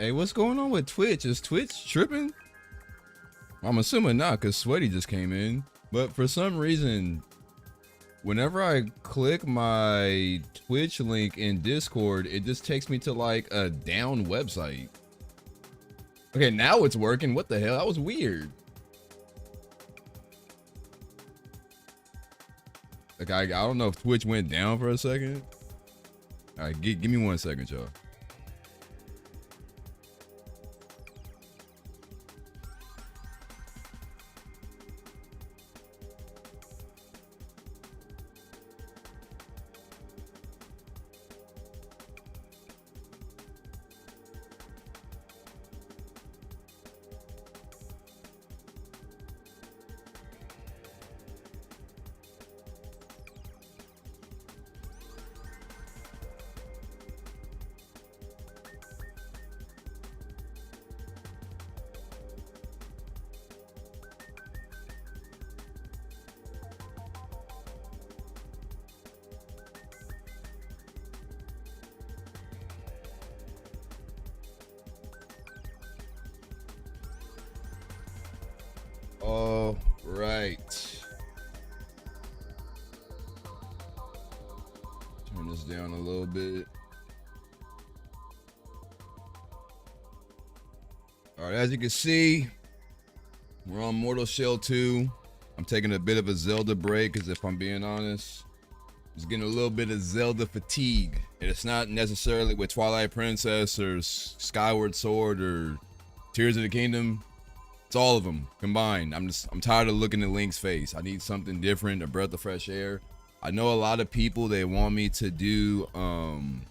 Hey, what's going on with Twitch? Is Twitch tripping? I'm assuming not, because Sweaty just came in. But for some reason, whenever I click my Twitch link in Discord, it just takes me to like a down website. Okay, now it's working. What the hell? That was weird. Like, I don't know if Twitch went down for a second. All right, give me 1 second, y'all. All right. Turn this down a little bit. All right, as you can see, we're on Mortal Shell 2. I'm taking a bit of a Zelda break because if I'm being honest, I'm just getting a little bit of Zelda fatigue. And it's not necessarily with Twilight Princess or Skyward Sword or Tears of the Kingdom. It's all of them combined. I'm tired of looking at Link's face. I need something different, a breath of fresh air. I know a lot of people, they want me to do kind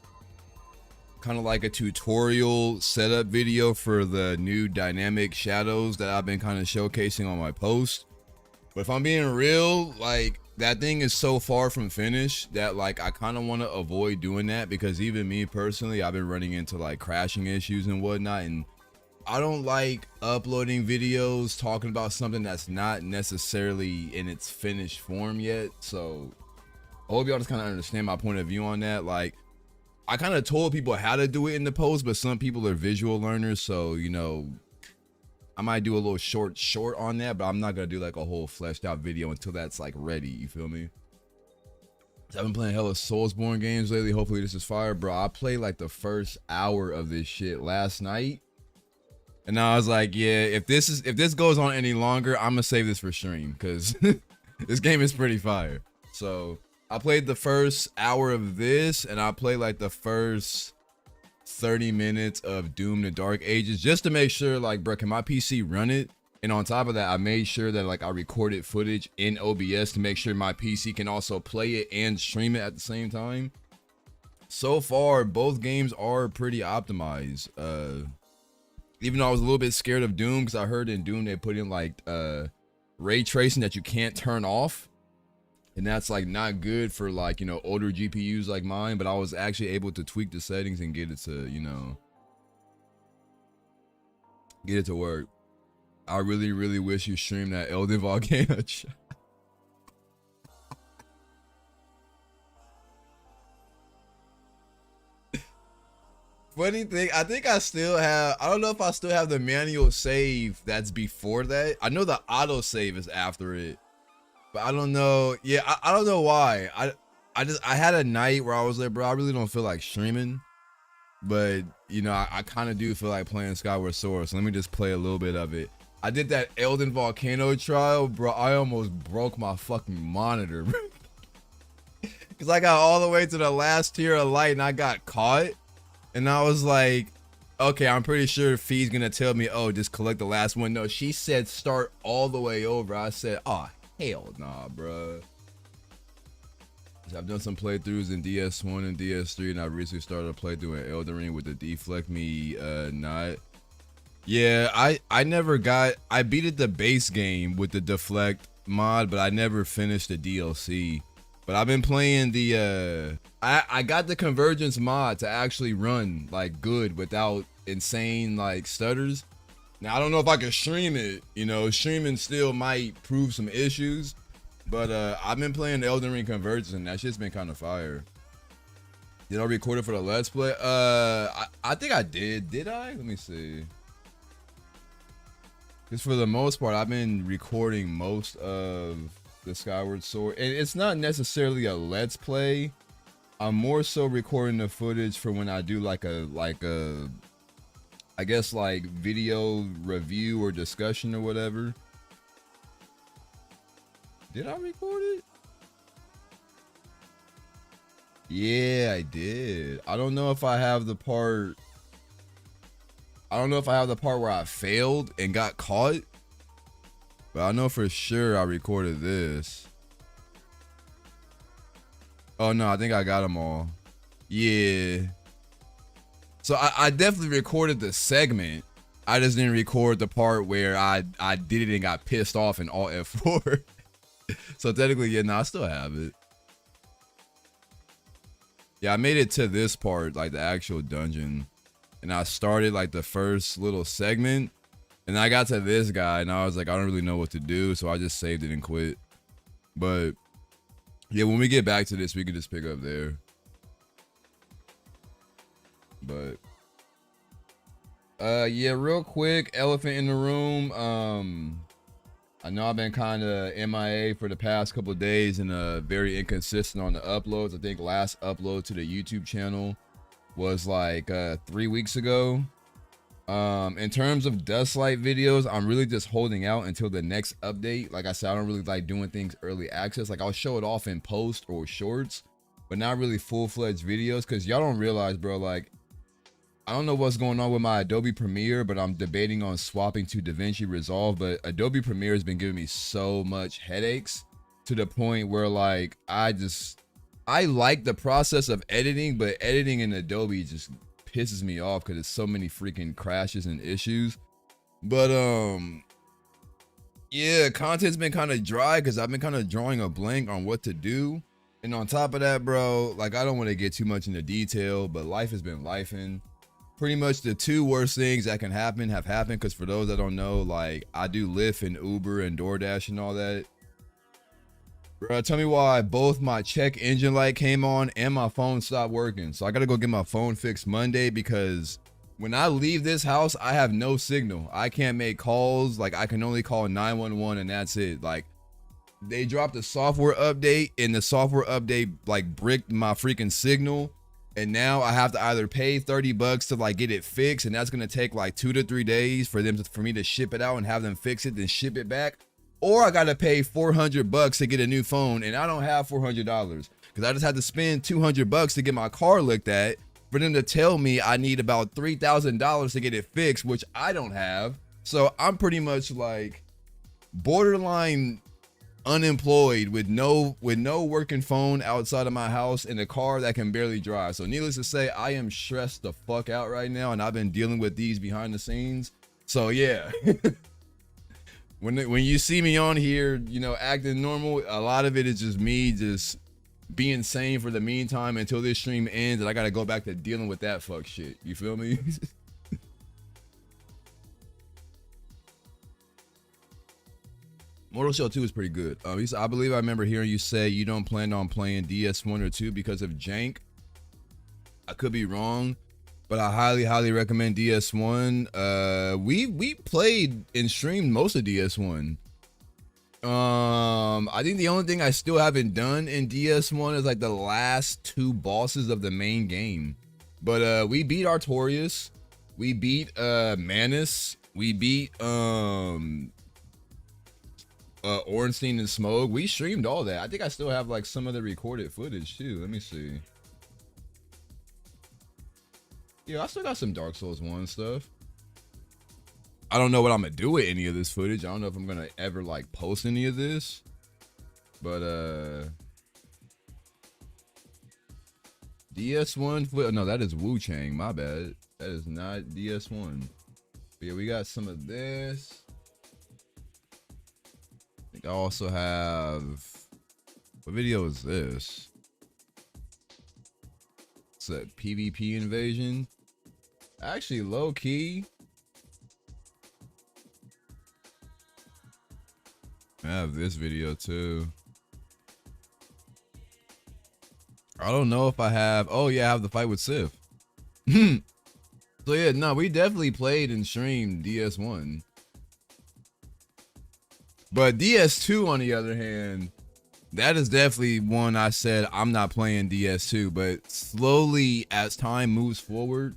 of like a tutorial setup video for the new dynamic shadows that I've been kind of showcasing on my post. But if I'm being real, like that thing is so far from finished that like I kind of want to avoid doing that, because even me personally, I've been running into like crashing issues and whatnot, and I don't like uploading videos talking about something that's not necessarily in its finished form yet. So I hope y'all just kind of understand my point of view on that. Like, I kind of told people how to do it in the post, but some people are visual learners, so you know, I might do a little short on that, but I'm not gonna do like a whole fleshed out video until that's like ready. You feel me? I've been playing hella Soulsborne games lately. Hopefully this is fire, bro. I played like the first hour of this shit last night. And I was like, yeah, if this goes on any longer, I'm gonna save this for stream, because this game is pretty fire. So I played the first hour of this, and I played like the first 30 minutes of Doom the Dark Ages, just to make sure, like, bro, can my PC run it? And on top of that, I made sure that like I recorded footage in OBS to make sure my PC can also play it and stream it at the same time. So far, both games are pretty optimized. Even though I was a little bit scared of Doom, because I heard in Doom they put in like ray tracing that you can't turn off, and that's like not good for like, you know, older GPUs like mine. But I was actually able to tweak the settings and get it to, you know, get it to work. I really wish you streamed that Elden Volcano. Funny thing, I think I still have, I don't know if I still have the manual save that's before that. I know the auto save is after it, but I don't know. Yeah, I don't know why. I had a night where I was like, bro, I really don't feel like streaming, but you know, I kind of do feel like playing Skyward Sword, so let me just play a little bit of it. I did that Elden Volcano trial, bro. I almost broke my fucking monitor, bro. Cause I got all the way to the last tier of light and I got caught. And I was like, okay, I'm pretty sure Fee's gonna tell me, oh, just collect the last one. No, she said start all the way over. I said, oh, hell nah, bro. I've done some playthroughs in DS1 and DS3, and I recently started a playthrough in Elden Ring with the Deflect Me not. Yeah, I never got, I beat it the base game with the Deflect mod, but I never finished the DLC. But I've been playing the, I got the Convergence mod to actually run like good without insane like stutters. Now, I don't know if I can stream it, you know, streaming still might prove some issues. But I've been playing Elden Ring Convergence and that shit's been kind of fire. Did I record it for the Let's Play? I think I did. Did I? Let me see. Because for the most part, I've been recording most of the Skyward Sword. And it's not necessarily a Let's Play. I'm more so recording the footage for when I do like a I guess like video review or discussion or whatever. Did I record it? Yeah, I did. I don't know if I have the part. I don't know if I have the part where I failed and got caught. But I know for sure I recorded this. Oh no, I think I got them all. Yeah. So I definitely recorded the segment. I just didn't record the part where I did it and got pissed off in Alt F4. So technically, yeah, no, I still have it. Yeah, I made it to this part, like the actual dungeon. And I started like the first little segment. And I got to this guy and I was like, I don't really know what to do. So I just saved it and quit. But yeah, when we get back to this, we can just pick up there. But yeah, real quick, elephant in the room. I know I've been kind of MIA for the past couple of days and very inconsistent on the uploads. I think last upload to the YouTube channel was like 3 weeks ago. In terms of Dustlight videos, I'm really just holding out until the next update. Like I said, I don't really like doing things early access. Like I'll show it off in post or shorts, but not really full-fledged videos, because y'all don't realize, bro, like I don't know what's going on with my Adobe Premiere, but I'm debating on swapping to DaVinci Resolve. But Adobe Premiere has been giving me so much headaches to the point where like I like the process of editing, but editing in Adobe just pisses me off because there's so many freaking crashes and issues. But yeah, content's been kind of dry because I've been kind of drawing a blank on what to do. And on top of that, bro, like I don't want to get too much into detail, but life has been lifing. Pretty much the two worst things that can happen have happened, because for those that don't know, like I do Lyft and Uber and DoorDash and all that. Bro, tell me why both my check engine light came on and my phone stopped working. So I gotta go get my phone fixed Monday, because when I leave this house, I have no signal. I can't make calls. Like I can only call 911 and that's it. Like they dropped a software update and the software update like bricked my freaking signal. And now I have to either pay $30 to like get it fixed, and that's gonna take like 2 to 3 days for me to ship it out and have them fix it, then ship it back. Or I gotta pay $400 to get a new phone, and I don't have $400 because I just had to spend $200 to get my car looked at for them to tell me I need about $3,000 to get it fixed, which I don't have. So I'm pretty much like borderline unemployed with no working phone outside of my house and a car that can barely drive. So needless to say, I am stressed the fuck out right now, and I've been dealing with these behind the scenes. So yeah. when you see me on here, you know, acting normal, a lot of it is just me just being sane for the meantime until this stream ends, and I gotta go back to dealing with that fuck shit. You feel me? Mortal Shell 2 is pretty good. He said, I believe I remember hearing you say you don't plan on playing DS1 or 2 because of jank. I could be wrong, but I highly recommend DS1. We played and streamed most of DS1. I think the only thing I still haven't done in DS1 is like the last 2 bosses of the main game. But we beat Artorias, we beat Manus, we beat Ornstein and Smoke. We streamed all that. I think I still have like some of the recorded footage too. Let me see. Yeah, I still got some Dark Souls 1 stuff. I don't know what I'm gonna do with any of this footage. I don't know if I'm gonna ever like post any of this, but DS1 no, that is Wu Chang, my bad. That is not DS1. But yeah, we got some of this. I also have, what video is this? It's a PvP invasion. Actually, low key, I have this video too. I don't know if I have. Oh yeah, I have the fight with Sif. So yeah, no, we definitely played and streamed DS1. But DS2, on the other hand, that is definitely one I said I'm not playing DS2. But slowly, as time moves forward,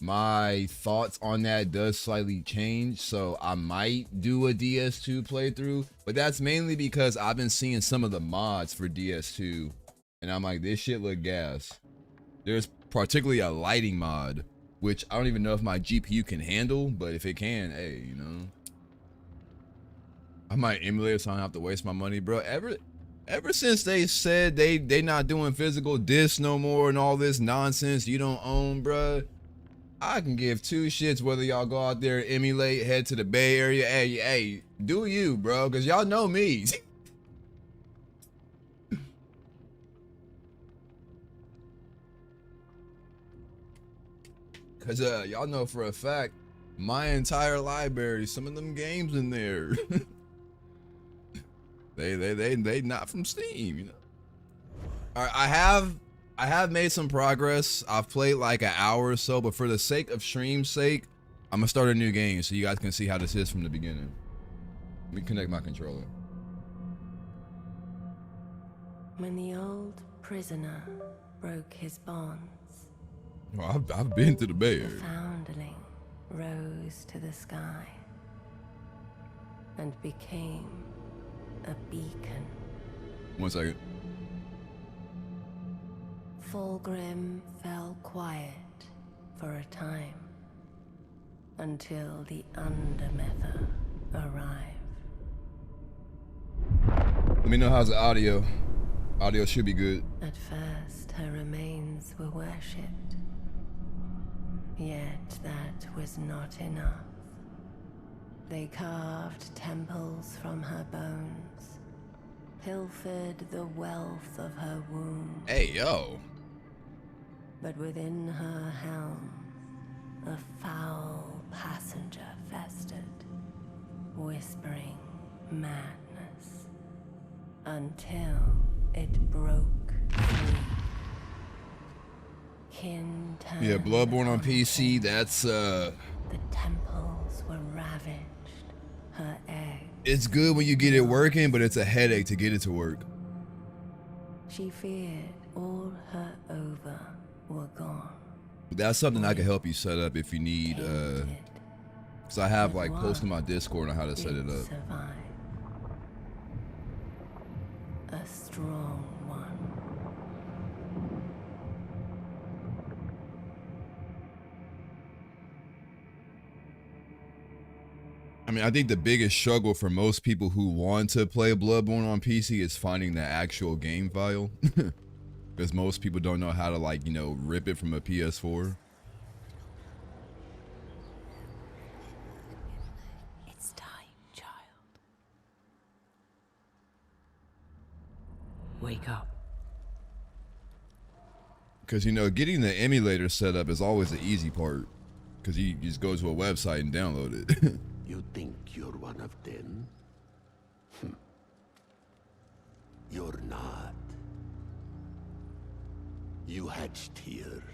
my thoughts on that does slightly change. So I might do a DS2 playthrough. But that's mainly because I've been seeing some of the mods for DS2. And I'm like, this shit look gas. There's particularly a lighting mod, which I don't even know if my GPU can handle. But if it can, hey, you know. I might emulate it so I don't have to waste my money, bro. Ever since they said they not doing physical discs no more and all this nonsense you don't own, bro, I can give two shits whether y'all go out there and emulate, head to the Bay Area. Hey, do you, bro? Because y'all know me. Because y'all know for a fact, my entire library, some of them games in there. They not from Steam, you know. All right, I have made some progress. I've played like an hour or so, but for the sake of stream's sake, I'm gonna start a new game so you guys can see how this is from the beginning. Let me connect my controller. When the old prisoner broke his bonds, Oh, I've been to the Bay the Area. foundling rose to the sky and became a beacon. 1 second. Fulgrim fell quiet for a time until the Undermether arrived. Let me know how's the audio. Audio should be good. At first, her remains were worshipped. Yet that was not enough. They carved temples from her bones, pilfered the wealth of her womb. Hey, yo. But within her helm, a foul passenger festered, whispering madness, until it broke free. Kin turned Yeah, Bloodborne on upon PC, Kin. that's The temples were ravaged, her eggs. it's good when you get it working, but it's a headache to get it to work. She feared all her ova were gone. That's something I can help you set up if you need, Tainted. because I have like But posted one my Discord on how to set it did up. survive. A strong one. I mean, I think the biggest struggle for most people who want to play Bloodborne on PC is finding the actual game file. Because most people don't know how to, like, you know, rip it from a PS4. It's time, child. Wake up. Because, you know, getting the emulator set up is always the easy part. Because you just go to a website and download it. You think you're one of them? You're not. You hatched here,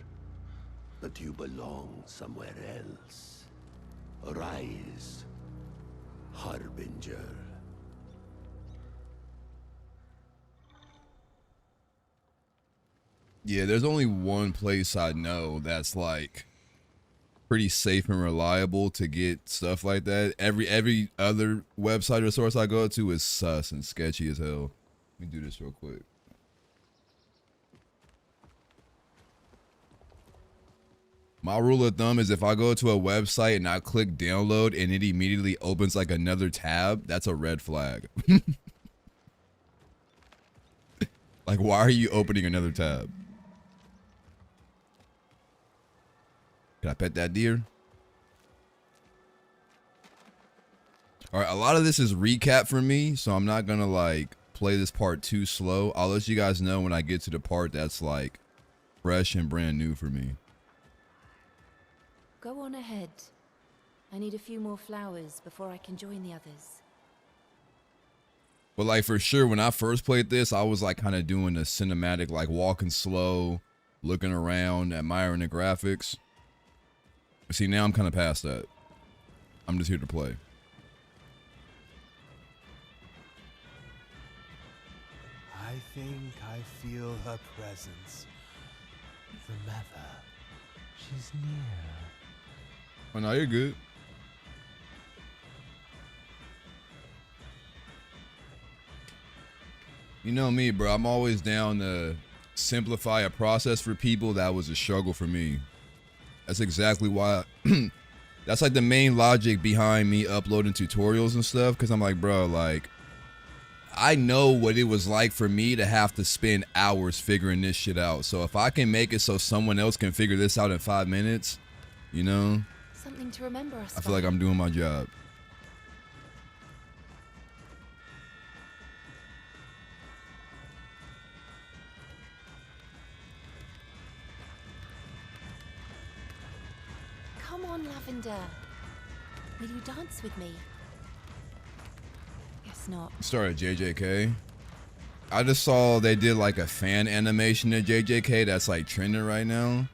but you belong somewhere else. Arise, Harbinger. Yeah, there's only one place I know that's, like, pretty safe and reliable to get stuff like that. Every other website or source I go to is sus and sketchy as hell. Let me do this real quick. My rule of thumb is if I go to a website and I click download and it immediately opens like another tab, that's a red flag. Like, why are you opening another tab? Can I pet that deer? All right, a lot of this is recap for me, so I'm not gonna like play this part too slow. I'll let you guys know when I get to the part that's like fresh and brand new for me. Go on ahead. I need a few more flowers before I can join the others. But like for sure, when I first played this, I was like kind of doing the cinematic, like walking slow, looking around, admiring the graphics. See, now I'm kind of past that. I'm just here to play. I think I feel her presence. The mother. She's near. Oh no, you're good. You know me, bro. I'm always down to simplify a process for people that was a struggle for me. That's exactly why. That's like the main logic behind me uploading tutorials and stuff. Cause I'm like, bro, like, I know what it was like for me to have to spend hours figuring this shit out. So if I can make it so someone else can figure this out in 5 minutes, you know, Something to remember us I feel like I'm doing my job. Come on, Lavender. Will you dance with me? Guess not. Started JJK. I just saw they did like a fan animation of JJK that's like trending right now.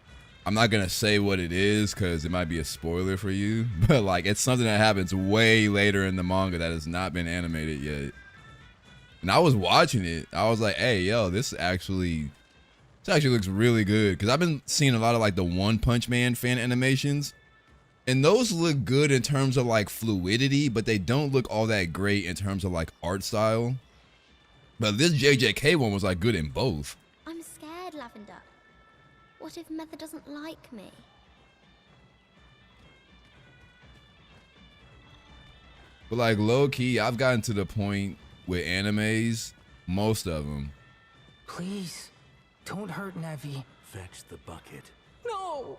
I'm not gonna say what it is because it might be a spoiler for you, but like it's something that happens way later in the manga that has not been animated yet. And I was watching it. I was like, hey, yo, this actually looks really good. Because I've been seeing a lot of like the One Punch Man fan animations. And those look good in terms of like fluidity, but they don't look all that great in terms of like art style. But this JJK one was like good in both. I'm scared, Lavender. What if Mother doesn't like me? But like low key, I've gotten to the point with animes, most of them. Please, don't hurt Navi. Fetch the bucket. No!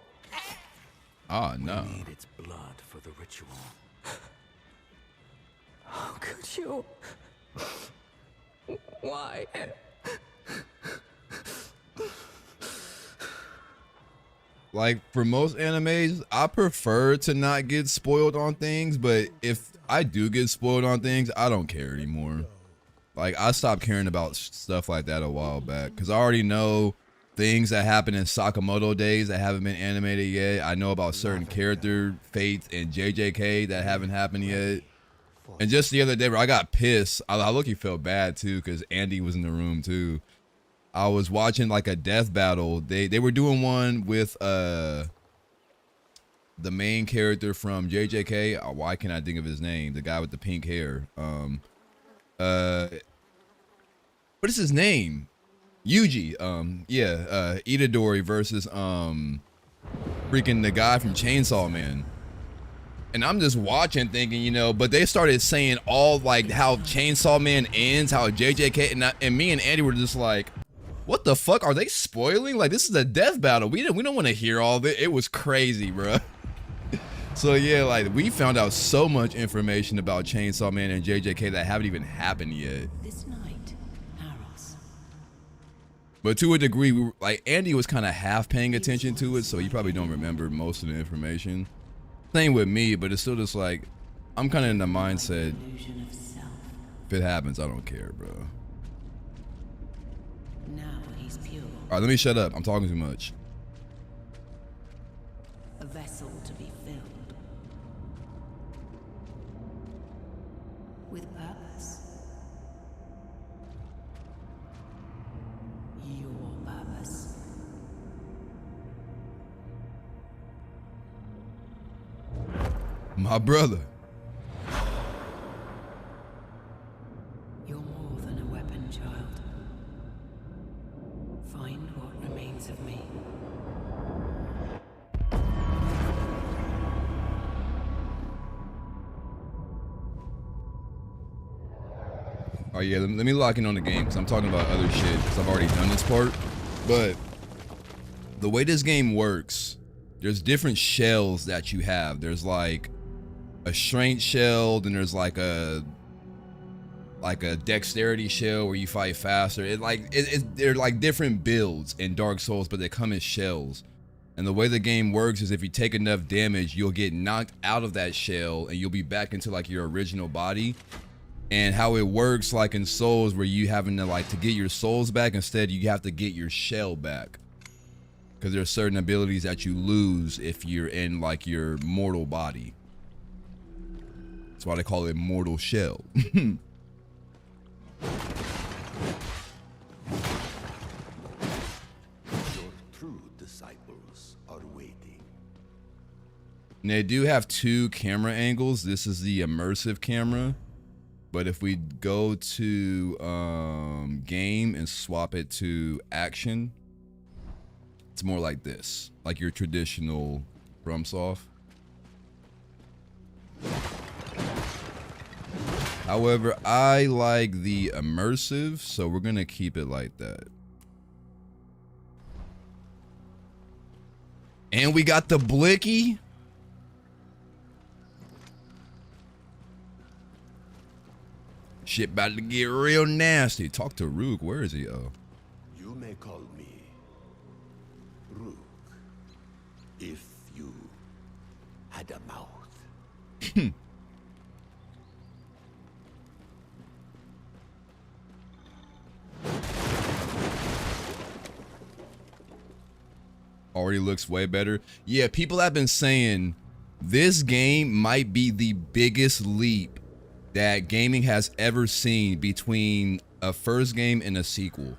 Ah, no. We need its blood for the ritual. How could you? Why? Like for most animes, I prefer to not get spoiled on things, but if I do get spoiled on things, I don't care anymore. Like I stopped caring about stuff like that a while back because I already know things that happen in Sakamoto days that haven't been animated yet. I know about certain character fates in JJK that haven't happened yet. And just the other day where I got pissed, I look, he felt bad too because Andy was in the room too. I was watching like a death battle. They were doing one with the main character from JJK. Why can't I think of his name? The guy with the pink hair. What is his name? Yuji. Itadori versus freaking the guy from Chainsaw Man. And I'm just watching thinking, you know, but they started saying all like how Chainsaw Man ends, how JJK, and me and Andy were just like, what the fuck are they spoiling? Like this is a death battle. We don't want to hear all this. It was crazy, bro. So yeah, like we found out so much information about Chainsaw Man and JJK that haven't even happened yet. This night, Aros. But to a degree, we were, like Andy was kind of half paying attention to it, so you probably don't remember most of the information. Same with me, but it's still just like I'm kind of in the mindset. Illusion of self. If it happens, I don't care, bro. Now he's pure. All right, let me shut up. I'm talking too much. A vessel to be filled. With purpose. Your purpose. My brother. You're more than a weapon, child. Find what remains of me. Oh yeah, let me lock in on the game because I'm talking about other shit because I've already done this part. But the way this game works, there's different shells that you have. There's like a strength shell, then there's like a dexterity shell where you fight faster. They're like different builds in Dark Souls, but they come as shells. And the way the game works is if you take enough damage, you'll get knocked out of that shell and you'll be back into like your original body. and how it works like in Souls, where you having to like to get your souls back, instead you have to get your shell back, because there are certain abilities that you lose if you're in like your mortal body. That's why they call it mortal shell. Your true disciples are waiting. And they do have 2 camera angles. This is the immersive camera, but if we go to game and swap it to action, it's more like this, like your traditional FromSoft. However, I like the immersive, so we're gonna keep it like that. And we got the blicky. Shit about to get real nasty. Talk to Rook. Where is he? Oh. You may call me Rook if you had a mouth. Already looks way better. Yeah, people have been saying this game might be the biggest leap that gaming has ever seen between a first game and a sequel.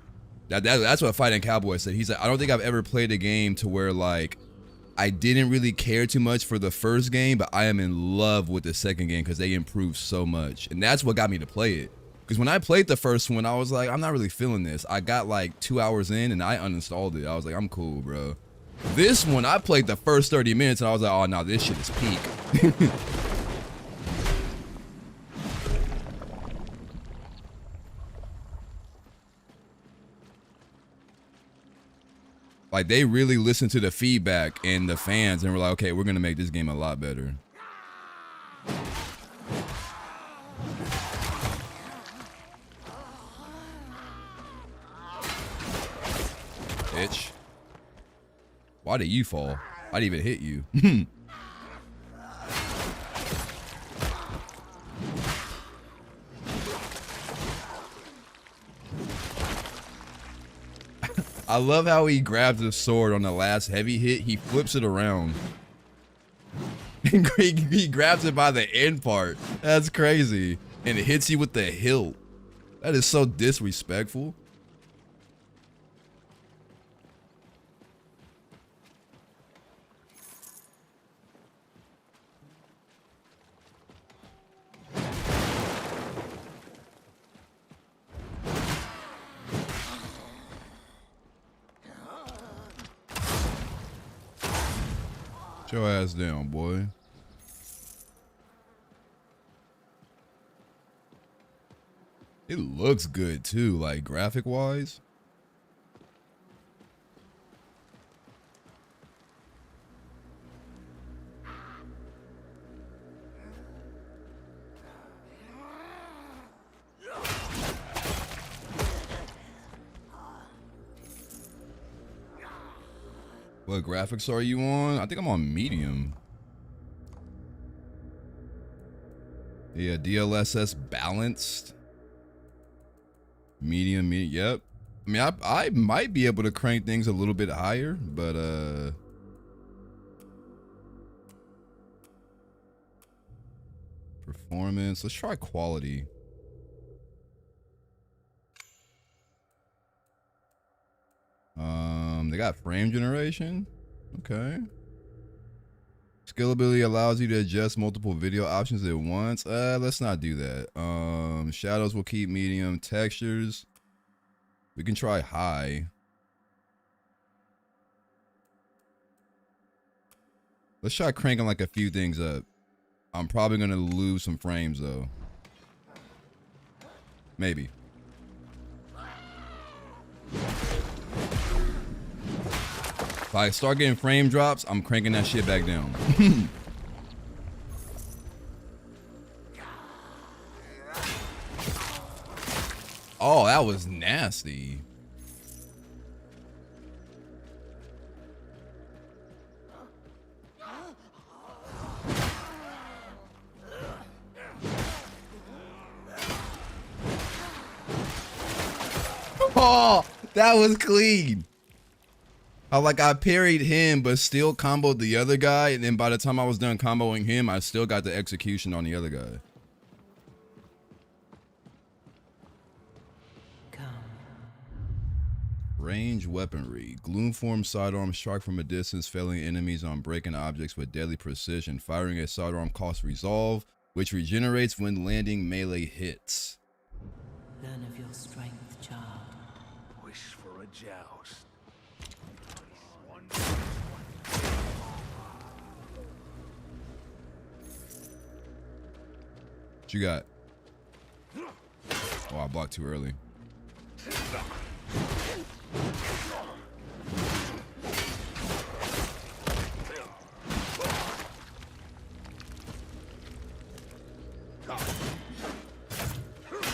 That's what Fighting Cowboy said. He's like, I don't think I've ever played a game to where like I didn't really care too much for the first game, but I am in love with the second game because they improved so much. And that's what got me to play it. Because when I played the first one, I was like, I'm not really feeling this. I got like 2 hours in and I uninstalled it. I was like, I'm cool, bro. This one, I played the first 30 minutes and I was like, oh no, this shit is peak. Like, they really listened to the feedback and the fans and were like, okay, we're gonna make this game a lot better. Bitch. Why did you fall? I didn't even hit you. I love how he grabs his sword on the last heavy hit. He flips it around. He grabs it by the end part. That's crazy. And it hits you with the hilt. That is so disrespectful. Get your ass down, boy. It looks good too, like graphic wise. What graphics are you on? I think I'm on medium. Yeah, DLSS balanced. Medium, yep. I mean, I might be able to crank things a little bit higher, but performance. Let's try quality. They got frame generation. Okay. Scalability allows you to adjust multiple video options at once. Let's not do that. Shadows will keep medium. Textures, we can try high. Let's try cranking like a few things up. I'm probably gonna lose some frames though. Maybe. If I start getting frame drops, I'm cranking that shit back down. Oh, that was nasty. Oh, that was clean. I parried him, but still comboed the other guy. And then by the time I was done comboing him, I still got the execution on the other guy. Range weaponry. Gloomform sidearm strike from a distance, felling enemies on breaking objects with deadly precision. Firing a sidearm costs resolve, which regenerates when landing melee hits. Learn of your strength, child. Wish for a joust. What you got? Oh, I blocked too early.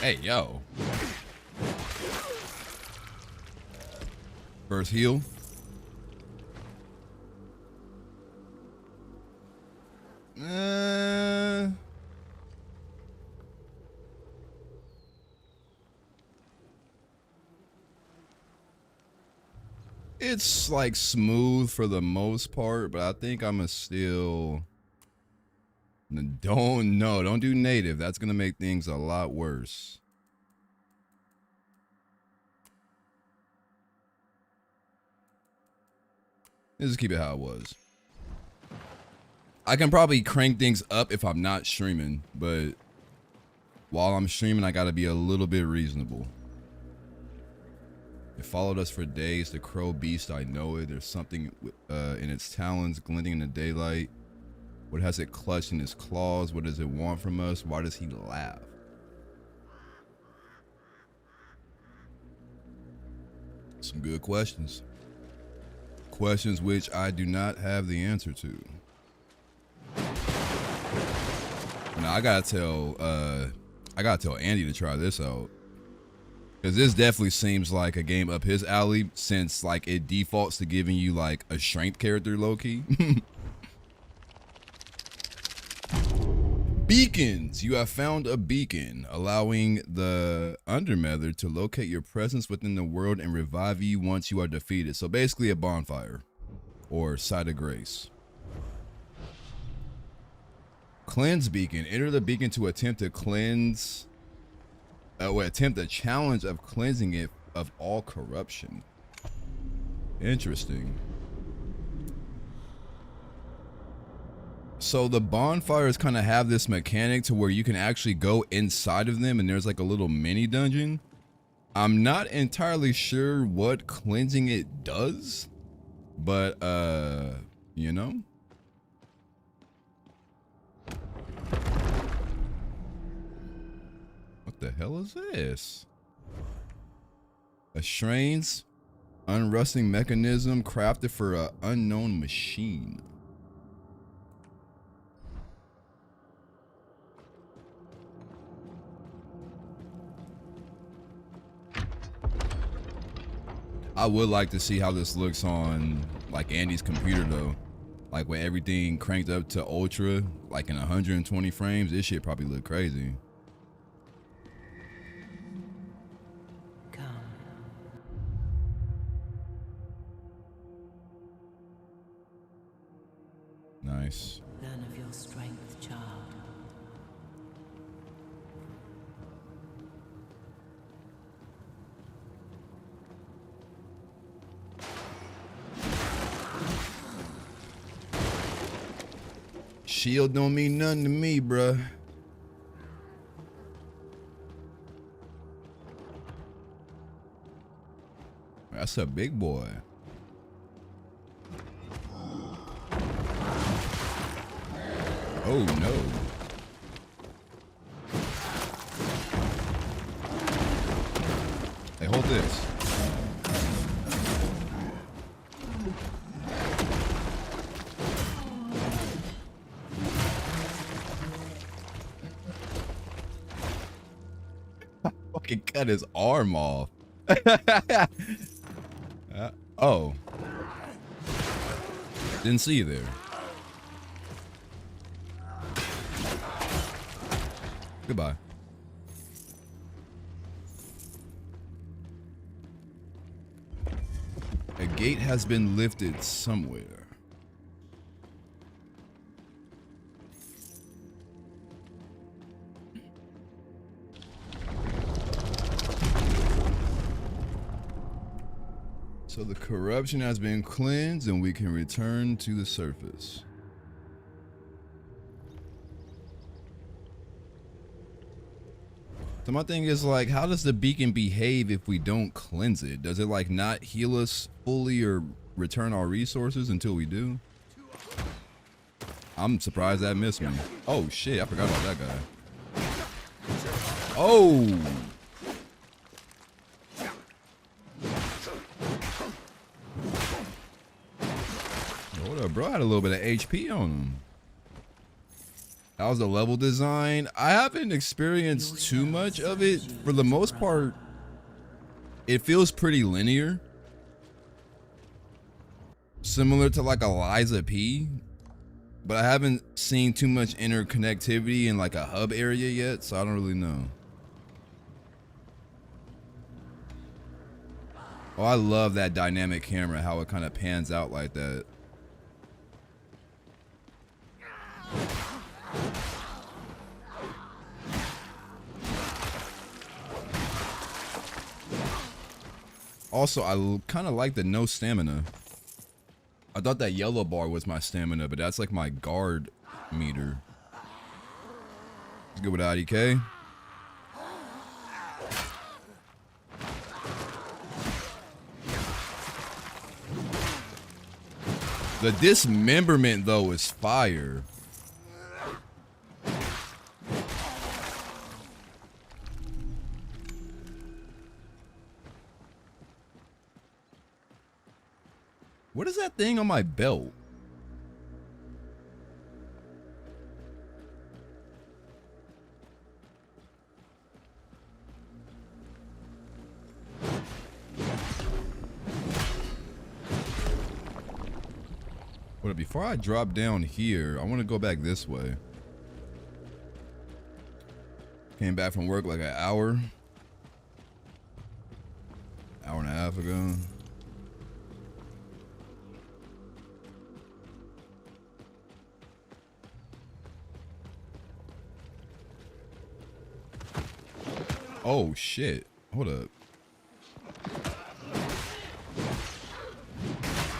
Hey, yo. First heal. It's like smooth for the most part, but I think I'ma still don't do native. That's gonna make things a lot worse. Let's just keep it how it was. I can probably crank things up if I'm not streaming, but while I'm streaming, I gotta be a little bit reasonable. It followed us for days. The crow beast, I know it. There's something in its talons glinting in the daylight. What has it clutched in its claws? What does it want from us? Why does he laugh? Some good questions. Questions which I do not have the answer to. Now I gotta tell Andy to try this out. Because this definitely seems like a game up his alley, since like it defaults to giving you like a strength character low-key. Beacons. You have found a beacon, allowing the Undermother to locate your presence within the world and revive you once you are defeated. So basically a bonfire or site of grace. Cleanse beacon. Enter the beacon to attempt to cleanse attempt a challenge of cleansing it of all corruption. Interesting. So the bonfires kind of have this mechanic to where you can actually go inside of them and there's like a little mini dungeon. I'm not entirely sure what cleansing it does, but you know. What the hell is this? A strange, unrusting mechanism crafted for an unknown machine. I would like to see how this looks on like Andy's computer though. Like with everything cranked up to ultra, like in 120 frames, this shit probably look crazy. Nice. Learn of your strength, child. Shield don't mean nothing to me, bruh. That's a big boy. Oh no. Hey, hold this. Fucking cut his arm off. Oh. Didn't see you there. Goodbye. gate has been lifted somewhere. So the corruption has been cleansed and we can return to the surface. So my thing is like, how does the beacon behave if we don't cleanse it? Does it like not heal us fully or return our resources until we do? I'm surprised that missed me. Oh shit, I forgot about that guy. Oh! Hold up, bro. I had a little bit of HP on him. That was the level design. I haven't experienced too much of it. For the most part, it feels pretty linear. Similar to like Eliza P. But I haven't seen too much interconnectivity in like a hub area yet, so I don't really know. Oh, I love that dynamic camera, how it kind of pans out like that. Also, I kind of like the no stamina. I thought that yellow bar was my stamina, but that's like my guard meter. Let's go with IDK. The dismemberment though is fire. What is that thing on my belt? But before I drop down here, I want to go back this way. Came back from work like an hour and a half ago. Oh shit, hold up.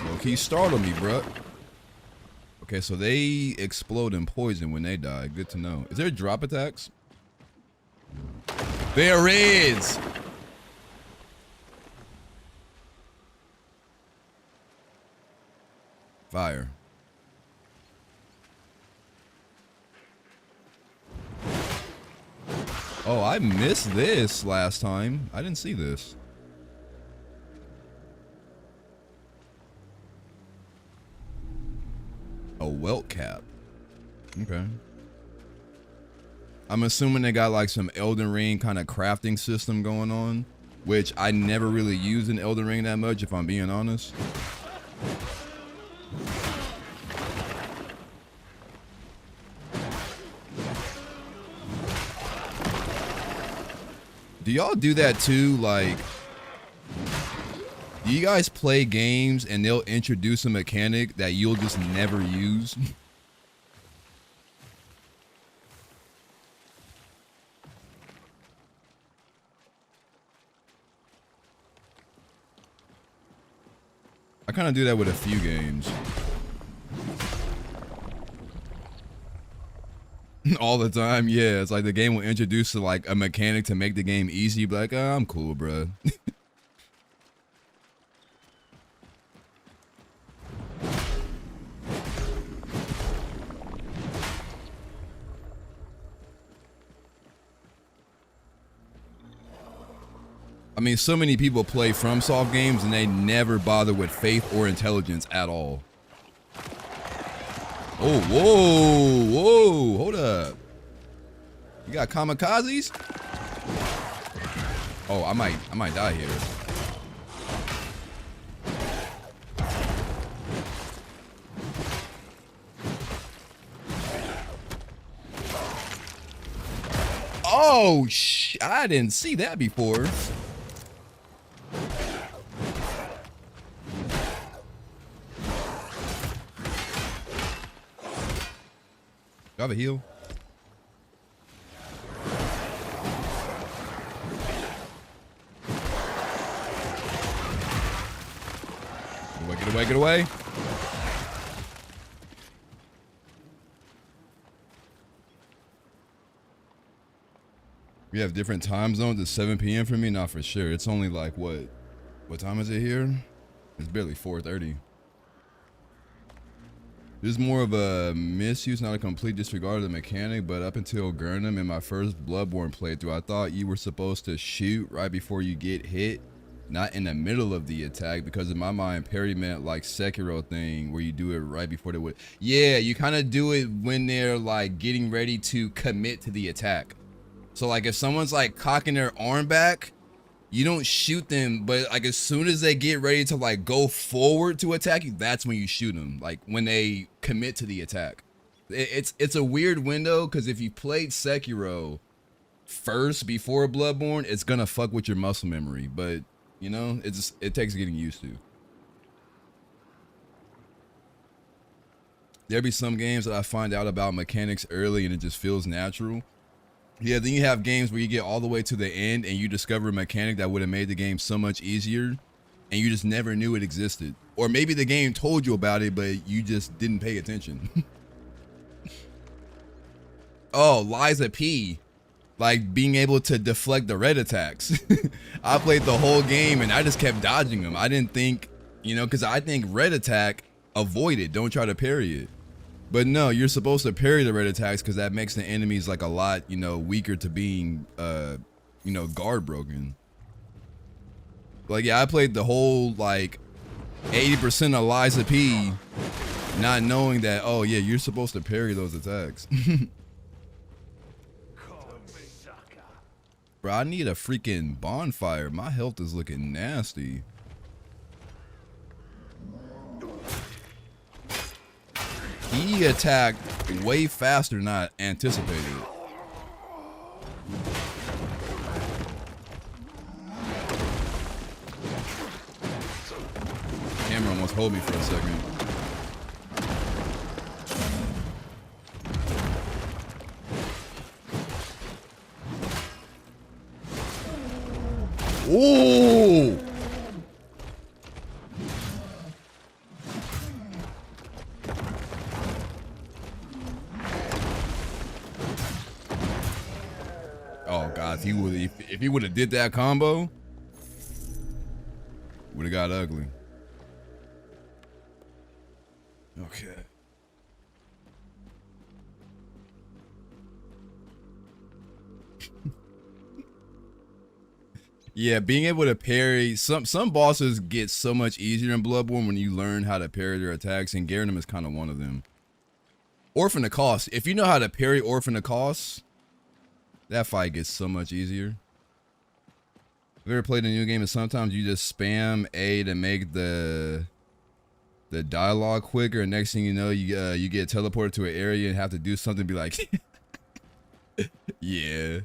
Look, he startled me, bruh. Okay, so they explode in poison when they die. Good to know. Is there drop attacks? There is! Fire. Oh, I missed this last time. I didn't see this. A welt cap. Okay. I'm assuming they got like some Elden Ring kind of crafting system going on, which I never really used in Elden Ring that much, if I'm being honest. Do y'all do that too? Like, do you guys play games and they'll introduce a mechanic that you'll just never use? I kind of do that with a few games. All the time, yeah. It's like the game will introduce like a mechanic to make the game easy. Be like, oh, I'm cool, bro. I mean, so many people play FromSoft games and they never bother with faith or intelligence at all. Oh, whoa, whoa, hold up. You got kamikazes? Oh, I might die here. Oh, I didn't see that before. Do I have a heal? Get away, get away. We have different time zones at 7 p.m. for me? Not for sure. It's only like, what time is it here? It's barely 4:30. This is more of a misuse, not a complete disregard of the mechanic, but up until Gurnham in my first Bloodborne playthrough, I thought you were supposed to shoot right before you get hit, not in the middle of the attack, because in my mind, parry meant like Sekiro thing where you do it right before they would. Yeah, you kind of do it when they're like getting ready to commit to the attack. So like if someone's like cocking their arm back, you don't shoot them, but like as soon as they get ready to like go forward to attack you, that's when you shoot them, like when they commit to the attack. It's a weird window, because if you played Sekiro first before Bloodborne, it's gonna fuck with your muscle memory, but you know, it takes getting used to. There'll be some games that I find out about mechanics early and it just feels natural. Yeah, then you have games where you get all the way to the end and you discover a mechanic that would have made the game so much easier and you just never knew it existed. Or maybe the game told you about it, but you just didn't pay attention. Oh, Liza P. Like being able to deflect the red attacks. I played the whole game and I just kept dodging them. I didn't think, you know, because I think red attack, avoid it, don't try to parry it. But no, you're supposed to parry the red attacks because that makes the enemies like a lot, you know, weaker to being, you know, guard broken. Like, yeah, I played the whole like 80% of Liza P, not knowing that, oh yeah, you're supposed to parry those attacks. Bro, I need a freaking bonfire. My health is looking nasty. He attacked way faster than I anticipated. Camera almost hold me for a second. Ooh! Oh God, if he would have did that combo, would have got ugly. Okay. Yeah, being able to parry, some bosses get so much easier in Bloodborne when you learn how to parry their attacks, and Gurnham is kind of one of them. Orphan of Cost. If you know how to parry Orphan of Cost, that fight gets so much easier. Have you ever played a new game and sometimes you just spam A to make the dialogue quicker, and next thing you know, you get teleported to an area and have to do something, be like, yeah.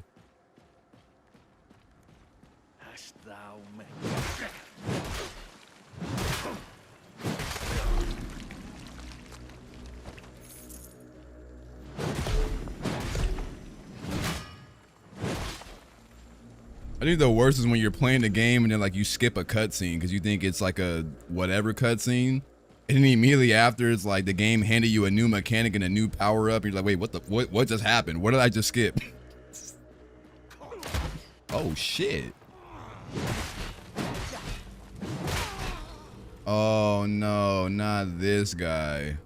I think the worst is when you're playing the game and then like you skip a cutscene because you think it's like a whatever cutscene, and then immediately after it's like the game handed you a new mechanic and a new power up. And you're like, wait, what just happened? What did I just skip? Oh shit! Oh no, not this guy.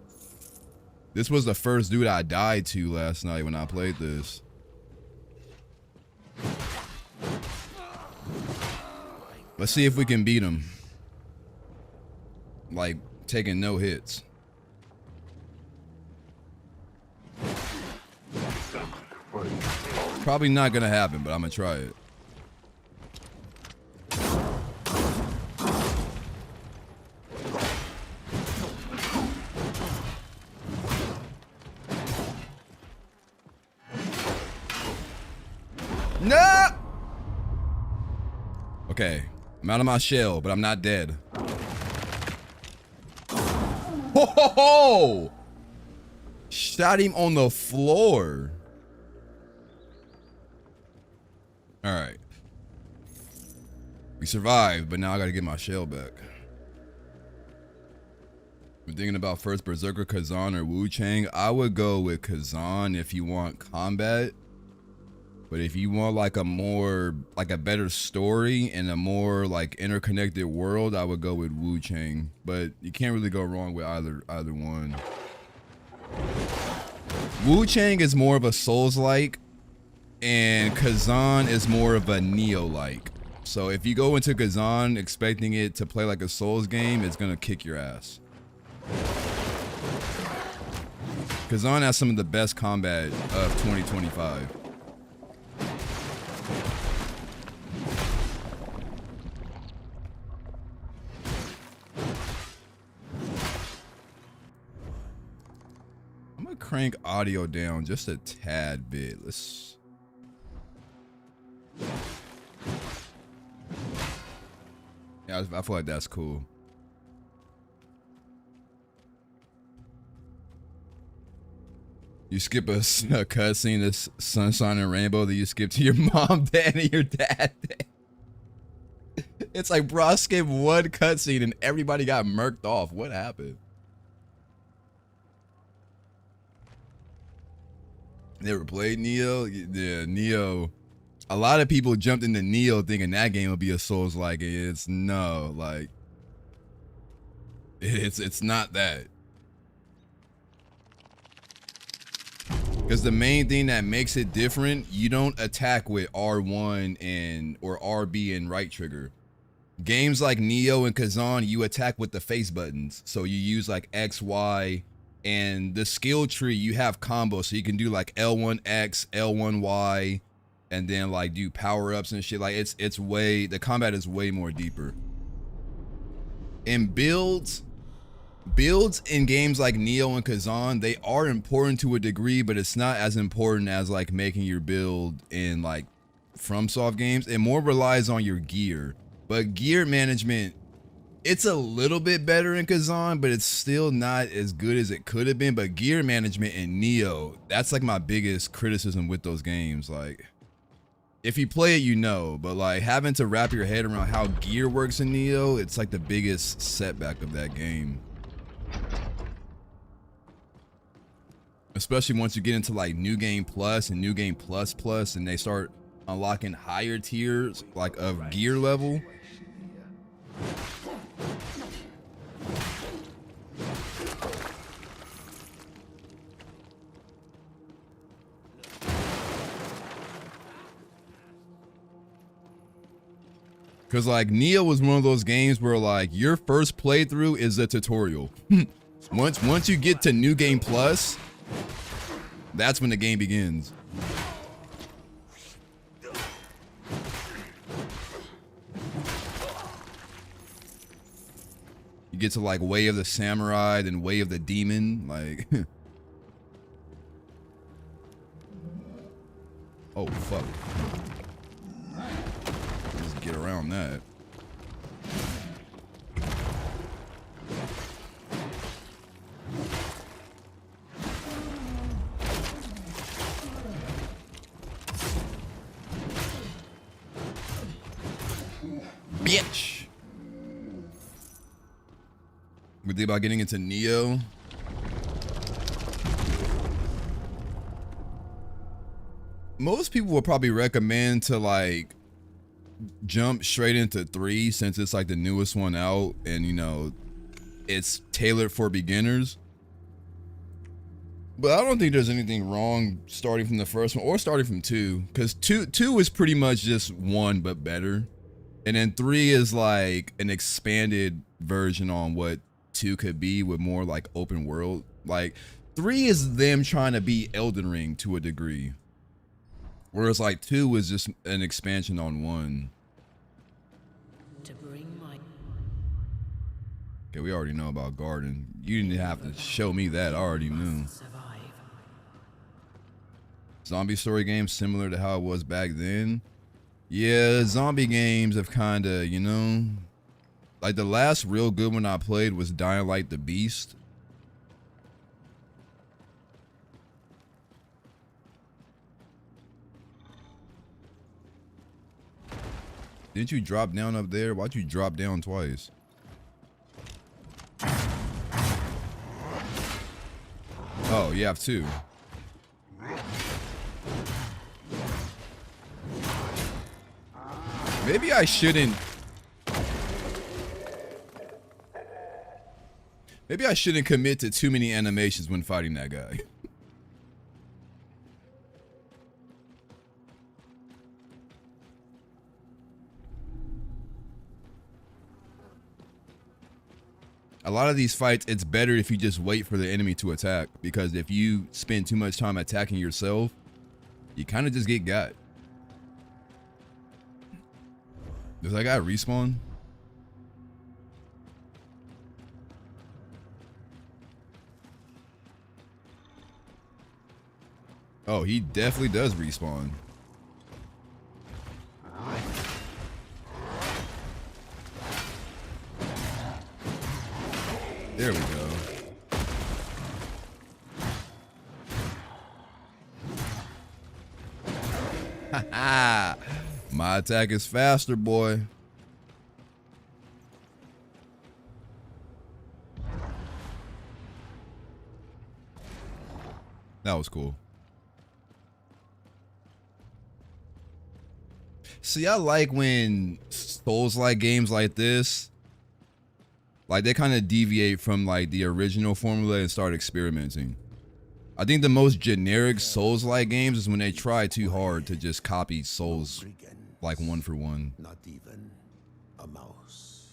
This was the first dude I died to last night when I played this. Let's see if we can beat him. Like, taking no hits. Probably not gonna happen, but I'm gonna try it. No! Okay. I'm out of my shell, but I'm not dead. Ho ho ho! Shot him on the floor. All right. We survived, but now I gotta get my shell back. I'm thinking about first Berserker Kazan or Wu Chang. I would go with Kazan if you want combat. But if you want like a more, like a better story and a more like interconnected world, I would go with Wu Chang. But you can't really go wrong with either one. Wu Chang is more of a Souls-like, and Kazan is more of a Neo-like. So if you go into Kazan expecting it to play like a Souls game, it's gonna kick your ass. Kazan has some of the best combat of 2025. I'm gonna crank audio down just a tad bit. Let's. Yeah, I feel like that's cool. You skip a cutscene, this Sunshine and Rainbow, that you skip to your mom, dad, and your dad. It's like, bro, I skipped one cutscene and everybody got murked off. What happened? Never played Neo? Yeah, Neo. A lot of people jumped into Neo thinking that game would be a Souls-like. It's no, like, it's not that. Because the main thing that makes it different, you don't attack with R1 and or RB and right trigger. Games like Neo and Kazan, you attack with the face buttons. So you use like X, Y, and the skill tree, you have combos. So you can do like L1X, L1Y, and then like do power-ups and shit. Like it's way, the combat is way more deeper. And builds in games like Neo and Kazan, they are important to a degree, but it's not as important as like making your build in like FromSoft games. It more relies on your gear. But gear management, it's a little bit better in Kazan, but it's still not as good as it could have been. But gear management in Neo, that's like my biggest criticism with those games. Like, if you play it, you know, but like having to wrap your head around how gear works in Neo, it's like the biggest setback of that game. Especially once you get into like New Game Plus and New Game Plus Plus, and they start unlocking higher tiers like of gear level. Cause like Neo was one of those games where like your first playthrough is a tutorial. Once you get to New Game Plus, that's when the game begins. You get to like Way of the Samurai, then Way of the Demon, like. Oh fuck. Just get around that. Bitch. We think about getting into Neo. Most people will probably recommend to like jump straight into 3 since it's like the newest one out, and you know it's tailored for beginners. But I don't think there's anything wrong starting from the first one or starting from 2, because 2 is pretty much just 1 but better. And then 3 is like an expanded version on what 2 could be with more like open world. Like 3 is them trying to be Elden Ring to a degree. Whereas like 2 was just an expansion on 1. Okay, we already know about Garden. You didn't have to show me that, I already knew. Zombie story games similar to how it was back then. Yeah, zombie games have kind of, you know, like the last real good one I played was Dying Light the Beast. Didn't you drop down up there? Why'd you drop down twice? Oh, you have two. Maybe I shouldn't. Maybe I shouldn't commit to too many animations when fighting that guy. A lot of these fights, it's better if you just wait for the enemy to attack, because if you spend too much time attacking yourself, you kind of just get got. Does that guy respawn? Oh, he definitely does respawn. There we go. Haha. My attack is faster, boy. That was cool. See, I like when Souls-like games like this, like they kind of deviate from like the original formula and start experimenting. I think the most generic Souls-like games is when they try too hard to just copy Souls like one for one. Not even a mouse.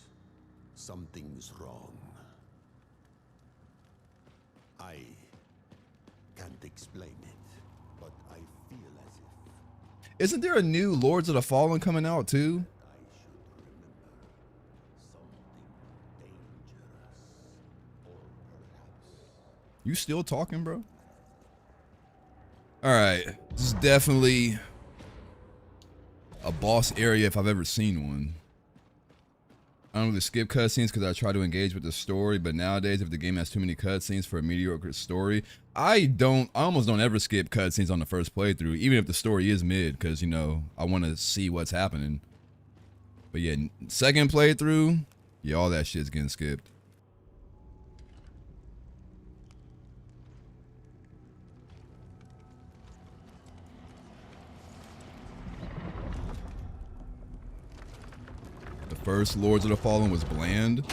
Something's wrong. I can't explain it, but I feel as if Isn't there a new Lords of the Fallen coming out too? I should remember something dangerous, or perhaps You still talking, bro? All right, this is definitely a boss area if I've ever seen one. I don't really skip cutscenes because I try to engage with the story, but nowadays if the game has too many cutscenes for a mediocre story, I almost don't ever skip cutscenes on the first playthrough, even if the story is mid, because you know I want to see what's happening. But yeah, second playthrough, yeah, all that shit's getting skipped. The first Lords of the Fallen was bland.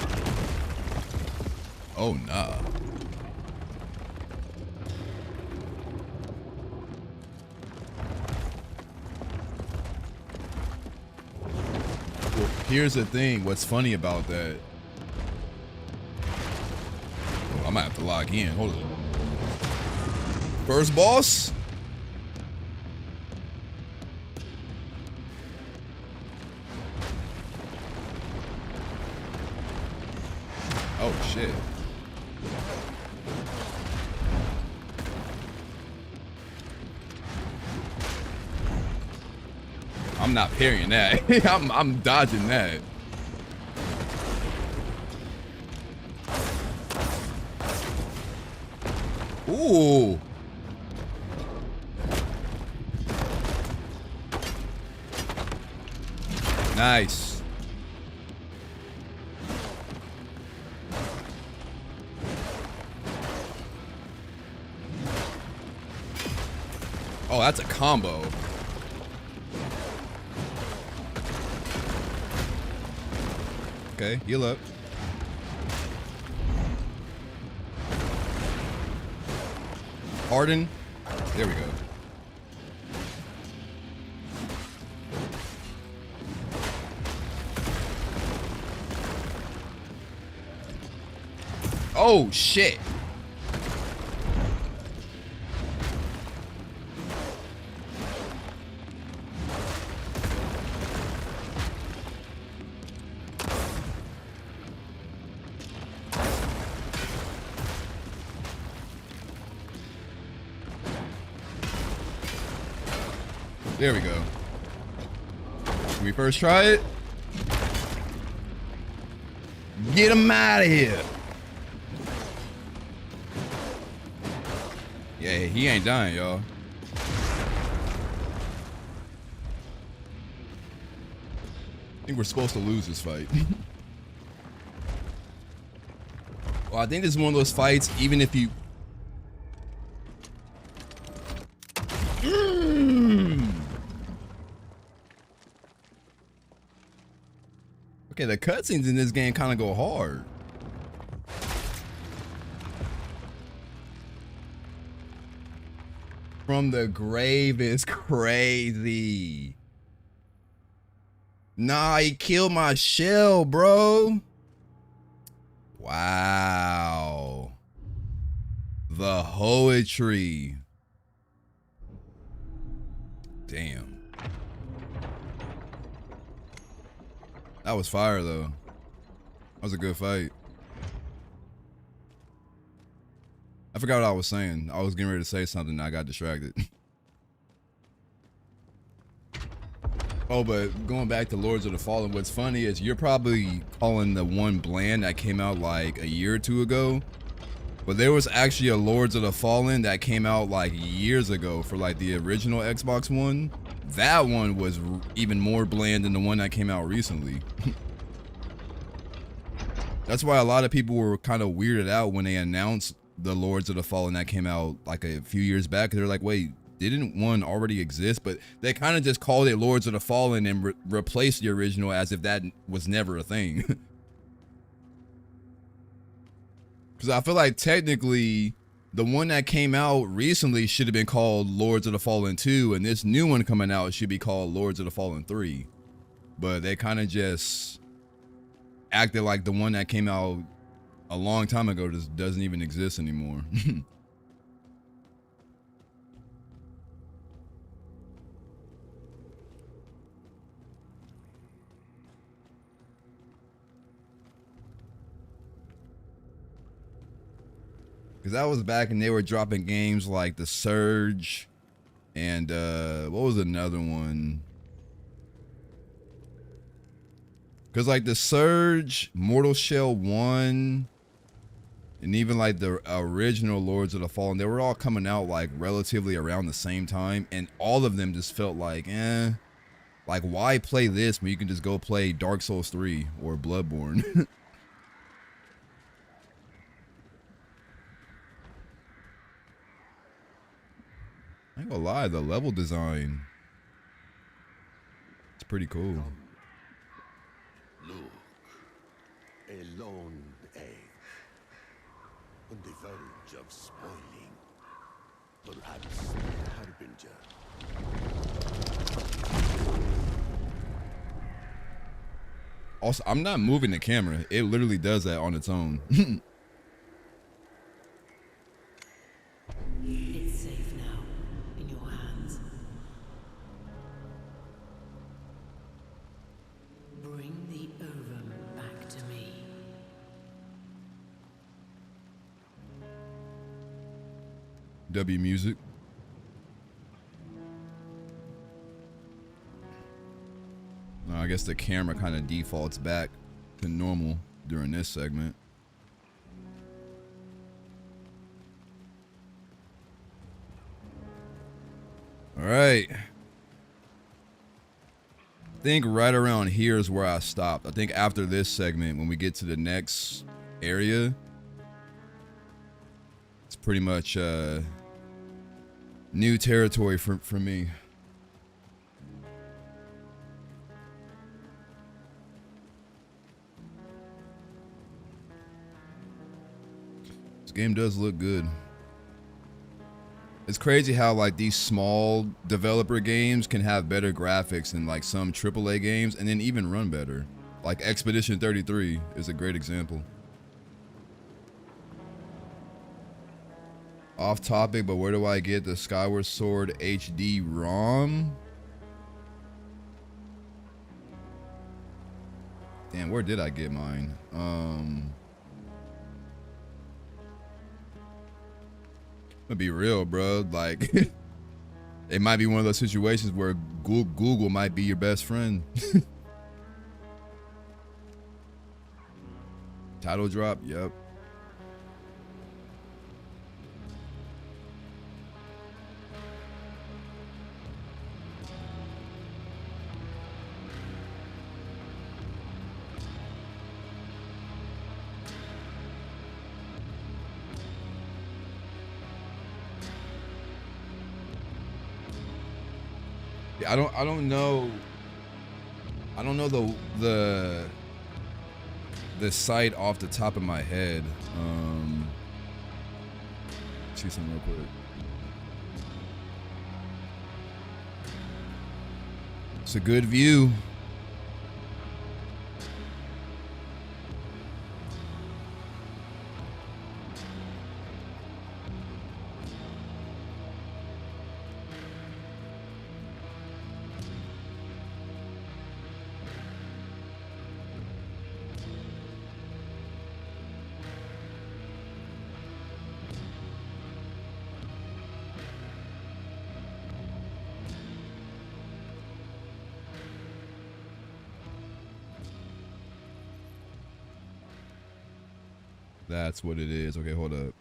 Oh nah. Well, here's the thing. What's funny about that? Oh, I might have to log in. Hold on. First boss? Oh shit. I'm not parrying that. I'm dodging that. Ooh. Nice. Oh, that's a combo. Okay, heal up. Harden. There we go. Oh, shit. There we go. Can we first try it? Get him out of here. Yeah, he ain't dying, y'all. think we're supposed to lose this fight. Well, I think this is one of those fights, even if you... Okay, the cutscenes in this game kind of go hard. From the grave is crazy. Nah, he killed my shell, bro. Wow. The poetry. Damn. That was fire, though. That was a good fight. I forgot what I was saying. I was getting ready to say something and I got distracted. Oh, but going back to Lords of the Fallen, what's funny is you're probably calling the one bland that came out like a year or two ago. But there was actually a Lords of the Fallen that came out like years ago for like the original Xbox One. That one was even more bland than the one that came out recently. That's why a lot of people were kind of weirded out when they announced the Lords of the Fallen that came out like a few years back. They're like, wait, didn't one already exist? But they kind of just called it Lords of the Fallen and replaced the original as if that was never a thing. Because I feel like technically the one that came out recently should have been called Lords of the Fallen 2, and this new one coming out should be called Lords of the Fallen 3. But they kind of just acted like the one that came out a long time ago just doesn't even exist anymore. Because that was back and they were dropping games like The Surge and what was another one? Because like The Surge, Mortal Shell 1, and even like the original Lords of the Fallen, they were all coming out like relatively around the same time, and all of them just felt like, like why play this when you can just go play Dark Souls 3 or Bloodborne? I ain't gonna lie, the level design, it's pretty cool. Look, a lone egg on the verge of spoiling. Perhaps the harbinger. Also, I'm not moving the camera. It literally does that on its own. It's safe now, in your hands. Bring the ovum back to me. W music. I guess the camera kind of defaults back to normal during this segment. All right. I think right around here is where I stopped. I think after this segment, when we get to the next area, it's pretty much new territory for me. This game does look good. It's crazy how like these small developer games can have better graphics than like some AAA games and then even run better. Like Expedition 33 is a great example. Off topic, but where do I get the Skyward Sword HD ROM? Damn, where did I get mine? I'm gonna be real, bro. Like, it might be one of those situations where Google might be your best friend. Title drop, yep. I don't know. I don't know the site off the top of my head. See something real quick. It's a good view. That's what it is. Okay, hold up.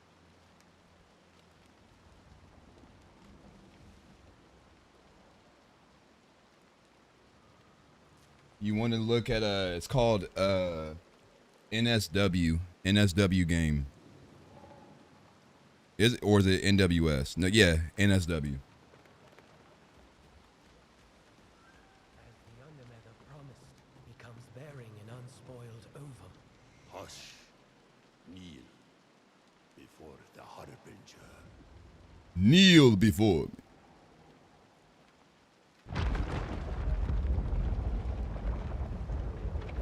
You want to look at it's called NSW game. Is it, or is it NWS? No, yeah, NSW. As the Undermother promised, he comes bearing an unspoiled ovum. Hush. Kneel before the Harbinger. Kneel before me.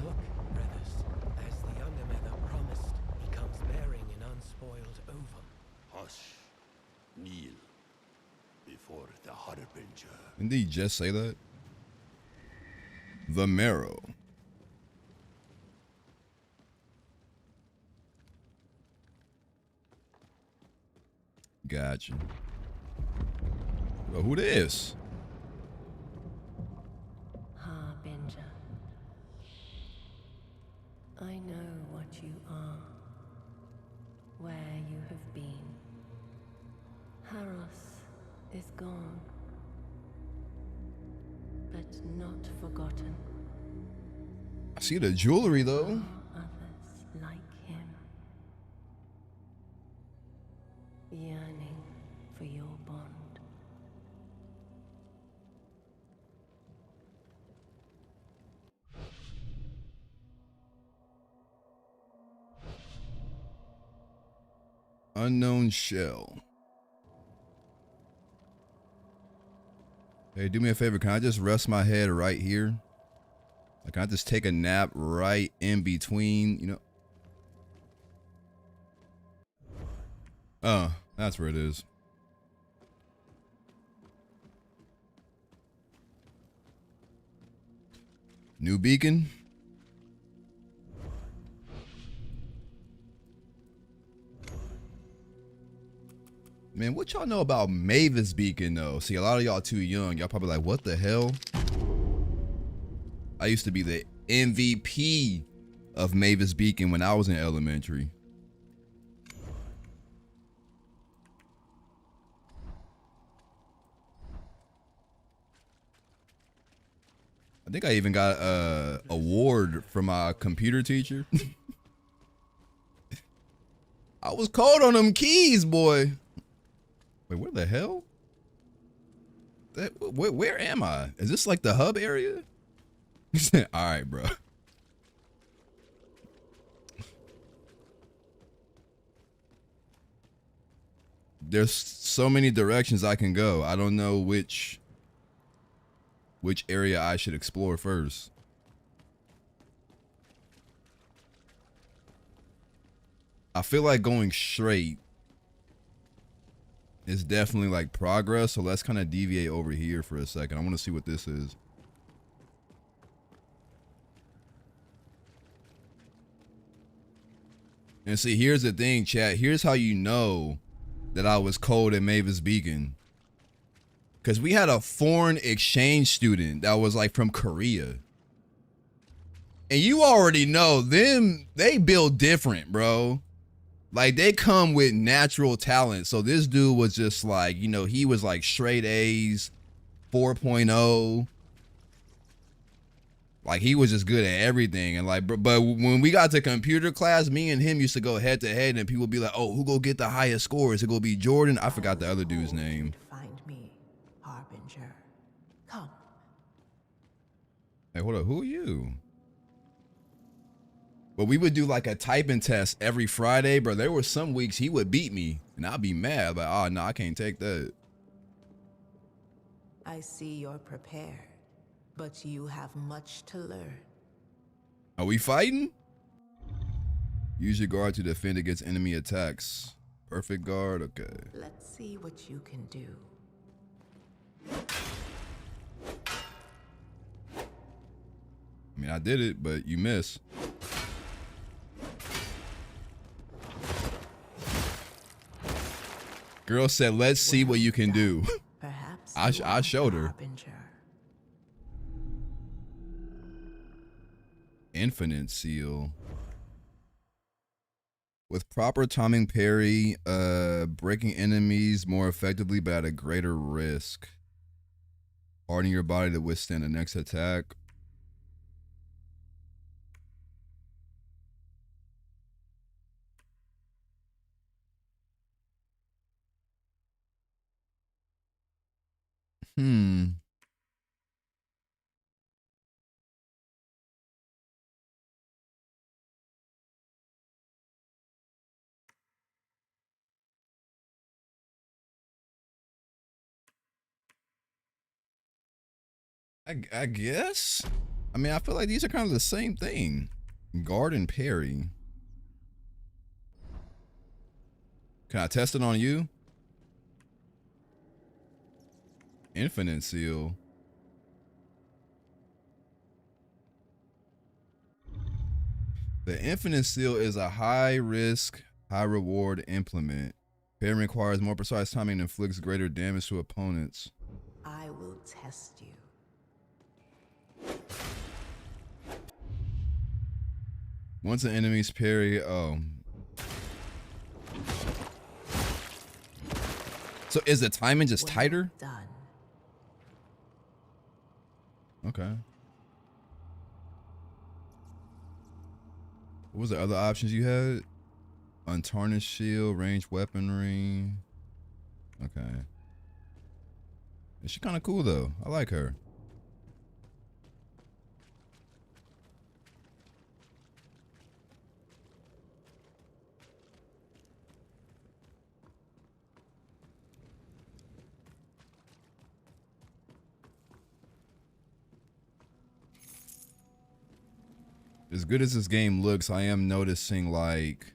Look, brothers, as the Undermother promised, he comes bearing an unspoiled ovum. Hush. Kneel before the Harbinger. Didn't he just say that? The marrow. Gotcha. Well, who this? Harbinger. I know what you are, where you have been. Harros is gone, but not forgotten. I see the jewelry though. Others like him, yearning for your bond. Unknown shell. Hey, do me a favor. Can I just rest my head right here? Like, can I just take a nap right in between, you know? Oh, that's where it is. New beacon. Man, what y'all know about Mavis Beacon though? See, a lot of y'all too young. Y'all probably like, what the hell? I used to be the MVP of Mavis Beacon when I was in elementary. I think I even got a award from my computer teacher. I was cold on them keys, boy. Wait, where the hell? Where am I? Is this like the hub area? All right, bro. There's so many directions I can go. I don't know which area I should explore first. I feel like going straight is definitely like progress, so let's kind of deviate over here for a second. I want to see what this is. And see, here's the thing, chat. Here's how you know that I was cold at Mavis Beacon. Because we had a foreign exchange student that was like from Korea. And you already know them, they build different, bro. Like, they come with natural talent. So this dude was just like, you know, he was like straight A's, 4.0. Like, he was just good at everything. And like, but when we got to computer class, me and him used to go head to head, and people would be like, oh, who go get the highest scores? It go be Jordan. I forgot the other dude's name. Find me, Harbinger. Come, Hey, hold up. Who are you? But we would do like a typing test every Friday, bro. There were some weeks he would beat me, and I'd be mad. Like, oh, no, I can't take that. I see you're prepared, but you have much to learn. Are we fighting? Use your guard to defend against enemy attacks. Perfect guard, okay. Let's see what you can do. I mean, I did it, but you miss. Girl said, let's see what you can do. Perhaps I showed her. Harbinger. Infinite seal. With proper timing parry, breaking enemies more effectively but at a greater risk. Hardening your body to withstand the next attack. I guess. I mean, I feel like these are kind of the same thing. Guard and parry. Can I test it on you? Infinite seal. The infinite seal is a high risk, high reward implement. Parry requires more precise timing and inflicts greater damage to opponents. I will test you. Once an enemy's parry, oh. So is the timing just tighter? Done. Okay. What was the other options you had? Untarnished shield, ranged weaponry. Okay. She's kind of cool though. I like her. As good as this game looks, I am noticing like,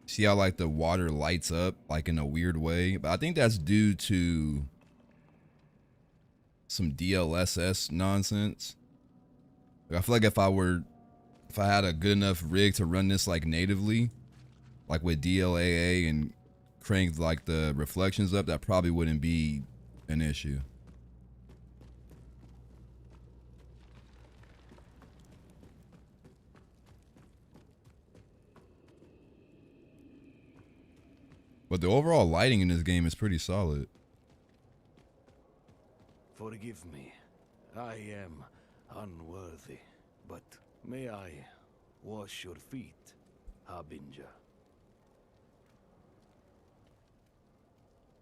see how like the water lights up like in a weird way, but I think that's due to some DLSS nonsense. Like, I feel like if I had a good enough rig to run this like natively, like with DLAA and cranked like the reflections up, that probably wouldn't be an issue. But the overall lighting in this game is pretty solid. Forgive me. I am unworthy, but may I wash your feet, Harbinger?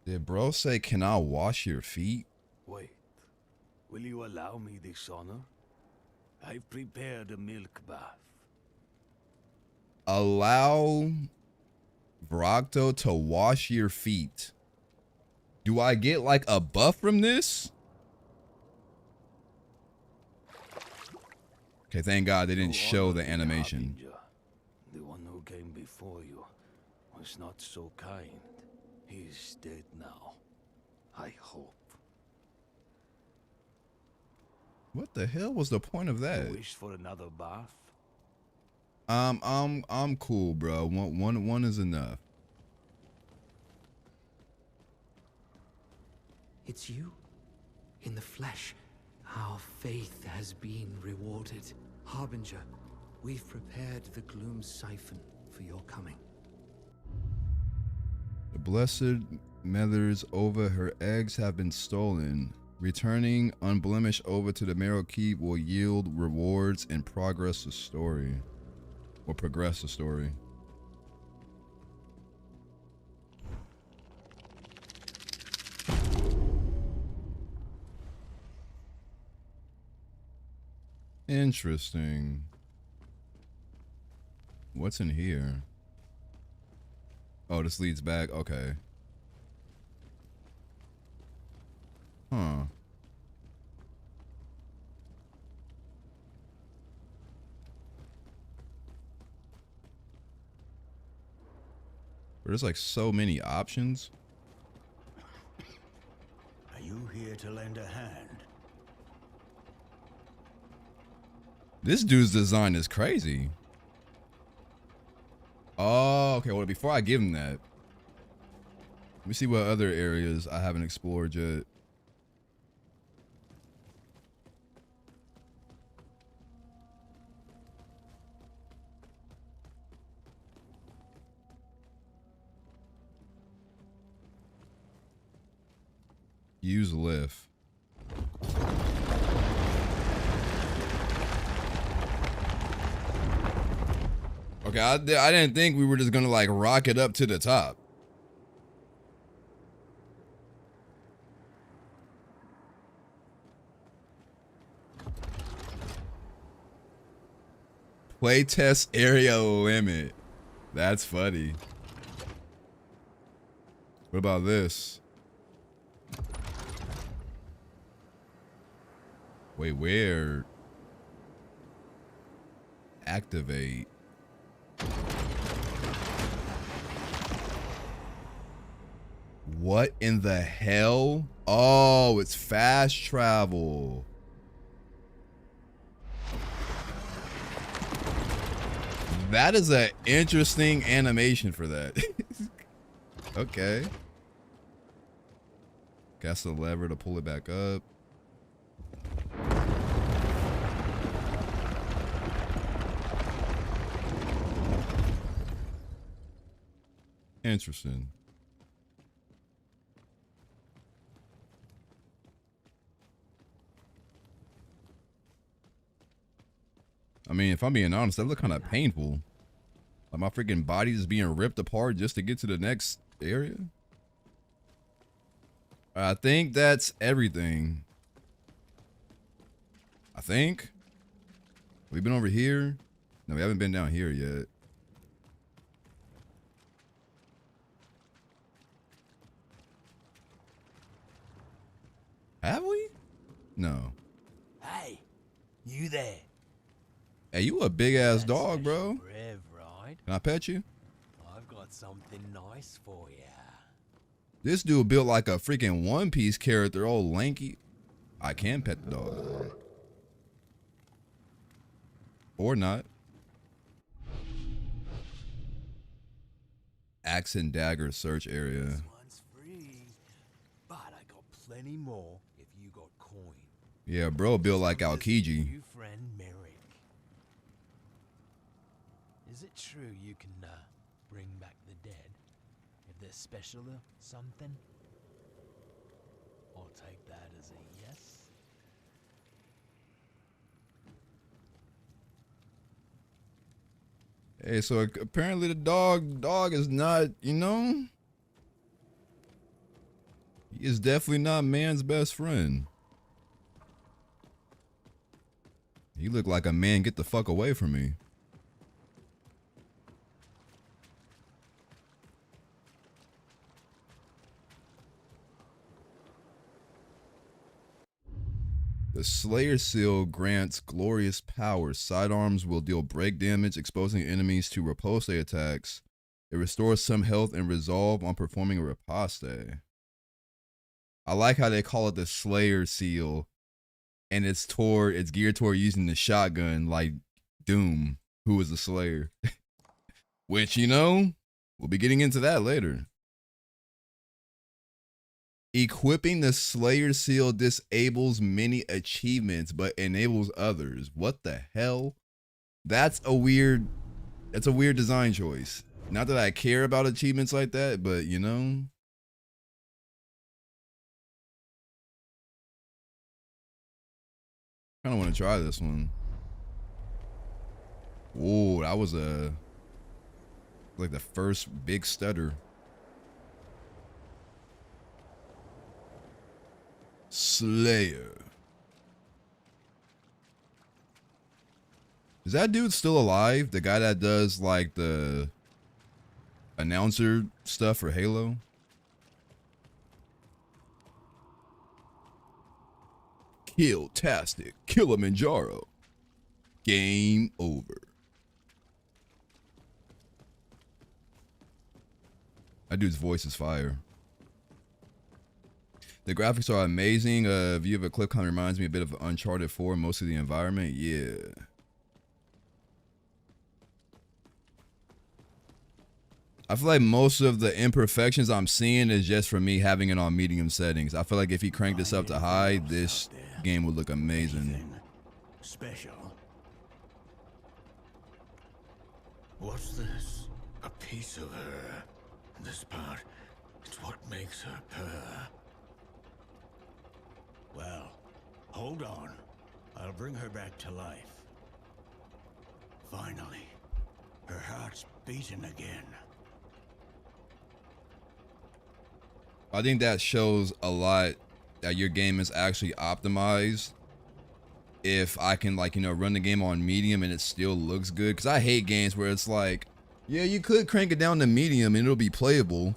Did bro say, can I wash your feet? Wait. Will you allow me this honor? I've prepared a milk bath. Allow Brocto to wash your feet. Do I get like a buff from this? Okay, thank God they didn't show the animation. The one who came before you was not so kind. He's dead now. I hope. What the hell was the point of that? Wish for another bath? I'm cool, bro. One is enough. It's you? In the flesh. Our faith has been rewarded. Harbinger, we've prepared the gloom siphon for your coming. The blessed Mother's ova, her eggs have been stolen. Returning unblemished over to the Marrow Keep will yield rewards and progress the story. Or progress the story. Interesting. What's in here? Oh, this leads back. Okay. Huh. There's like so many options. Are you here to lend a hand? This dude's design is crazy. Oh, okay. Well, before I give him that, let me see what other areas I haven't explored yet. Use lift. Okay, I didn't think we were just gonna like rocket up to the top. Playtest area limit. That's funny. What about this? Wait, where? Activate. What in the hell? Oh, it's fast travel. That is an interesting animation for that. Okay. Gas the lever to pull it back up. Interesting. I mean, if I'm being honest, that look kind of painful. Like my freaking body is being ripped apart just to get to the next area. I think that's everything. I think. We've been over here. No, we haven't been down here yet. Have we? No. Hey, you there? Hey, you a big ass dog, bro. Rev, right? Can I pet you? I've got something nice for ya. This dude built like a freaking One Piece character, all lanky. I can pet the dog. Or not. Axe and dagger search area. This one's free, but I got plenty more if you got coin. Yeah, bro built like Aokiji. New friend Merrick. Is it true you can bring back the dead? If they're special or something? I'll take that as a yes. Hey, so apparently the dog is not, you know, he is definitely not man's best friend. He looked like a man, get the fuck away from me. The Slayer Seal grants glorious powers. Sidearms will deal break damage, exposing enemies to riposte attacks. It restores some health and resolve on performing a riposte. I like how they call it the Slayer Seal, and it's geared toward using the shotgun like Doom, who was the Slayer. Which, you know, we'll be getting into that later. Equipping the Slayer Seal disables many achievements but enables others. What the hell? That's a weird design choice. Not that I care about achievements like that, but you know. Kind of want to try this one. Whoa, that was like the first big stutter. Slayer. Is that dude still alive? The guy that does like the announcer stuff for Halo? Kill-tastic. Kilimanjaro. Game over. That dude's voice is fire. The graphics are amazing. View of a clip kind of reminds me a bit of Uncharted 4, most of the environment. Yeah. I feel like most of the imperfections I'm seeing is just from me having it on medium settings. I feel like if he cranked this up to high, this game would look amazing. Anything special? What's this? A piece of her. This part, it's what makes her purr. Well, hold on. I'll bring her back to life. Finally, her heart's beating again. I think that shows a lot that your game is actually optimized. If I can, like, you know, run the game on medium and it still looks good. Because I hate games where it's like, yeah, you could crank it down to medium and it'll be playable,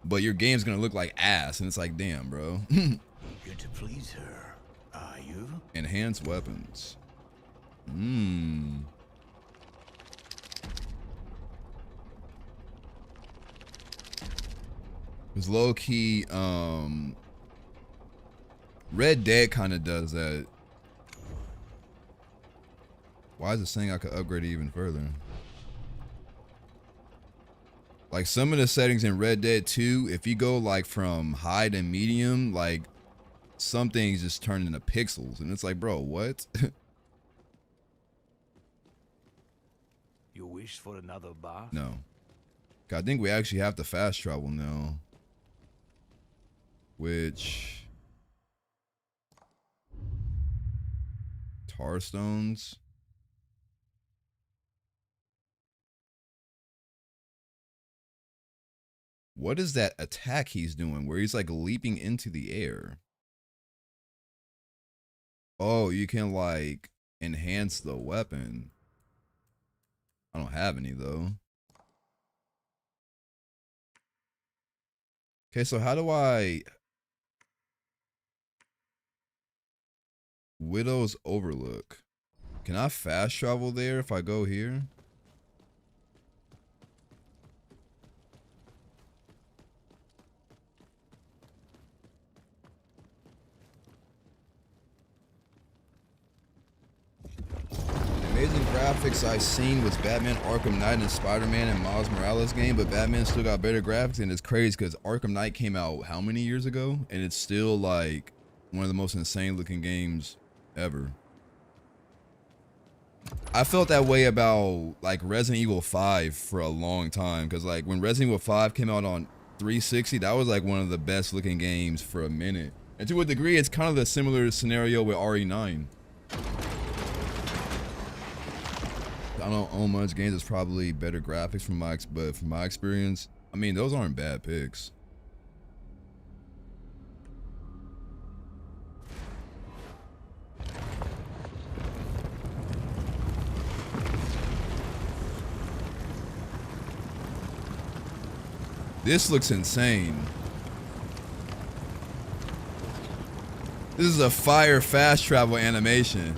but your game's going to look like ass. And it's like, damn, bro. You're to please her, are you? Enhanced weapons. It's low key, Red Dead kind of does that. Why is it saying I could upgrade it even further? Like some of the settings in Red Dead 2, if you go like from high to medium, like some things just turn into pixels. And it's like, bro, what? You wish for another bath? No. I think we actually have to fast travel now. Which... Tar stones? What is that attack he's doing where he's like leaping into the air? Oh, you can like enhance the weapon. I don't have any though. Okay, so how do I... Widow's Overlook. Can I fast travel there if I go here? Amazing graphics I seen was Batman Arkham Knight and Spider-Man and Miles Morales game, but Batman still got better graphics, and it's crazy because Arkham Knight came out how many years ago, and it's still like one of the most insane looking games ever. I felt that way about like Resident Evil 5 for a long time, because like when Resident Evil 5 came out on 360, that was like one of the best looking games for a minute. And to a degree, it's kind of the similar scenario with RE9. I don't own much games. It's probably better graphics from but from my experience, I mean, those aren't bad picks. This looks insane. This is a fire fast travel animation.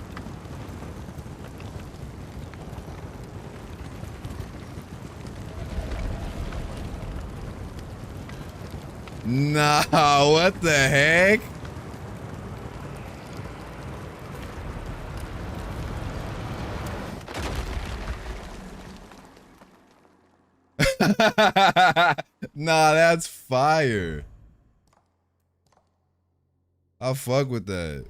Nah, what the heck? Nah, that's fire. I'll fuck with that.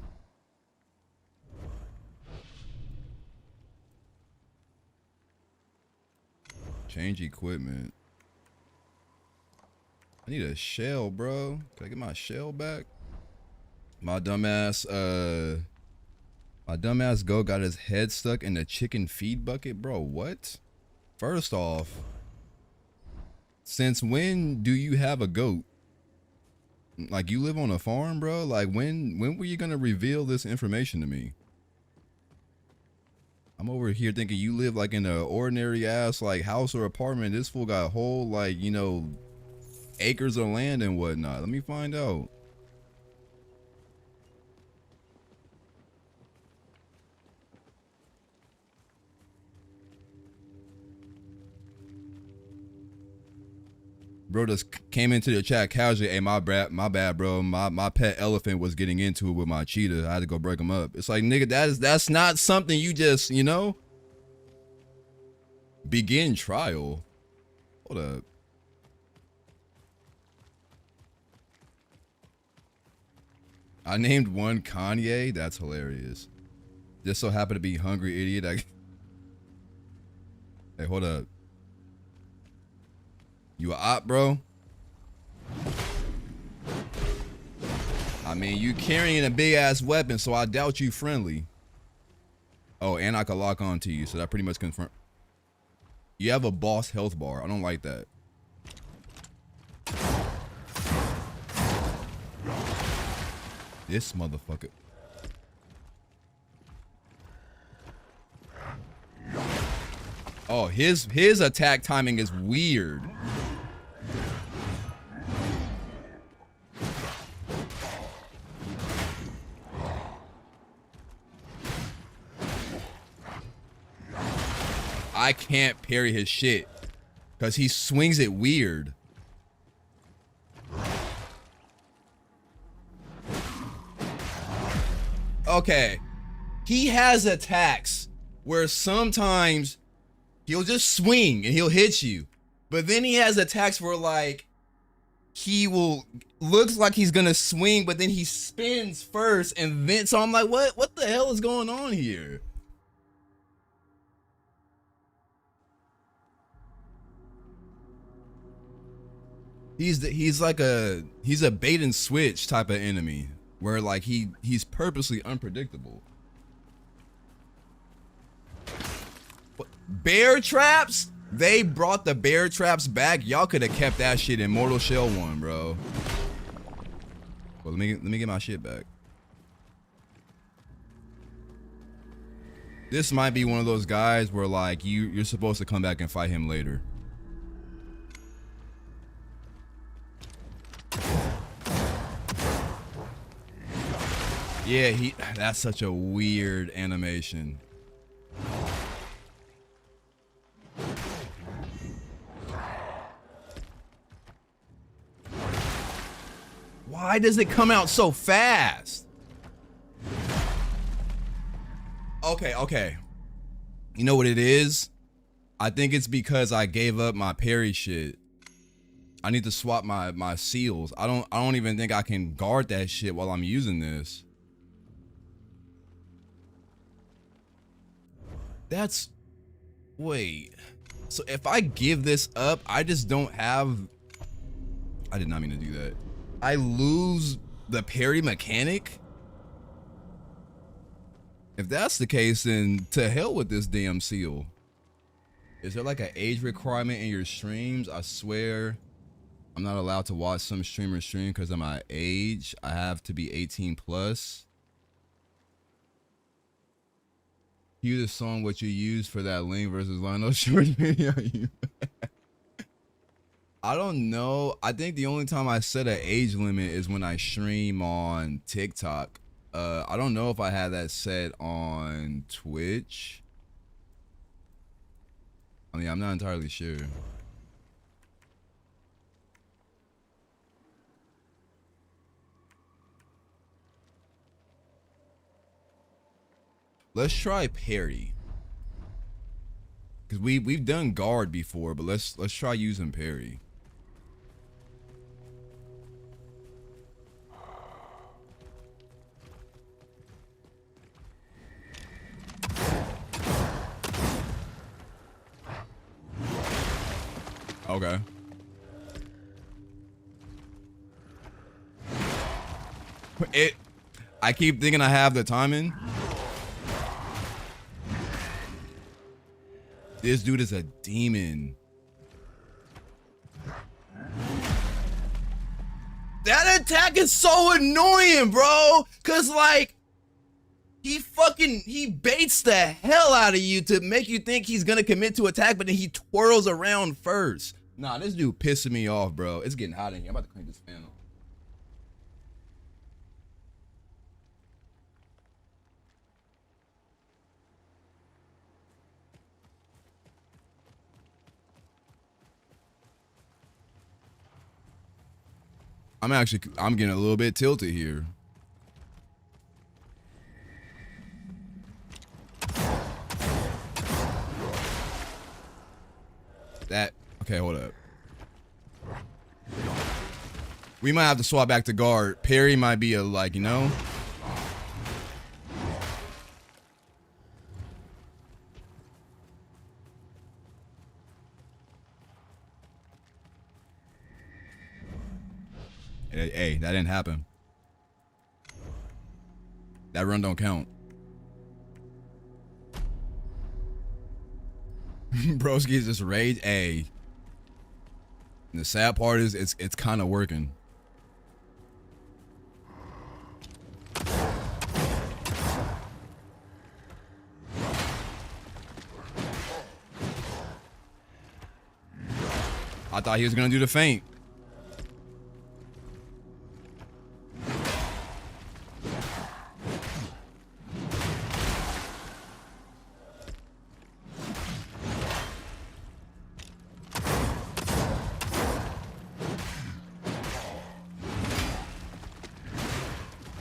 Change equipment. I need a shell, bro. Can I get my shell back? My dumbass goat got his head stuck in the chicken feed bucket, bro. What? First off, since when do you have a goat? Like, you live on a farm, bro? Like, when were you gonna reveal this information to me? I'm over here thinking you live like in an ordinary ass like house or apartment. This fool got a whole like, you know, acres of land and whatnot. Let me find out. Bro just came into the chat casually. Hey, my bad, bro. My pet elephant was getting into it with my cheetah. I had to go break him up. It's like, nigga, that's not something you just, you know, begin trial. Hold up. I named one Kanye. That's hilarious. Just so happened to be hungry, idiot. Hey, hold up. You a op, bro? I mean, you carrying a big ass weapon, so I doubt you friendly. Oh, and I can lock on to you, so that pretty much confirm. You have a boss health bar. I don't like that. This motherfucker. Oh, his attack timing is weird. I can't parry his shit because he swings it weird. Okay, he has attacks where sometimes he'll just swing and he'll hit you, but then he has attacks where like he will looks like he's gonna swing, but then he spins first and then so I'm like, what the hell is going on here? He's a bait and switch type of enemy where like he's purposely unpredictable. What, bear traps? They brought the bear traps back. Y'all could have kept that shit in Mortal Shell 1, bro. Well, let me get my shit back. This might be one of those guys where like you're supposed to come back and fight him later. Yeah, that's such a weird animation. Why does it come out so fast? Okay. You know what it is? I think it's because I gave up my parry shit. I need to swap my seals. I don't even think I can guard that shit while I'm using this. Wait. So if I give this up, I just don't have... I did not mean to do that. I lose the parry mechanic? If that's the case, then to hell with this damn seal. Is there like an age requirement in your streams? I swear I'm not allowed to watch some streamers stream because of my age. I have to be 18 plus. Cue the song what you use for that Link versus Lionel short video. I don't know. I think the only time I set an age limit is when I stream on TikTok. I don't know if I had that set on Twitch. I mean, I'm not entirely sure. Let's try parry. Cause we've done guard before, but let's try using parry. Okay. I keep thinking I have the timing. This dude is a demon. That attack is so annoying, bro. Cause like, he he baits the hell out of you to make you think he's gonna commit to attack, but then he twirls around first. Nah, this dude pissing me off, bro. It's getting hot in here. I'm about to crank this fan on. I'm getting a little bit tilted here. Okay, hold up. We might have to swap back to guard. Parry might be a, like, you know? Hey, that didn't happen. That run don't count. Broski is just rage. Hey. And the sad part is it's kind of working. I thought he was gonna do the feint.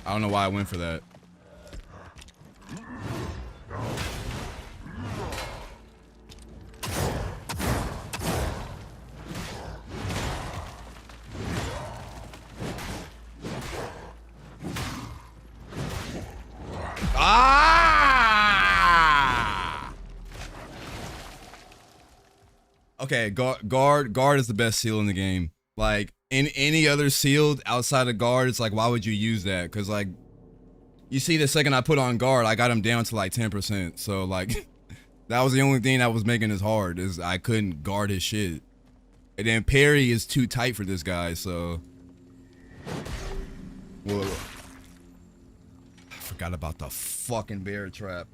I don't know why I went for that. Ah! Okay, guard is the best seal in the game. Like, in any other sealed outside of guard, it's like, why would you use that? Because, like, you see the second I put on guard, I got him down to like 10%. So, like, that was the only thing that was making this hard, is I couldn't guard his shit. And then parry is too tight for this guy, so. Whoa. I forgot about the fucking bear trap.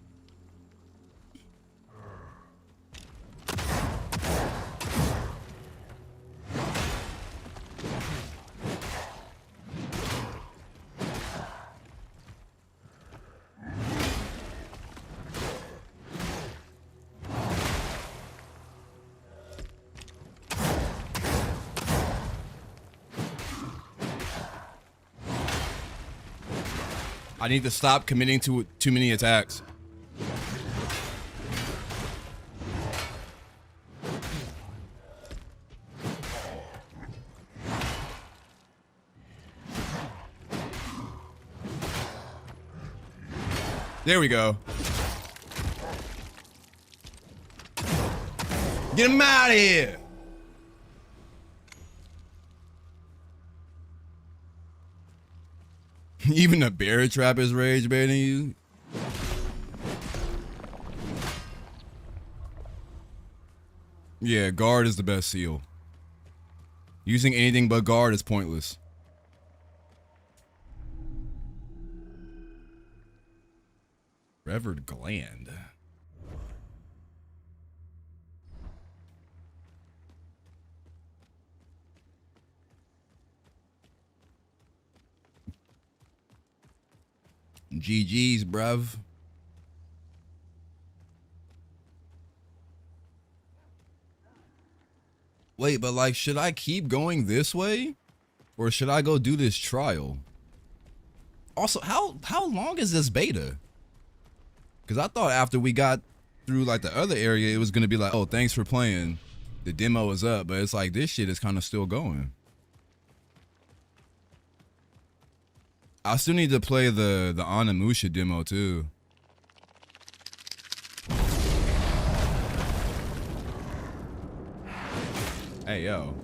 I need to stop committing to too many attacks. There we go. Get him out of here. Even the bear trap is rage baiting you. Yeah, guard is the best seal. Using anything but guard is pointless. Revered gland. GG's, bruv. Wait, but like, should I keep going this way? Or should I go do this trial? Also, how long is this beta? Because I thought after we got through like the other area, it was going to be like, oh, thanks for playing. The demo is up, but it's like this shit is kind of still going. I still need to play the Onimusha demo too. Hey, yo.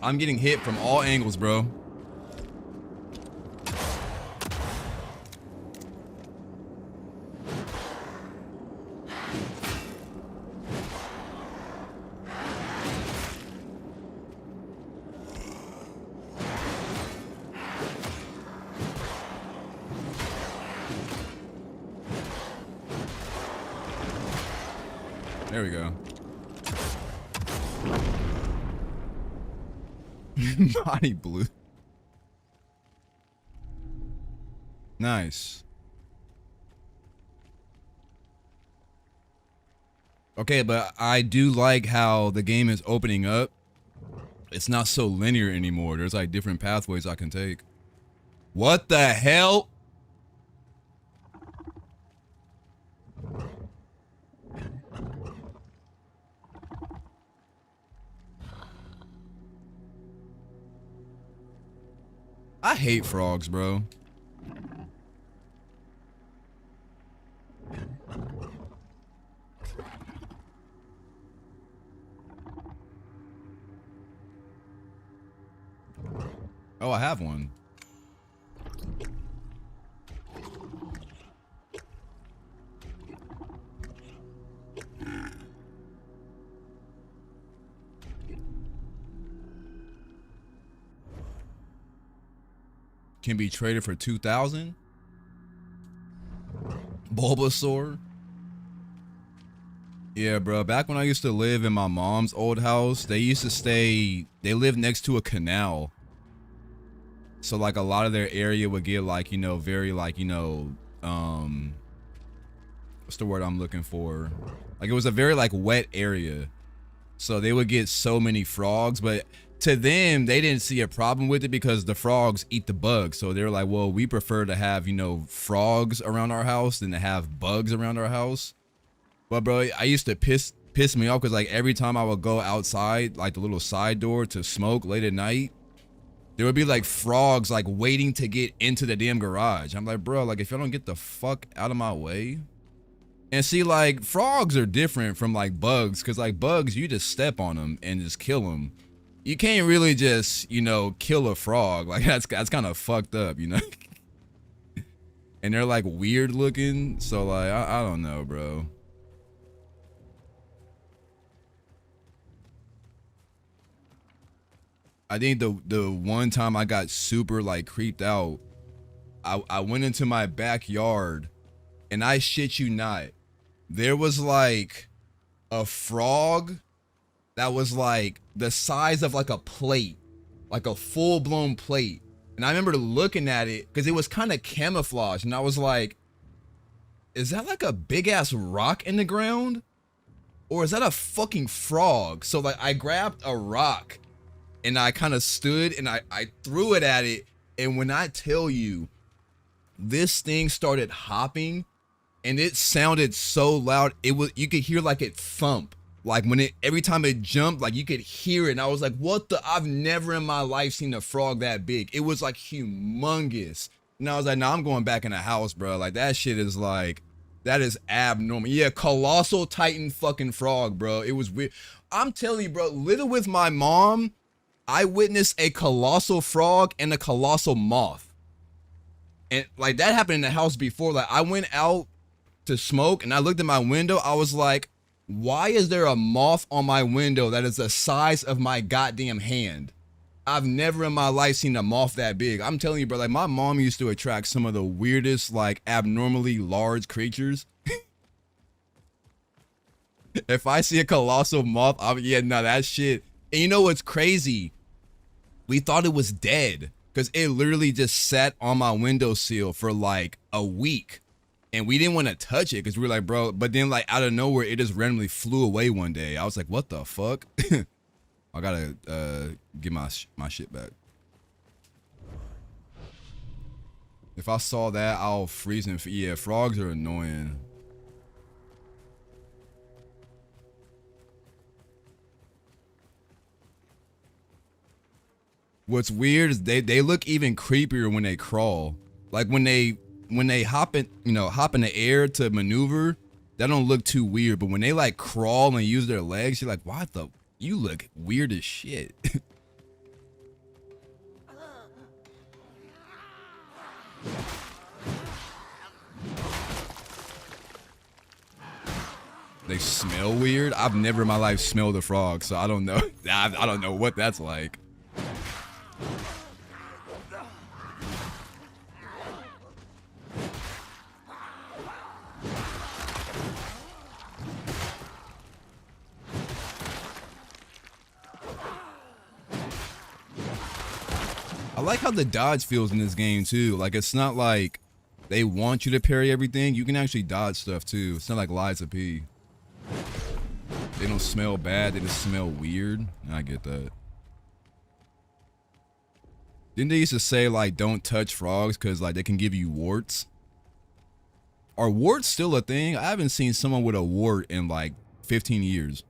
I'm getting hit from all angles, bro. There we go. Body blue. Nice. Okay, but I do like how the game is opening up. It's not so linear anymore. There's like different pathways I can take. What the hell? I hate frogs, bro. Oh, I have one. Can be traded for 2,000. Bulbasaur. Yeah, bro. Back when I used to live in my mom's old house, they lived next to a canal. So like a lot of their area would get like, you know, very like, you know, what's the word I'm looking for? Like it was a very like wet area. So they would get so many frogs, but to them, they didn't see a problem with it because the frogs eat the bugs. So they're like, well, we prefer to have, you know, frogs around our house than to have bugs around our house. But bro, I used to piss me off because like every time I would go outside, like the little side door to smoke late at night, there would be like frogs like waiting to get into the damn garage. I'm like, bro, like if y'all don't get the fuck out of my way. And see, like frogs are different from like bugs because like bugs, you just step on them and just kill them. You can't really just, you know, kill a frog. Like that's kind of fucked up, you know? And they're like weird looking. So like, I don't know, bro. I think the one time I got super like creeped out, I went into my backyard and I shit you not, there was like a frog that was like the size of like a plate, like a full-blown plate. And I remember looking at it because it was kind of camouflaged and I was like, is that like a big ass rock in the ground? Or is that a fucking frog? So like I grabbed a rock and I kind of stood and I threw it at it. And when I tell you, this thing started hopping and it sounded so loud, you could hear like it thump. Like when every time it jumped, like you could hear it. And I was like, what the, I've never in my life seen a frog that big. It was like humongous. And I was like, nah, I'm going back in the house, bro. Like that shit is like, that is abnormal. Yeah, colossal titan fucking frog, bro. It was weird. I'm telling you, bro, living with my mom, I witnessed a colossal frog and a colossal moth. And like that happened in the house before. Like I went out to smoke and I looked at my window. I was like, why is there a moth on my window that is the size of my goddamn hand? I've never in my life seen a moth that big. I'm telling you, bro, like my mom used to attract some of the weirdest, like abnormally large creatures. If I see a colossal moth, yeah, no, that shit. And you know what's crazy? We thought it was dead because it literally just sat on my windowsill for like a week. And we didn't want to touch it because we were like, bro, but then like out of nowhere, it just randomly flew away one day. I was like, what the fuck? I gotta get my shit back. If I saw that, I'll freeze and yeah, frogs are annoying. What's weird is they look even creepier when they crawl. Like when they hop in, you know, hop in the air to maneuver, that don't look too weird. But when they like crawl and use their legs, you're like, what the? You look weird as shit. They smell weird. I've never in my life smelled a frog, so I don't know. I don't know what that's like. I like how the dodge feels in this game too. Like, it's not like they want you to parry everything. You can actually dodge stuff too. It's not like Liza P. They don't smell bad, they just smell weird. I get that. Didn't they used to say like don't touch frogs because like they can give you warts? Are warts still a thing? I haven't seen someone with a wart in like 15 years.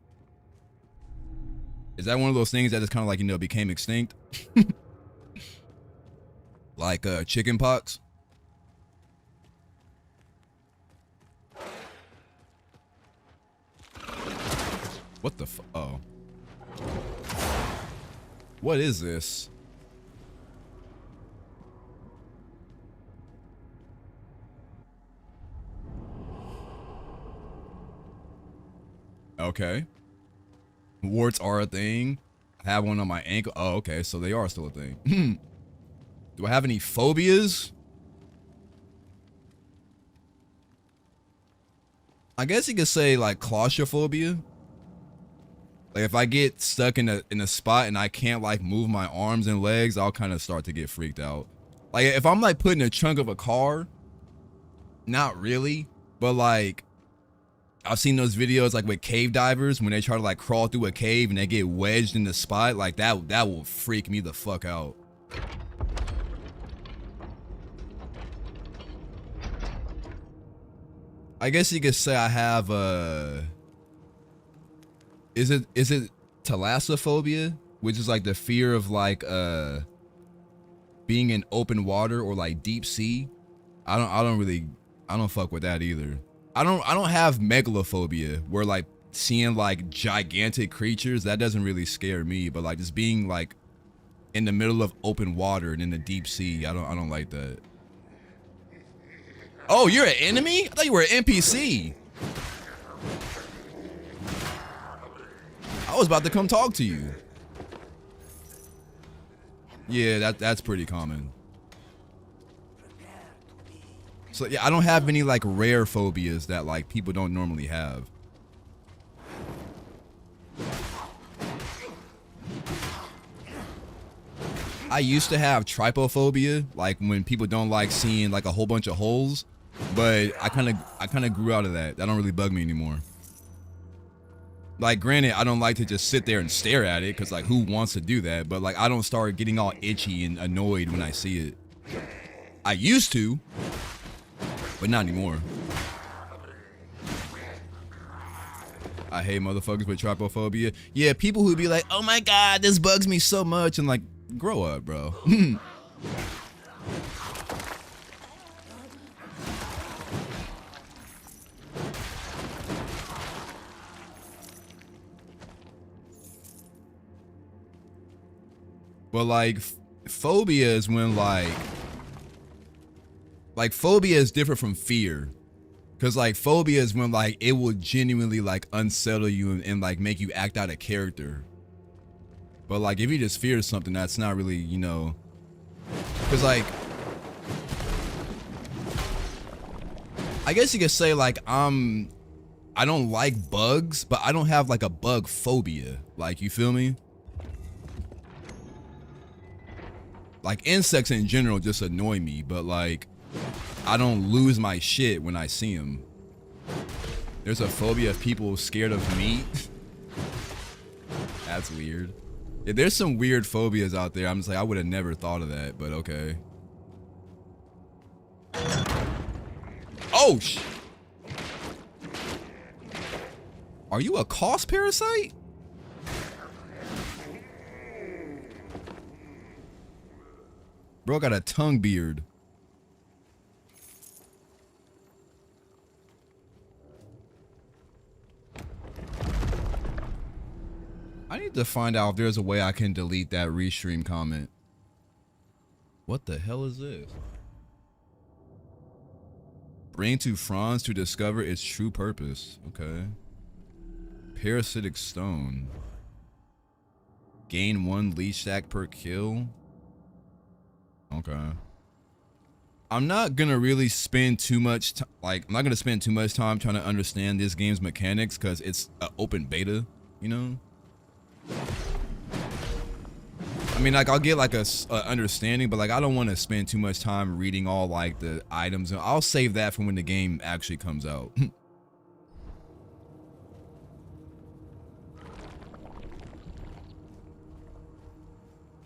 Is that one of those things that just kind of like, you know, became extinct? Like chicken pox? What the oh. What is this? Okay. Warts are a thing. I have one on my ankle. Oh, okay, so they are still a thing. Do I have any phobias? I guess you could say like claustrophobia. Like if I get stuck in a spot and I can't like move my arms and legs, I'll kind of start to get freaked out. Like if I'm like put in a trunk of a car, not really, but like I've seen those videos like with cave divers when they try to like crawl through a cave and they get wedged in the spot, like that will freak me the fuck out. I guess you could say I have is it thalassophobia, which is like the fear of like being in open water or like deep sea. I don't fuck with that either. I don't have megalophobia where like seeing like gigantic creatures, that doesn't really scare me, but like just being like in the middle of open water and in the deep sea, I don't like that. Oh, you're an enemy? I thought you were an NPC. I was about to come talk to you. Yeah, that's pretty common. So yeah, I don't have any like rare phobias that like people don't normally have. I used to have trypophobia, like when people don't like seeing like a whole bunch of holes, but I kind of grew out of that. That don't really bug me anymore. Like granted, I don't like to just sit there and stare at it because like who wants to do that? But like I don't start getting all itchy and annoyed when I see it. I used to, but not anymore. I hate motherfuckers with trypophobia. Yeah, people who be like, oh my god, this bugs me so much, and like, grow up, bro. But like phobia is when like phobia is different from fear. Cause like phobia is when like it will genuinely like unsettle you and like make you act out of character. But like if you just fear something, that's not really, you know, cause like I guess you could say like I don't like bugs, but I don't have like a bug phobia. Like, you feel me? Like insects in general just annoy me, but like I don't lose my shit when I see them. There's a phobia of people scared of meat. That's weird. Yeah, there's some weird phobias out there. I'm just like, I would have never thought of that, but okay. Oh, are you a cost parasite? Bro got a tongue beard. I need to find out if there's a way I can delete that restream comment. What the hell is this? Bring to Franz to discover its true purpose. Okay. Parasitic stone. Gain 1 leech sack per kill. Okay. I'm not gonna really spend too much I'm not gonna spend too much time trying to understand this game's mechanics because it's an open beta, you know. I mean, like, I'll get like a understanding, but like I don't want to spend too much time reading all like the items. I'll save that for when the game actually comes out.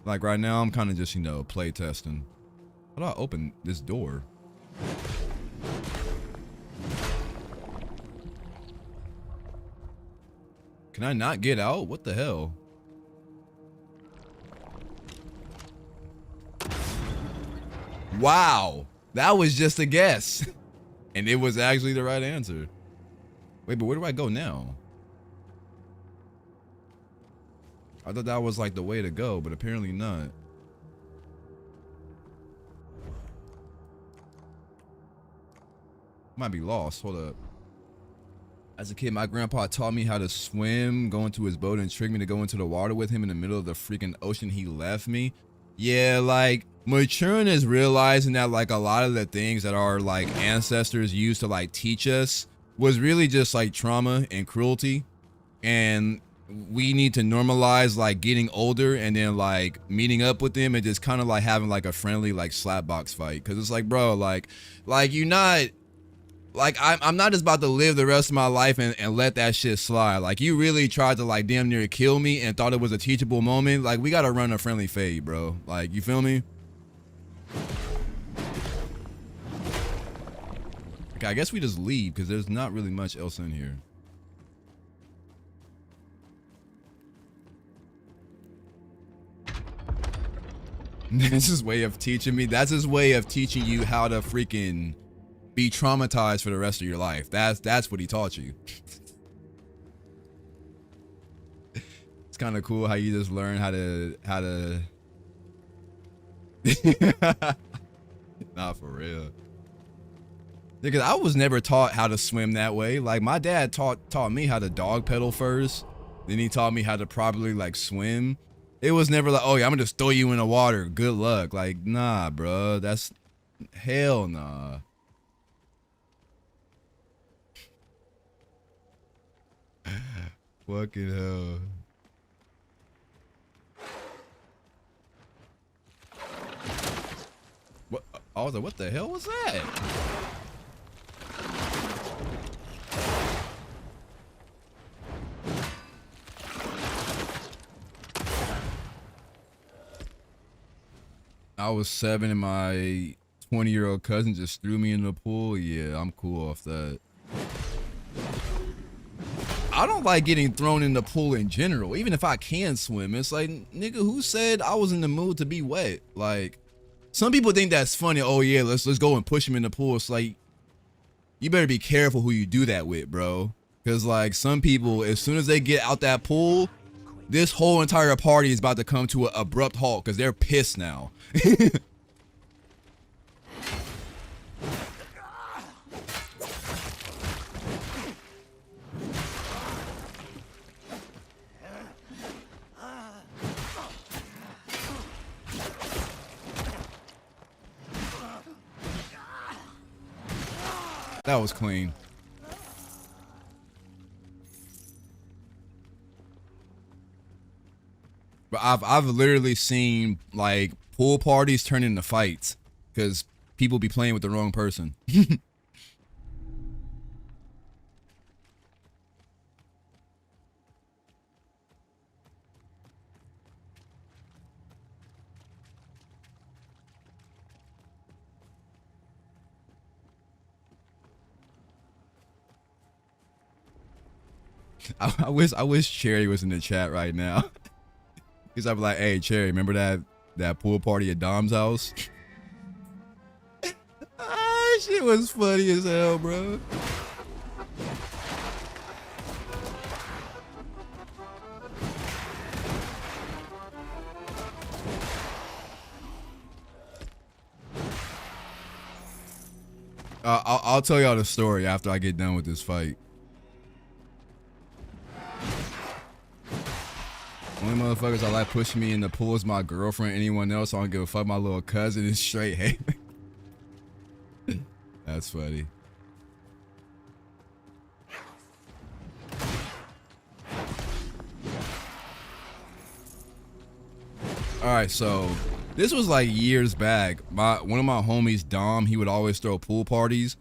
Like right now, I'm kind of just, you know, play testing. How do I open this door? Can I not get out? What the hell? Wow, that was just a guess. And it was actually the right answer. Wait, but where do I go now? I thought that was like the way to go, but apparently not. Might be lost. Hold up. As a kid, my grandpa taught me how to swim, go into his boat, and tricked me to go into the water with him in the middle of the freaking ocean. He left me. Yeah, like, maturing is realizing that like a lot of the things that our like ancestors used to like teach us was really just like trauma and cruelty, and we need to normalize like getting older and then like meeting up with them and just kind of like having like a friendly like slap box fight, because it's like, bro, like you're not like, I'm not just about to live the rest of my life and let that shit slide. Like, you really tried to like damn near kill me and thought it was a teachable moment. Like, we gotta run a friendly fade, bro. Like, you feel me? Okay, I guess we just leave because there's not really much else in here. That's his way of teaching me. That's his way of teaching you how to freaking be traumatized for the rest of your life. That's what he taught you. It's kind of cool how you just learn how to Nah, for real. Because I was never taught how to swim that way. Like, my dad taught me how to dog pedal first. Then he taught me how to properly like swim. It was never like, oh yeah, I'm gonna just throw you in the water. Good luck. Like, nah, bro. That's hell nah. Fucking hell. What? I was like, what the hell was that? I was 7 and my 20-year-old cousin just threw me in the pool. Yeah, I'm cool off that. I don't like getting thrown in the pool in general, even if I can swim. It's like, nigga, who said I was in the mood to be wet? Like, some people think that's funny. Oh yeah, let's go and push him in the pool. It's like, you better be careful who you do that with, bro. Cause like, some people, as soon as they get out that pool, this whole entire party is about to come to an abrupt halt because they're pissed now. That was clean. But I've literally seen like pool parties turn into fights because people be playing with the wrong person. I wish Cherry was in the chat right now. Because I'd be like, hey, Cherry, remember that pool party at Dom's house? Ah, shit was funny as hell, bro. I'll tell y'all the story after I get done with this fight. motherfuckers are like pushing me in the pool as my girlfriend, anyone else. I don't give a fuck. My little cousin is straight hate. That's funny. All right, so this was like years back. One of my homies, Dom, he would always throw pool parties,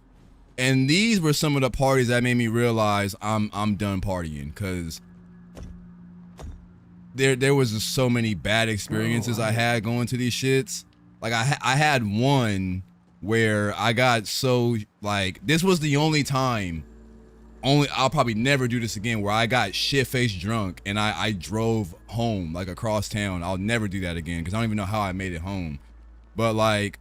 and these were some of the parties that made me realize I'm done partying, cause there was just so many bad experiences I had going to these shits. Like I had one where I got so, like, this was the only time, I'll probably never do this again, where I got shit-faced drunk and I drove home, like, across town. I'll never do that again because I don't even know how I made it home. But, like,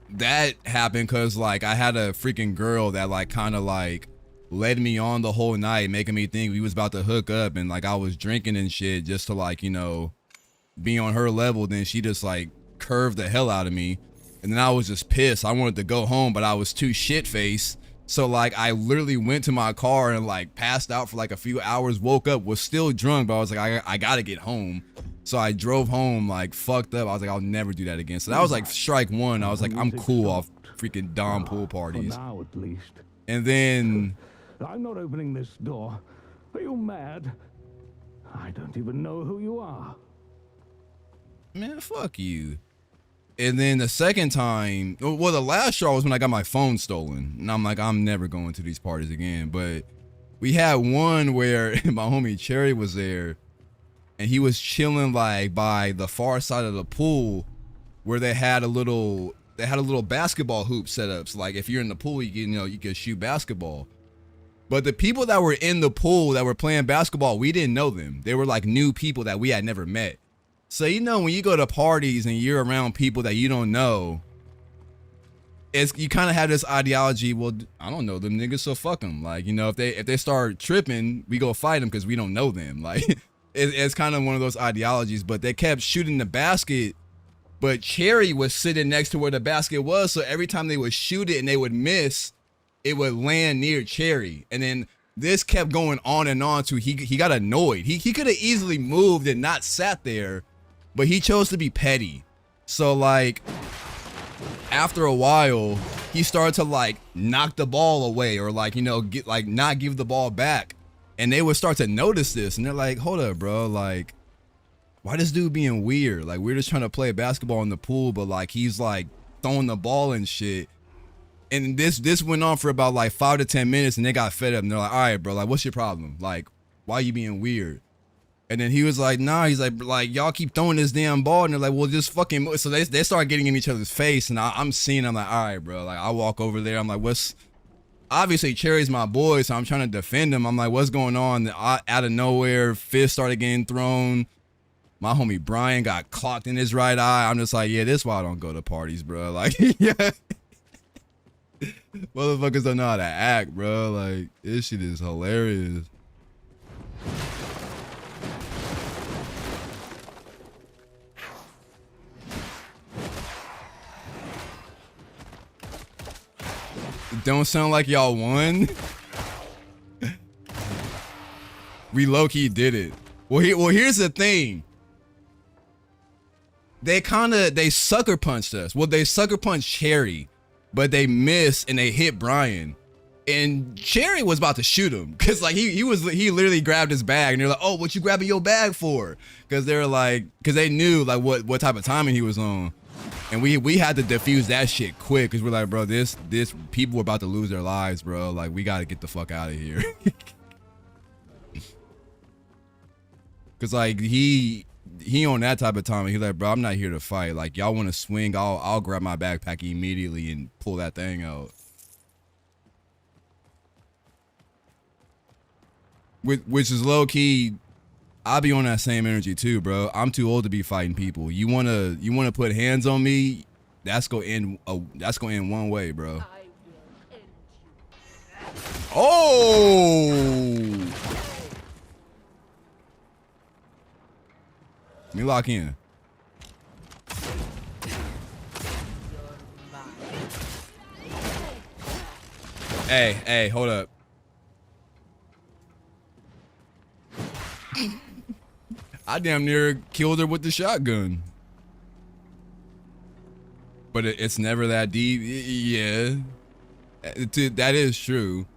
that happened because, like, I had a freaking girl that, like, kind of, like, led me on the whole night, making me think we was about to hook up, and, like, I was drinking and shit just to, like, you know, be on her level. Then she just, like, curved the hell out of me. And then I was just pissed. I wanted to go home, but I was too shit-faced. So, like, I literally went to my car and, like, passed out for, like, a few hours, woke up, was still drunk, but I was like, I gotta get home. So I drove home, like, fucked up. I was like, I'll never do that again. So that was, like, strike one. I was like, I'm cool off freaking Dom pool parties. For now, at least. And then... I'm not opening this door. Are you mad? I don't even know who you are. Man, fuck you. And then the second time, well, the last straw was when I got my phone stolen. And I'm like, I'm never going to these parties again. But we had one where my homie Cherry was there, and he was chilling, like, by the far side of the pool where they had a little basketball hoop set up. So, like, if you're in the pool, you can shoot basketball. But the people that were in the pool that were playing basketball, we didn't know them. They were, like, new people that we had never met. So, you know, when you go to parties and you're around people that you don't know, you kind of have this ideology, well, I don't know them niggas, so fuck them. Like, you know, if they start tripping, we go fight them because we don't know them. Like, it's kind of one of those ideologies. But they kept shooting the basket, but Cherry was sitting next to where the basket was. So every time they would shoot it and they would miss, it would land near Cherry. And then this kept going on and on to he got annoyed. He could have easily moved and not sat there, but he chose to be petty. So, like, after a while, he started to, like, knock the ball away or, like, you know, not give the ball back. And they would start to notice this. And they're like, hold up, bro. Like, why this dude being weird? Like, we're just trying to play basketball in the pool, but, like, he's, like, throwing the ball and shit. And this went on for about, like, 5 to 10 minutes, and they got fed up. And they're like, all right, bro, like, what's your problem? Like, why are you being weird? And then he was like, nah, he's like, y'all keep throwing this damn ball. And they're like, well, just fucking move. So they start getting in each other's face. And I'm seeing, I'm like, all right, bro. Like, I walk over there. I'm like, obviously Cherry's my boy. So I'm trying to defend him. I'm like, what's going on? Out of nowhere, fists started getting thrown. My homie Brian got clocked in his right eye. I'm just like, yeah, this is why I don't go to parties, bro. Like, yeah. Motherfuckers don't know how to act, bro. Like, this shit is hilarious. Don't sound like y'all won. We low-key did it. Well, here's the thing. They sucker punched us. Well, they sucker punched Cherry, but they missed and they hit Brian. And Cherry was about to shoot him because, like, he literally grabbed his bag and they're like, oh, what you grabbing your bag for? Because they knew, like, what type of timing he was on. And we had to defuse that shit quick because we're like, bro, this people were about to lose their lives, bro. Like, we got to get the fuck out of here. Because, like, he on that type of time. He's like, bro, I'm not here to fight. Like, y'all want to swing, I'll grab my backpack immediately and pull that thing out. Which is low key. I'll be on that same energy too, bro. I'm too old to be fighting people. You wanna put hands on me? That's gonna end one way, bro. Oh! Let me lock in. Hey, hold up. I damn near killed her with the shotgun. But it's never that deep. Yeah. That is true.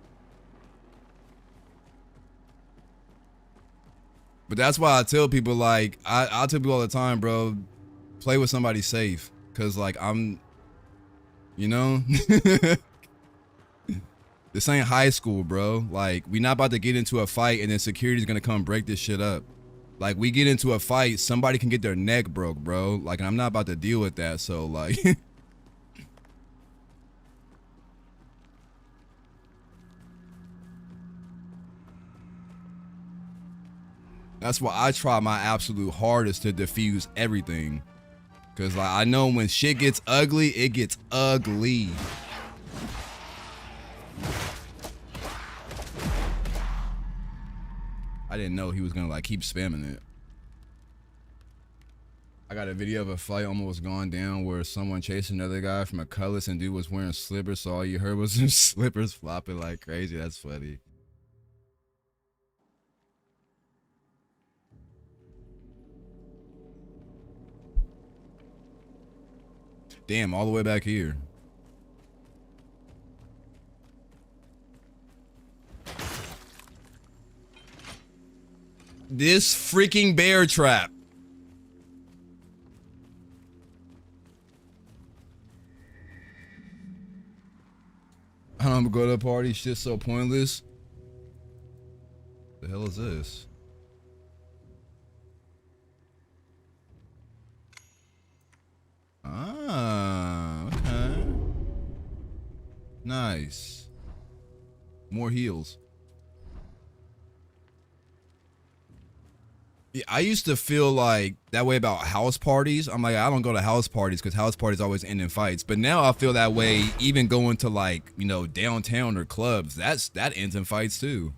But that's why I tell people, like, I tell people all the time, bro, play with somebody safe. Because, like, I'm, you know? This ain't high school, bro. Like, we not about to get into a fight and then security's gonna come break this shit up. Like, we get into a fight, somebody can get their neck broke, bro. Like, I'm not about to deal with that, so, like... That's why I try my absolute hardest to defuse everything. Because, like, I know when shit gets ugly, it gets ugly. I didn't know he was gonna, like, keep spamming it. I got a video of a fight almost gone down where someone chased another guy from a cutlass and dude was wearing slippers, so all you heard was some slippers flopping like crazy. That's funny. Damn, all the way back here. This freaking bear trap. I don't go to a party, shit's so pointless. The hell is this? Ah, okay. Nice. More heals. Yeah, I used to feel like that way about house parties. I'm like, I don't go to house parties because house parties always end in fights. But now I feel that way even going to, like, you know, downtown or clubs. That ends in fights too.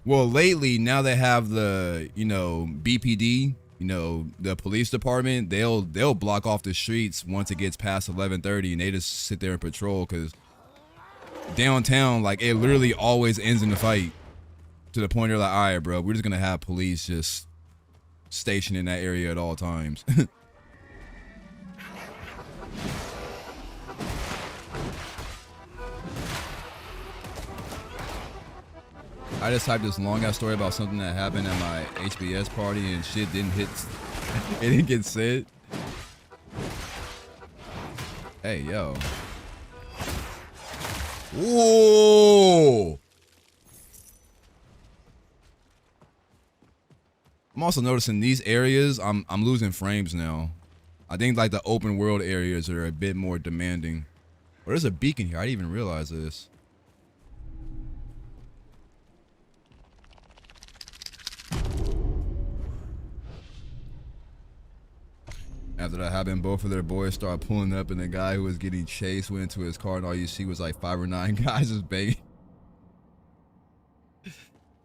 Well, lately, now they have the, you know, BPD. You know, the police department, they'll block off the streets once it gets past 11:30 and they just sit there and patrol because downtown, like, it literally always ends in a fight to the point you're like, all right, bro, we're just going to have police just stationed in that area at all times. I just typed this long ass story about something that happened at my HBS party and shit didn't hit. It didn't get said. Hey, yo. Whoa. I'm also noticing these areas, I'm losing frames now. I think like the open world areas are a bit more demanding. Oh, there's a beacon here. I didn't even realize this. After that happened, both of their boys started pulling up and the guy who was getting chased went into his car and all you see was like 5 or 9 guys just banging.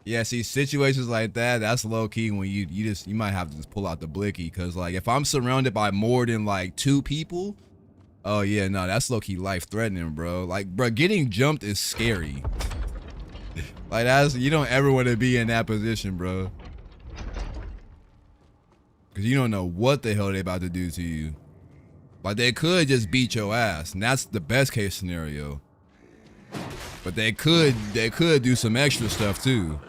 Yeah, see, situations like that, that's low key when you might have to just pull out the blicky. Cause like if I'm surrounded by more than like 2 people, oh yeah, no, that's low key life threatening, bro. Like, bro, getting jumped is scary. Like you don't ever want to be in that position, bro. Cause you don't know what the hell they about to do to you. Like they could just beat your ass, and that's the best case scenario. But they could do some extra stuff too.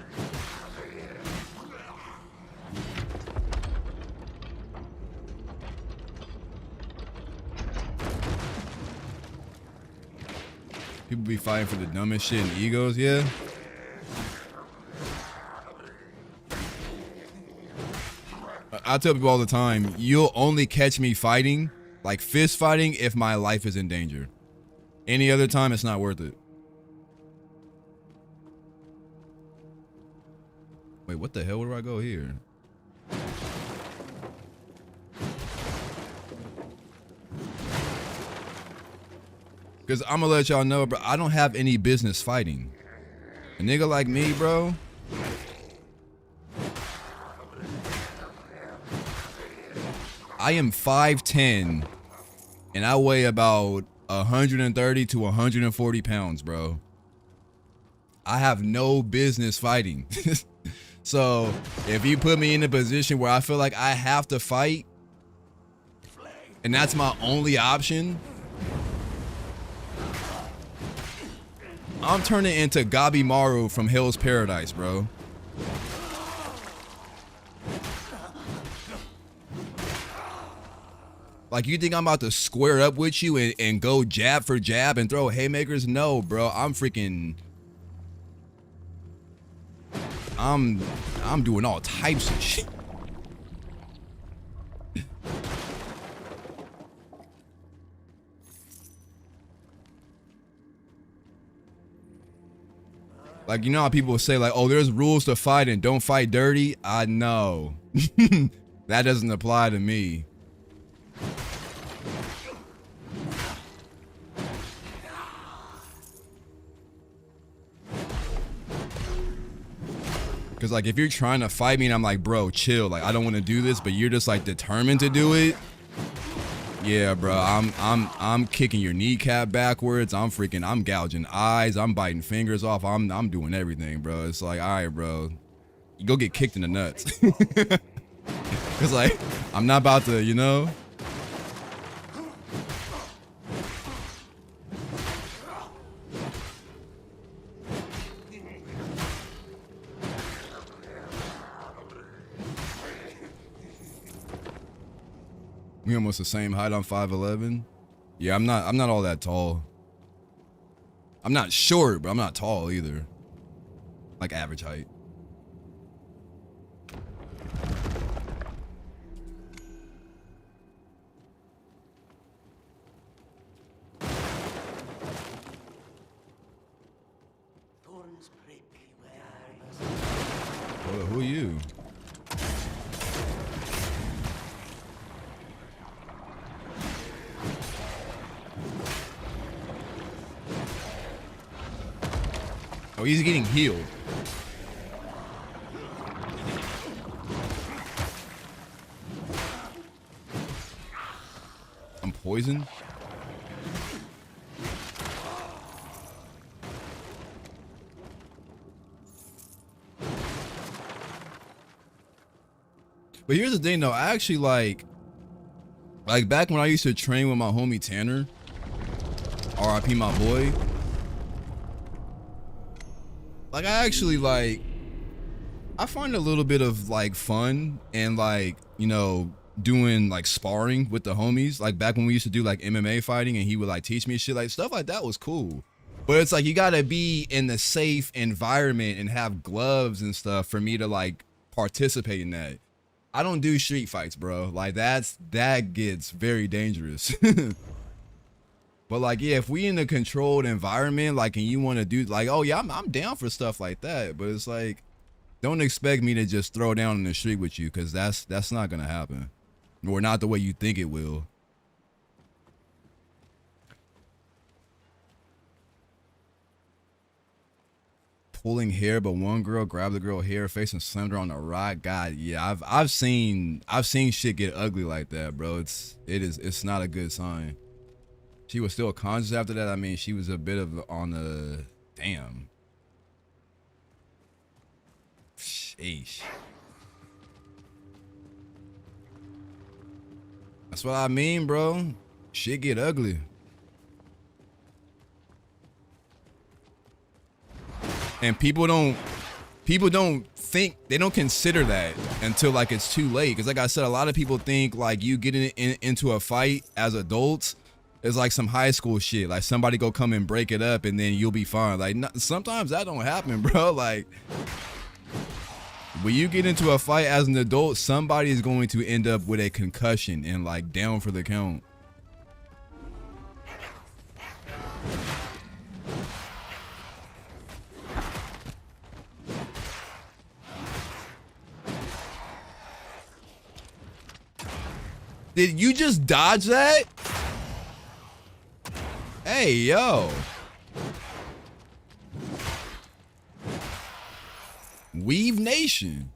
People be fighting for the dumbest shit and egos, yeah. I tell people all the time, you'll only catch me fighting, like fist fighting, if my life is in danger. Any other time, it's not worth it. Wait, what the hell? Where do I go here? Because I'm going to let y'all know, bro, I don't have any business fighting. A nigga like me, bro. I am 5'10", and I weigh about 130 to 140 pounds, bro. I have no business fighting. So if you put me in a position where I feel like I have to fight, and that's my only option, I'm turning into Gabimaru from Hell's Paradise, bro. Like, you think I'm about to square up with you and go jab for jab and throw haymakers? No, bro. I'm doing all types of shit. Like, you know how people say, like, oh, there's rules to fight and don't fight dirty? I know. That doesn't apply to me. Because, like, if you're trying to fight me and I'm like, bro, chill, like, I don't want to do this, but you're just, like, determined to do it. Yeah, bro, I'm kicking your kneecap backwards. I'm gouging eyes. I'm biting fingers off. I'm doing everything, bro. It's like, all right, bro, you go get kicked in the nuts. Cause like, I'm not about to, you know. We almost the same height. I'm 5'11". Yeah, I'm not all that tall. I'm not short, but I'm not tall either. Like average height. Hold up, who are you? Oh, he's getting healed. I'm poisoned. But here's the thing though, I actually like back when I used to train with my homie Tanner, RIP my boy. Like, I actually, like, I find a little bit of, like, fun and, like, you know, doing, like, sparring with the homies. Like, back when we used to do, like, MMA fighting and he would, like, teach me shit. Like, stuff like that was cool. But it's like, you gotta be in the safe environment and have gloves and stuff for me to, like, participate in that. I don't do street fights, bro. Like, that gets very dangerous. But like, yeah, if we in a controlled environment, like, and you want to do like, oh yeah, I'm down for stuff like that. But it's like, don't expect me to just throw down in the street with you, because that's not gonna happen, or not the way you think it will. Pulling hair, but one girl grabbed the girl hair face and slammed her on the rock. God, yeah, I've seen shit get ugly like that, bro. It's not a good sign. She was still conscious after that. I mean, she was a bit of on the damn. Sheesh. That's what I mean, bro. Shit get ugly. And people don't think, they don't consider that until like it's too late. Because like I said, a lot of people think like you getting into a fight as adults is like some high school shit. Like somebody go come and break it up and then you'll be fine. Like sometimes that don't happen, bro. Like when you get into a fight as an adult, somebody is going to end up with a concussion and like down for the count. Did you just dodge that? Hey, yo. Weave Nation.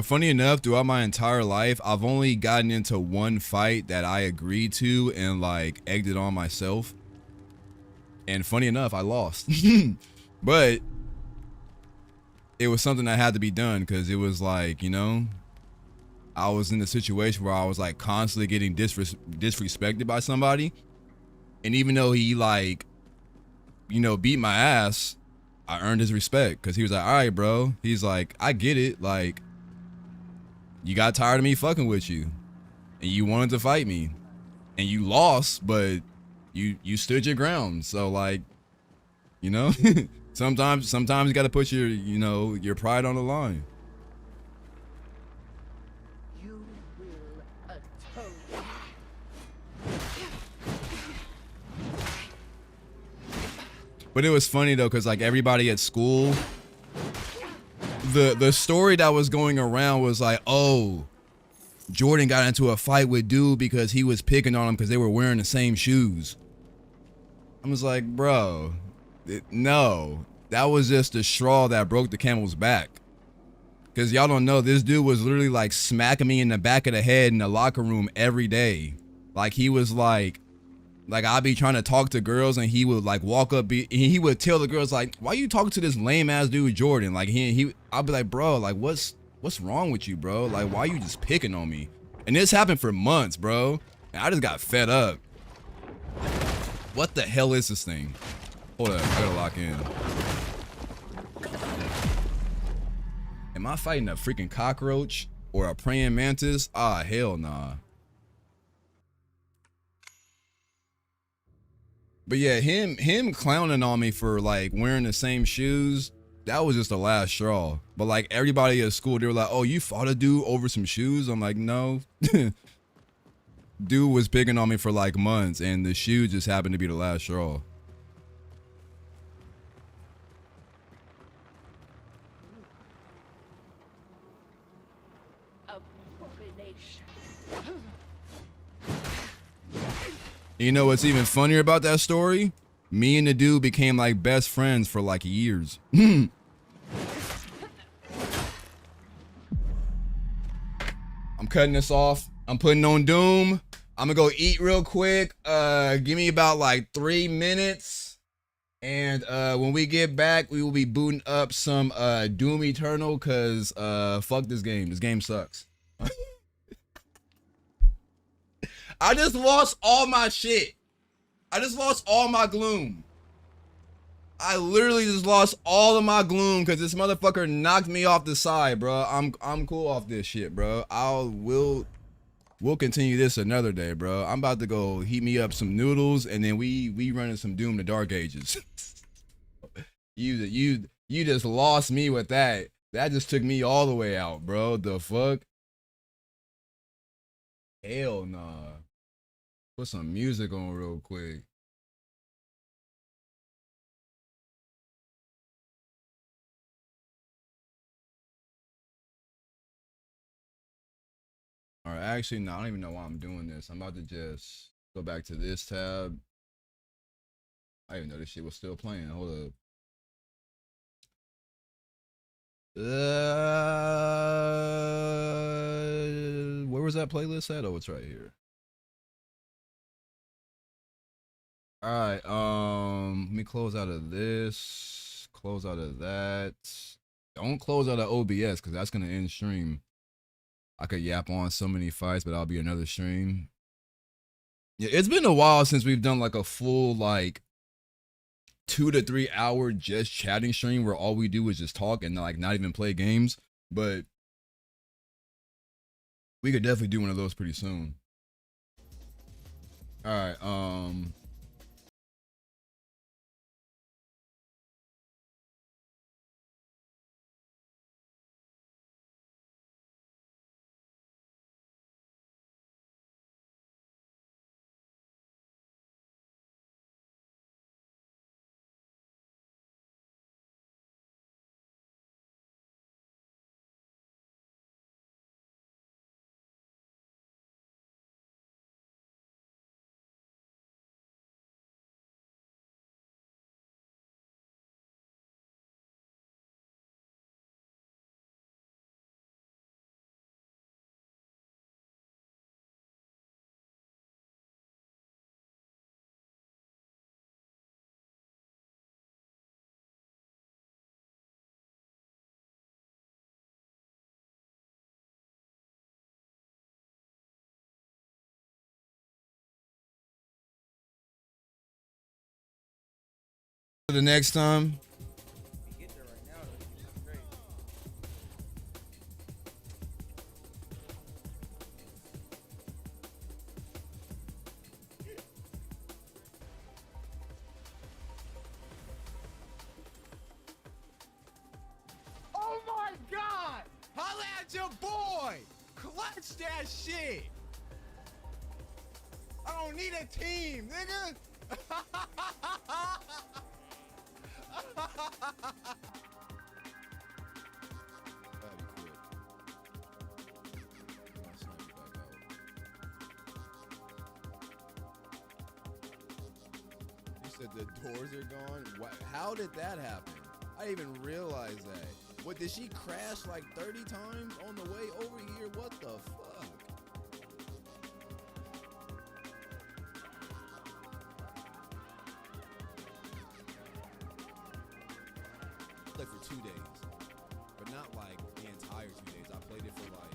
But funny enough, throughout my entire life, I've only gotten into one fight that I agreed to and like egged it on myself. And funny enough, I lost. But it was something that had to be done because it was like, you know, I was in a situation where I was like constantly getting disrespected by somebody. And even though he like, you know, beat my ass, I earned his respect because he was like, all right, bro. He's like, I get it. Like, you got tired of me fucking with you and you wanted to fight me and you lost, but you stood your ground. So like, you know, sometimes you got to put your, you know, your pride on the line. You will atone. But it was funny though, because like everybody at school, the story that was going around was like, oh, Jordan got into a fight with dude because he was picking on him because they were wearing the same shoes. I was like, bro, no, that was just the straw that broke the camel's back. Because y'all don't know, this dude was literally like smacking me in the back of the head in the locker room every day. Like he was like I'd be trying to talk to girls and he would like walk up, and he would tell the girls like, why you talking to this lame ass dude Jordan? Like I'd be like, bro, like what's wrong with you, bro? Like why you just picking on me? And this happened for months, bro. And I just got fed up. What the hell is this thing? Hold up, I gotta lock in. Am I fighting a freaking cockroach or a praying mantis? Ah, hell nah. But yeah, him clowning on me for like wearing the same shoes, that was just the last straw. But like everybody at school, they were like, oh, you fought a dude over some shoes? I'm like, no. Dude was picking on me for like months and the shoe just happened to be the last straw. You know what's even funnier about that story? Me and the dude became like best friends for like years. I'm cutting this off. I'm putting on Doom. I'm gonna go eat real quick. Give me about like 3 minutes. And when we get back, we will be booting up some Doom Eternal because fuck this game. This game sucks. I just lost all my shit. I just lost all my gloom. I literally just lost all of my gloom because this motherfucker knocked me off the side, bro. I'm cool off this shit, bro. We'll continue this another day, bro. I'm about to go heat me up some noodles and then we running some Doom the Dark Ages. You just lost me with that. That just took me all the way out, bro. The fuck? Hell nah. Put some music on real quick. All right, actually, no, I don't even know why I'm doing this. I'm about to just go back to this tab. I didn't even know this shit was still playing. Hold up. Where was that playlist at? Oh, it's right here. All right, let me close out of this, close out of that. Don't close out of OBS because that's gonna end stream. I could yap on so many fights, but I'll be another stream. Yeah, it's been a while since we've done like a full like 2 to 3 hour just chatting stream where all we do is just talk and like not even play games. But we could definitely do one of those pretty soon. All right, For the next time. Oh my God! Holla at your boy! Clutch that shit! I don't need a team, nigga! You said the doors are gone? What? How did that happen? I didn't even realize that. What, did she crash like 30 times on the way over here? What the fuck? Like for 2 days, but not like the entire 2 days. I played it for like,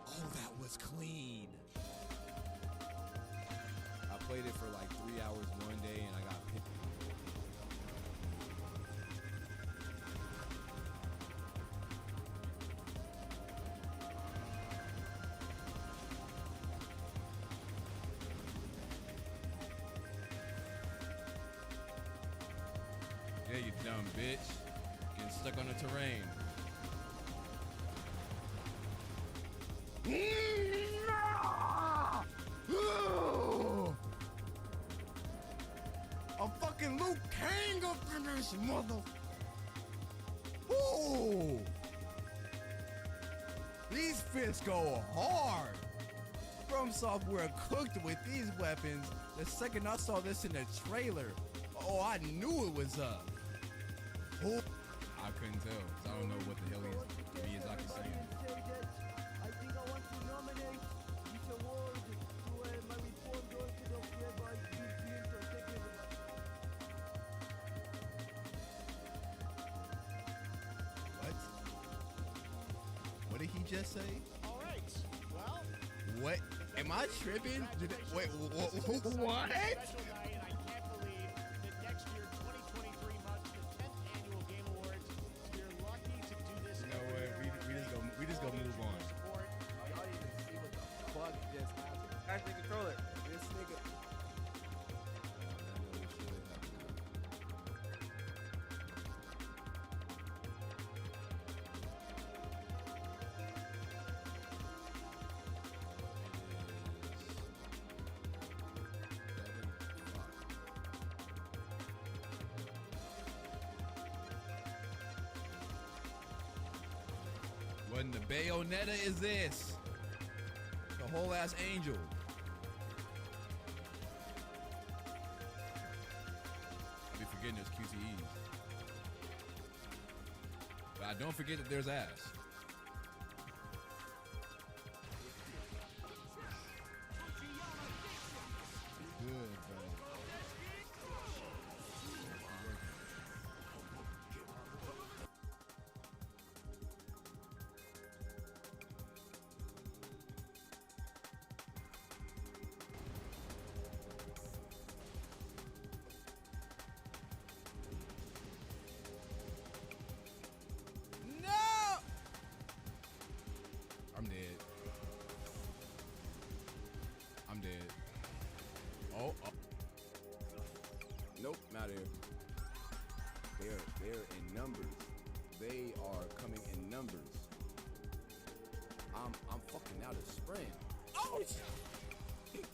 oh, that was clean. I played it for like 3 hours one day and I got picked. Yeah, you dumb bitch. Getting stuck on the terrain. I'm fucking Luke Kang up in this mother. Ooh. These fists go hard. From Software cooked with these weapons. The second I saw this in the trailer, oh, I knew it was up. Oh. I couldn't tell. 'Cause I don't know what the hell he's Miyazaki saying. I think I want to nominate this award to my reformed Orthodox Rabbi Eugene for taking What? What did he just say? All right. Well, What? Am I tripping? Wait, what? special night, and I can't believe that next year, 2023, marks the 10th annual Game Awards. We're lucky to do this. You know what? We just go move on. Support. Y'all didn't even see what the fuck just happened. Actually, control it. This nigga. What in the Bayonetta is this? The whole ass angel. I be forgetting there's QTEs. But I don't forget that there's ass. Good, bro. No! I'm dead. I'm dead. Oh. Nope, not here. They're in numbers. They are coming in numbers. I'm fucking out of sprint. Oh shit!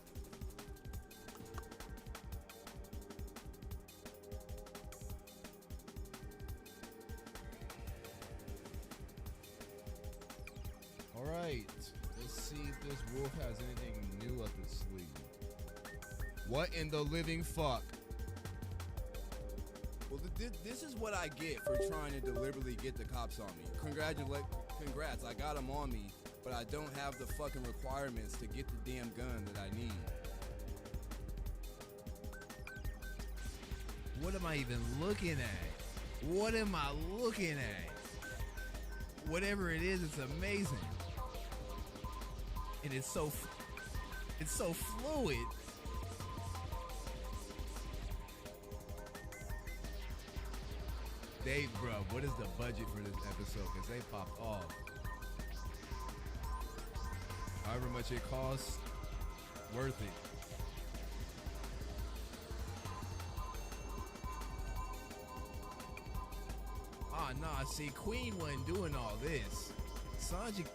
All right, let's see if this wolf has anything new up his sleeve. What in the living fuck? Well, this is what I get for trying to deliberately get the cops on me. Congrats, I got them on me, but I don't have the fucking requirements to get the damn gun that I need. What am I even looking at? What am I looking at? Whatever it is, it's amazing. And it's so fluid. bro, what is the budget for this episode? Because they popped off. However much it costs, worth it. Ah, nah, see, Queen wasn't doing all this. Sanji.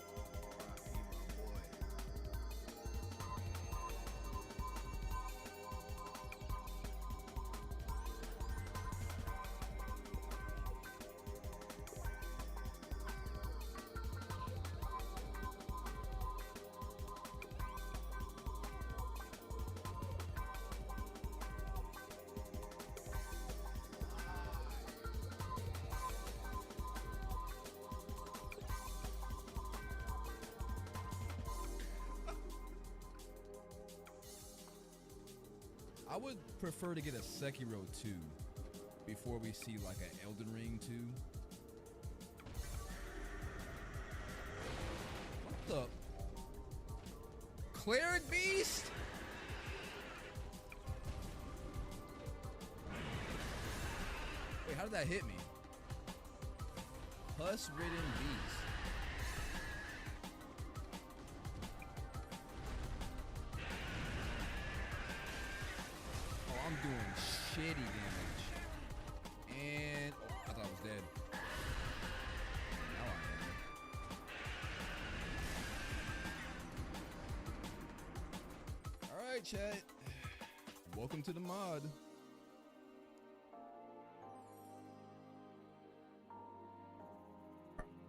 I would prefer to get a Sekiro 2 before we see like an Elden Ring 2. What the? Cleric Beast? Wait, how did that hit me? Pus-ridden beast. I'm doing shitty damage. And oh, I thought I was dead. Now I am. Alright, chat. Welcome to the mod.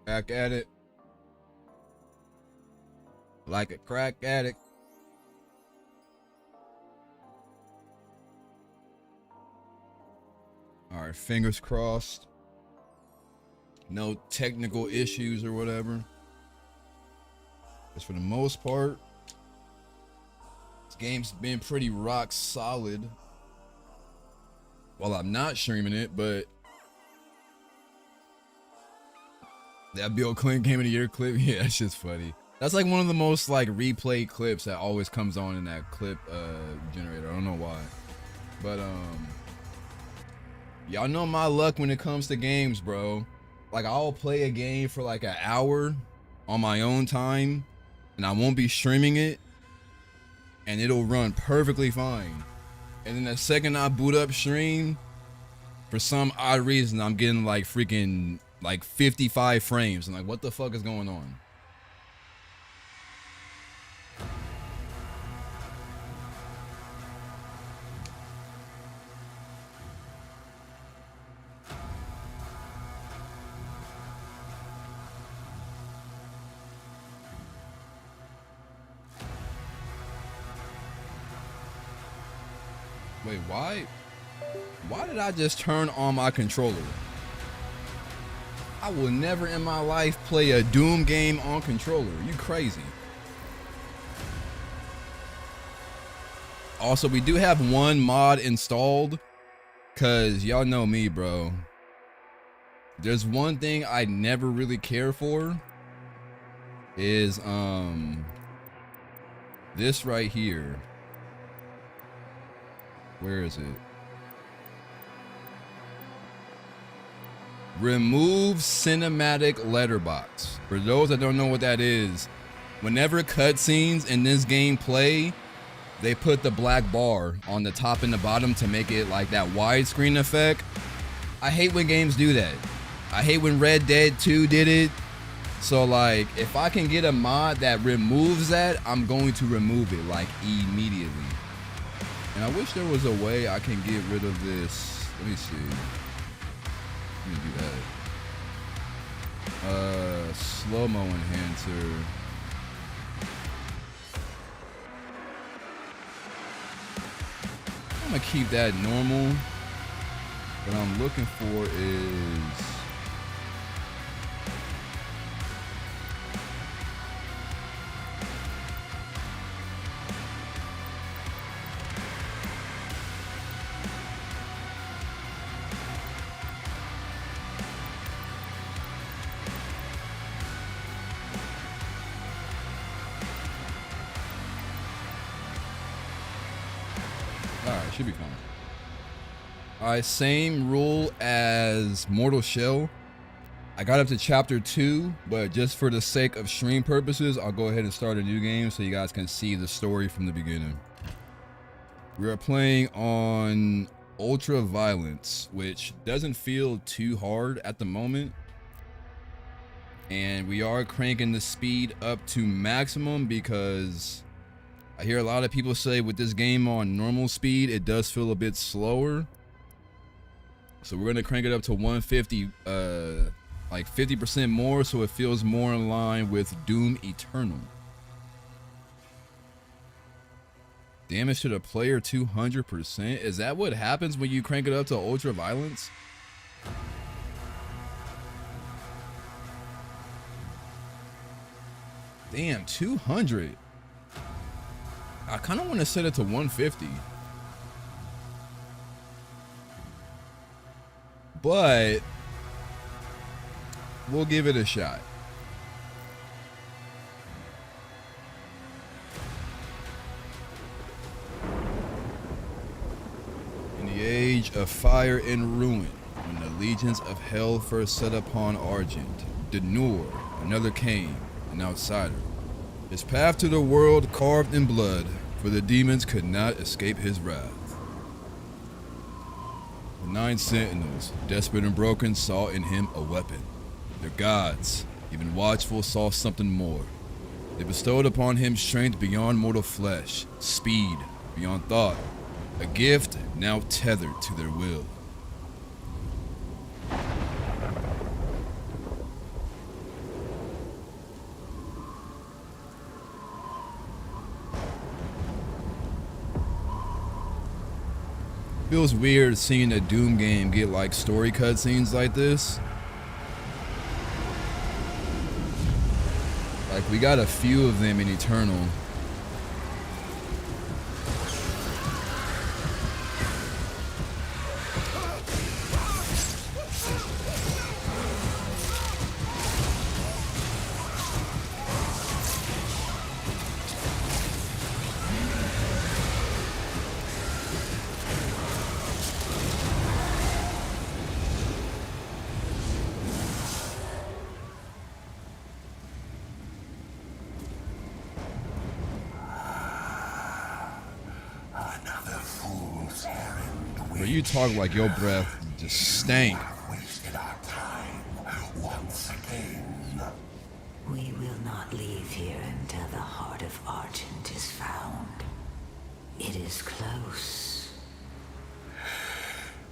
Back at it. Like a crack addict. All right, fingers crossed. No technical issues or whatever. Just for the most part, this game's been pretty rock solid. Well, I'm not streaming it, but that Bill Clinton Game of the Year clip, yeah, that's just funny. That's like one of the most like replayed clips that always comes on in that clip generator. I don't know why, but y'all know my luck when it comes to games, bro. Like, I'll play a game for like an hour on my own time, and I won't be streaming it, and it'll run perfectly fine. And then the second I boot up stream, for some odd reason, I'm getting like freaking like 55 frames. I'm like, what the fuck is going on? Wait, why did I just turn on my controller? I will never in my life play a Doom game on controller. You crazy. Also, we do have one mod installed, cause y'all know me, bro. There's one thing I never really care for is this right here. Where is it? Remove cinematic letterbox. For those that don't know what that is, whenever cutscenes in this game play, they put the black bar on the top and the bottom to make it like that widescreen effect. I hate when games do that. I hate when Red Dead 2 did it. So like, if I can get a mod that removes that, I'm going to remove it like immediately. And I wish there was a way I can get rid of this. Let me see. Let me do that. Slow-mo enhancer. I'm gonna keep that normal. What I'm looking for is should be fine. Alright, same rule as Mortal Shell. I got up to chapter 2, but just for the sake of stream purposes, I'll go ahead and start a new game so you guys can see the story from the beginning. We are playing on Ultra Violence, which doesn't feel too hard at the moment. And we are cranking the speed up to maximum because I hear a lot of people say with this game on normal speed, it does feel a bit slower. So we're gonna crank it up to 150, like 50% more, so it feels more in line with Doom Eternal. Damage to the player 200%. Is that what happens when you crank it up to Ultra Violence? Damn, 200. I kind of want to set it to 150. But we'll give it a shot. In the age of fire and ruin, when the legions of hell first set upon Argent, Denur, another came, an outsider. His path to the world carved in blood, for the demons could not escape his wrath. The 9 sentinels, desperate and broken, saw in him a weapon. Their gods, even watchful, saw something more. They bestowed upon him strength beyond mortal flesh, speed beyond thought, a gift now tethered to their will. Feels weird seeing a Doom game get like story cutscenes like this. Like we got a few of them in Eternal. But you talk like your breath just stank. Wasted our time once again. We will not leave here until the heart of Argent is found. It is close.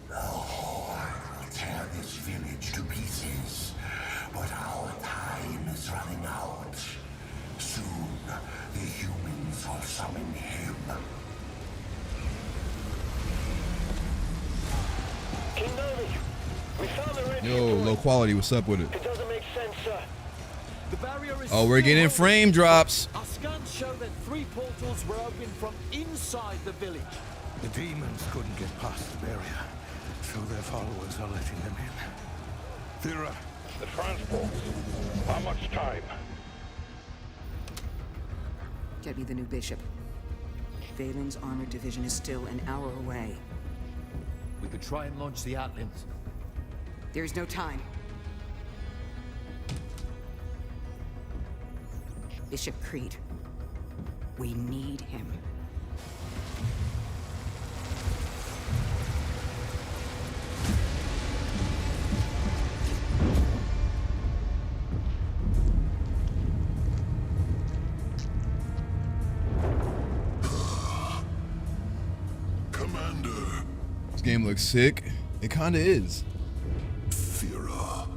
The Horde will tear this village to pieces, but our time is running out. Soon, the humans will summon him. King Avery, we found the ridge. Yo, low quality, what's up with it? It doesn't make sense, sir. The barrier is Oh, we're getting frame drops. Our scans show that 3 portals were open from inside the village. The demons couldn't get past the barrier, so their followers are letting them in. Thera. The transport. How much time? Get me the new bishop. Valen's armored division is still an hour away. We could try and launch the Atlands. There's no time. Bishop Creed. We need him. Game looks sick. It kinda is. Thera,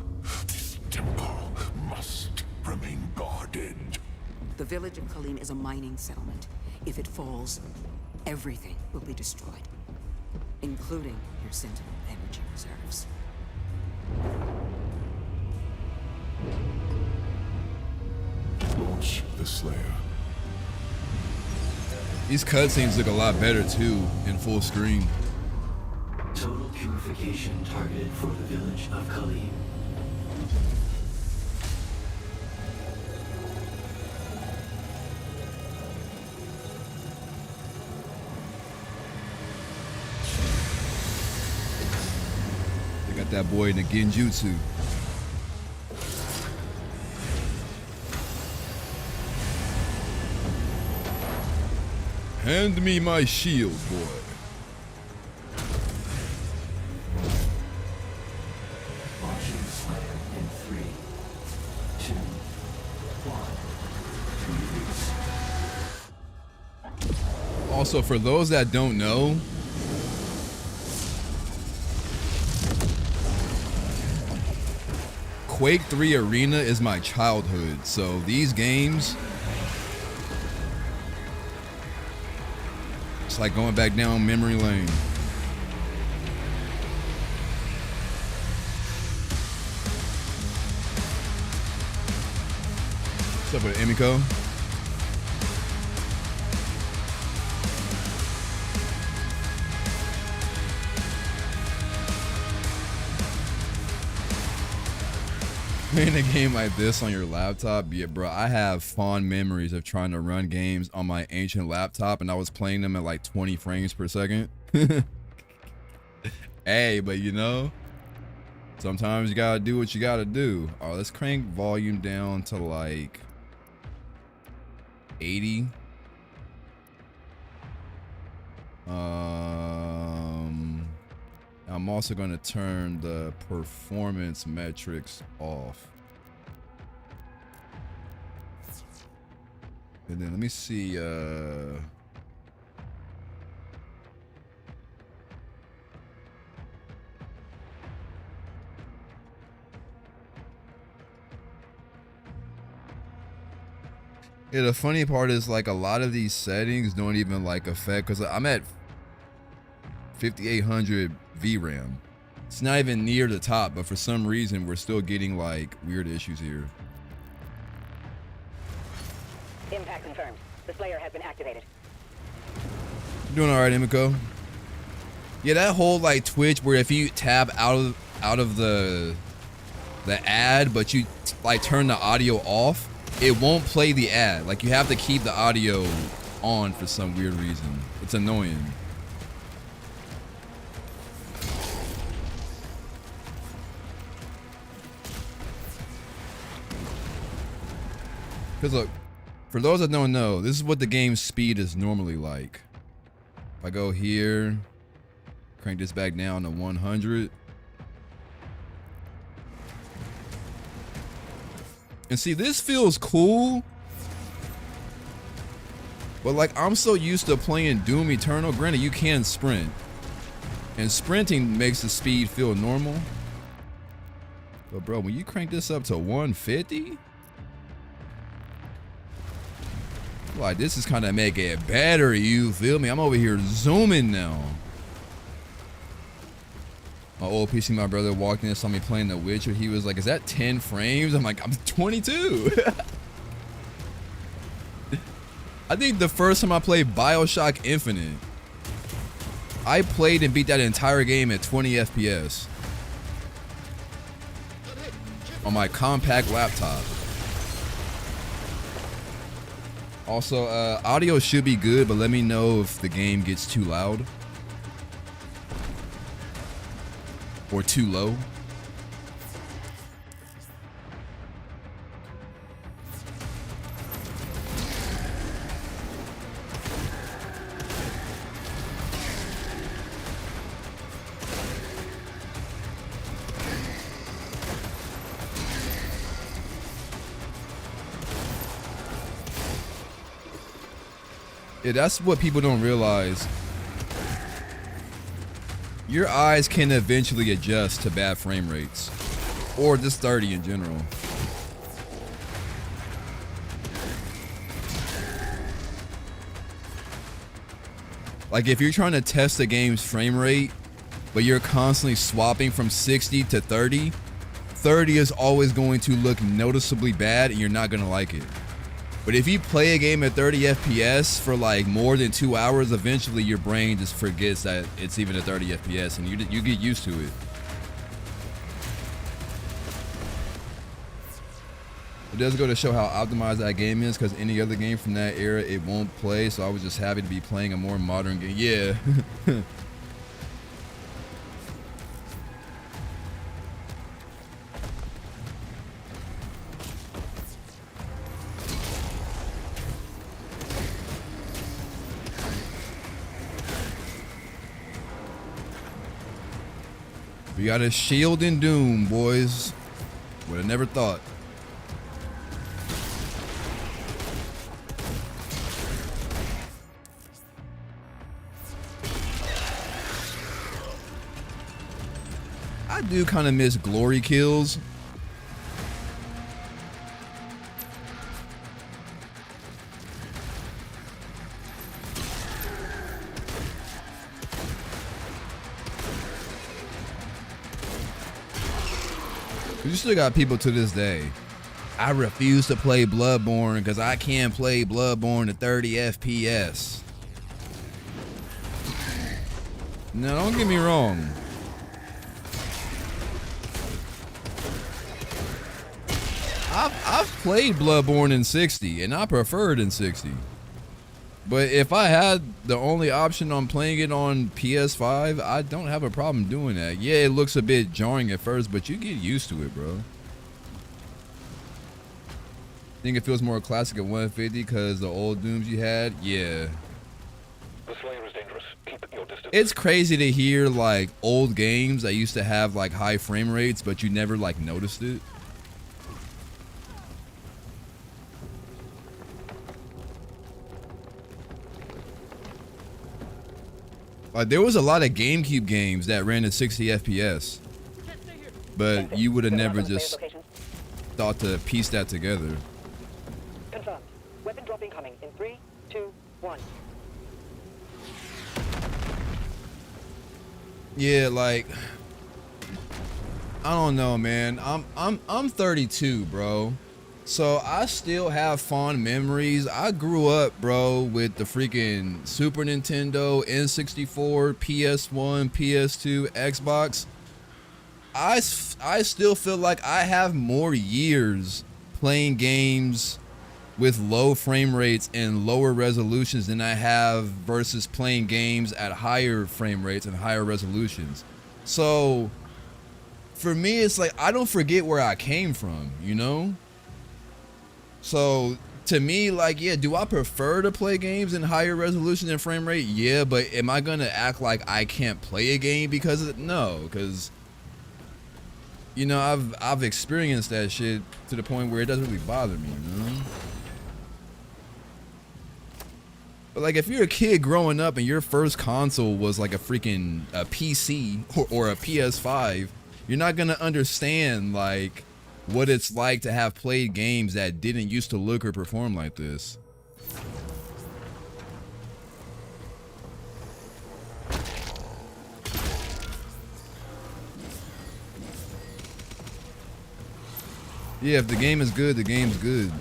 this temple must remain guarded. The village of Kalim is a mining settlement. If it falls, everything will be destroyed, including your Sentinel energy reserves. Launch the Slayer. These cutscenes look a lot better too in full screen. Total purification targeted for the village of Kalim. Got that boy in the Genjutsu. Hand me my shield, boy. Launching Slayer in 3, 2, 1. Release. Also, for those that don't know, Quake 3 Arena is my childhood, so these games, it's like going back down memory lane. What's up with Emiko? Playing a game like this on your laptop, yeah, bro, I have fond memories of trying to run games on my ancient laptop, and I was playing them at like 20 frames per second. Hey, but you know, sometimes you gotta do what you gotta do. All right, let's crank volume down to like 80. I'm also going to turn the performance metrics off. And then let me see, yeah, the funny part is like a lot of these settings don't even like affect, because I'm at 5800 VRAM. It's not even near the top, but for some reason we're still getting like weird issues here. Impact confirmed. The Slayer has been activated. Doing all right, Emiko. Yeah, that whole like Twitch where if you tab out of the ad, but you like turn the audio off, it won't play the ad. Like you have to keep the audio on for some weird reason. It's annoying. Because look, for those that don't know, this is what the game's speed is normally like. If I go here, crank this back down to 100. And see, this feels cool. But like, I'm so used to playing Doom Eternal. Granted, you can sprint. And sprinting makes the speed feel normal. But bro, when you crank this up to 150, like, this is kind of make it better, you feel me? I'm over here zooming now. My old PC, my brother walked in and saw me playing The Witcher. He was like, is that 10 frames? I'm like, I'm 22. I think the first time I played BioShock Infinite, I played and beat that entire game at 20 FPS. On my compact laptop. Also, audio should be good, but let me know if the game gets too loud. Or too low. Yeah, that's what people don't realize. Your eyes can eventually adjust to bad frame rates, or just 30 in general. Like if you're trying to test the game's frame rate, but you're constantly swapping from 60 to 30, 30 is always going to look noticeably bad and you're not going to like it. But if you play a game at 30 FPS for like more than 2 hours, eventually your brain just forgets that it's even at 30 FPS and you get used to it. It does go to show how optimized that game is, because any other game from that era, it won't play. So I was just happy to be playing a more modern game. Yeah. We got a shield in Doom, boys. Would have never thought. I do kind of miss glory kills. You still got people to this day. I refuse to play Bloodborne because I can't play Bloodborne at 30 FPS. Now, don't get me wrong. I've played Bloodborne in 60, and I prefer it in 60. But if I had the only option on playing it on PS5, I don't have a problem doing that. Yeah, it looks a bit jarring at first, but you get used to it, bro. Think it feels more classic at 150 because the old Dooms you had? Yeah. The Slayer is dangerous. Keep your distance. It's crazy to hear like old games that used to have like high frame rates, but you never like noticed it. Like there was a lot of GameCube games that ran at 60 FPS, but you would have never just thought to piece that together. Confirmed. Weapon drop incoming in 3, 2, 1. Yeah, like I don't know, man. I'm 32, bro. So I still have fond memories. I grew up, bro, with the freaking Super Nintendo, N64, PS1, PS2, Xbox. I still feel like I have more years playing games with low frame rates and lower resolutions than I have versus playing games at higher frame rates and higher resolutions. So for me, it's like I don't forget where I came from, you know? So to me, like, yeah, do I prefer to play games in higher resolution and frame rate? Yeah, but am I gonna act like I can't play a game because of it? No, because you know I've experienced that shit to the point where it doesn't really bother me, you know? But like if you're a kid growing up and your first console was like a freaking PC or a PS5, you're not gonna understand like what it's like to have played games that didn't used to look or perform like this. Yeah, if the game is good, the game's good.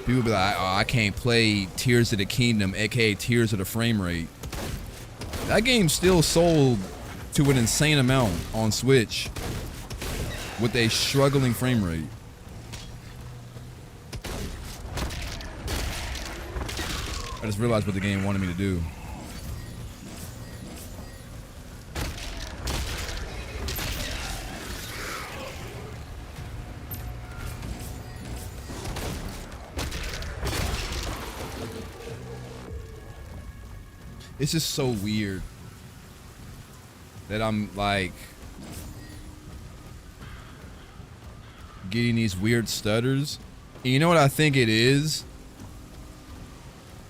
People be like, oh, I can't play Tears of the Kingdom, aka Tears of the Frame Rate. That game still sold to an insane amount on Switch with a struggling frame rate. I just realized what the game wanted me to do. It's just so weird that I'm like getting these weird stutters. And you know what I think it is?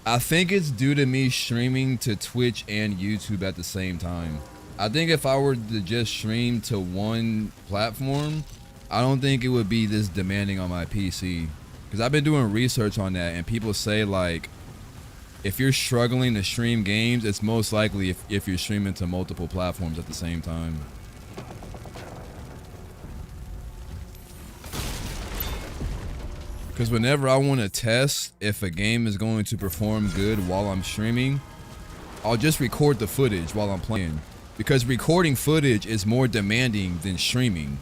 I think it's due to me streaming to Twitch and YouTube at the same time. I think if I were to just stream to one platform, I don't think it would be this demanding on my PC. Because I've been doing research on that and people say like, if you're struggling to stream games, it's most likely if you're streaming to multiple platforms at the same time. Because whenever I want to test if a game is going to perform good while I'm streaming, I'll just record the footage while I'm playing. Because recording footage is more demanding than streaming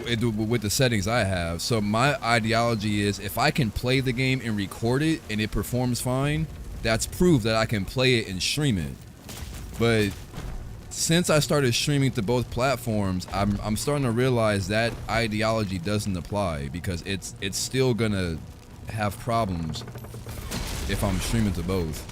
with the settings I have. So my ideology is if I can play the game and record it and it performs fine, that's proof that I can play it and stream it. But since I started streaming to both platforms, I'm starting to realize that ideology doesn't apply because it's still gonna have problems if I'm streaming to both.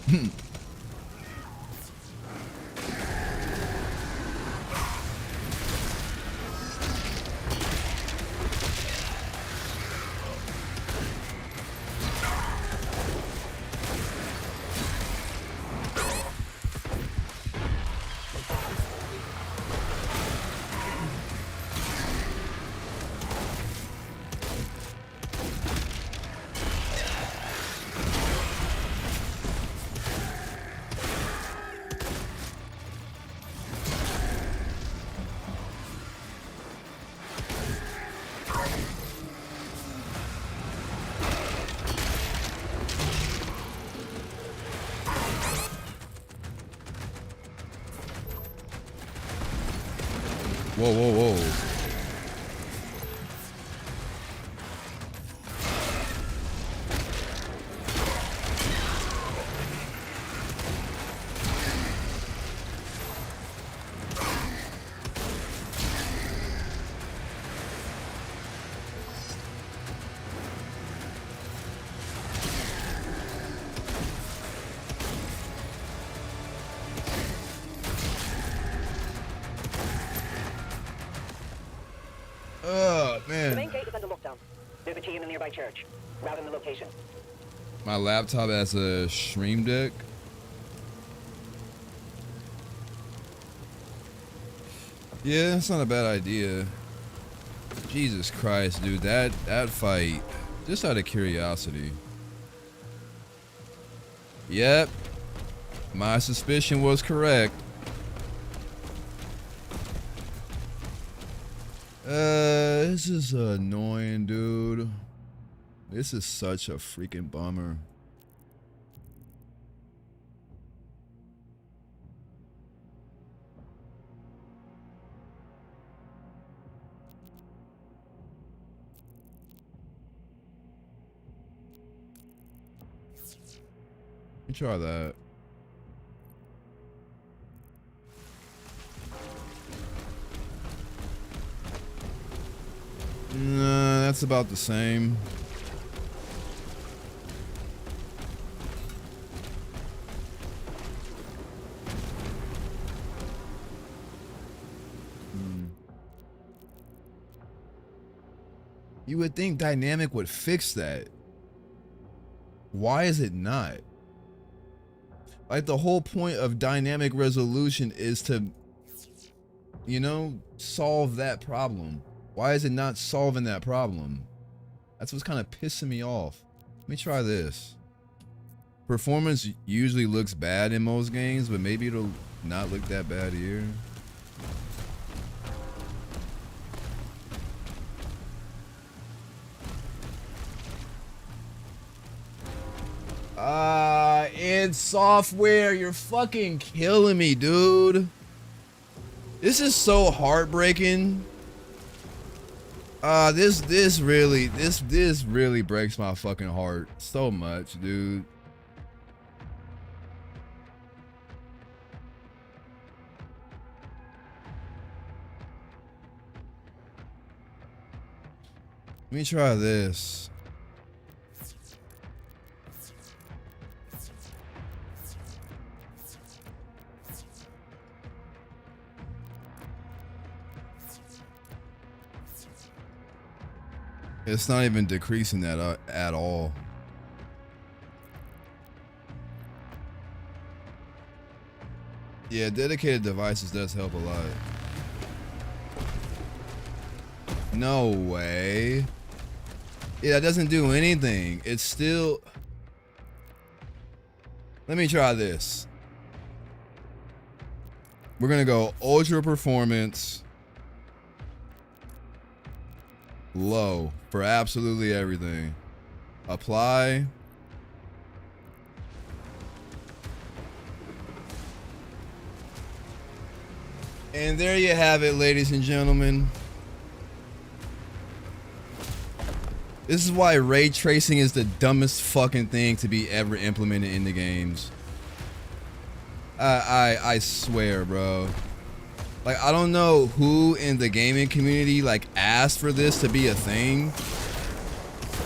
Whoa, whoa, whoa. Oh, The man. main gate is under lockdown. There's a key in the nearby church. Route in the location. My laptop has a stream deck. Yeah, that's not a bad idea. Jesus Christ, dude, that fight, just out of curiosity. Yep, my suspicion was correct. This is annoying, dude. This is such a freaking bummer. Let me try that. Nah, that's about the same. You would think dynamic would fix that. Why is it not? Like, the whole point of dynamic resolution is to, you know, solve that problem. Why is it not solving that problem? That's what's kind of pissing me off. Let me try this. Performance usually looks bad in most games, but maybe it'll not look that bad here. Id Software, you're fucking killing me, dude. This is so heartbreaking. This really breaks my fucking heart so much, dude. Let me try this. It's not even decreasing that at all. Yeah, dedicated devices does help a lot. No way. Yeah, that doesn't do anything. It's still... Let me try this. We're gonna go ultra performance. Low for absolutely everything. Apply. And there you have it, ladies and gentlemen. This is why ray tracing is the dumbest fucking thing to be ever implemented in the games. I swear, bro. Like, I don't know who in the gaming community like asked for this to be a thing,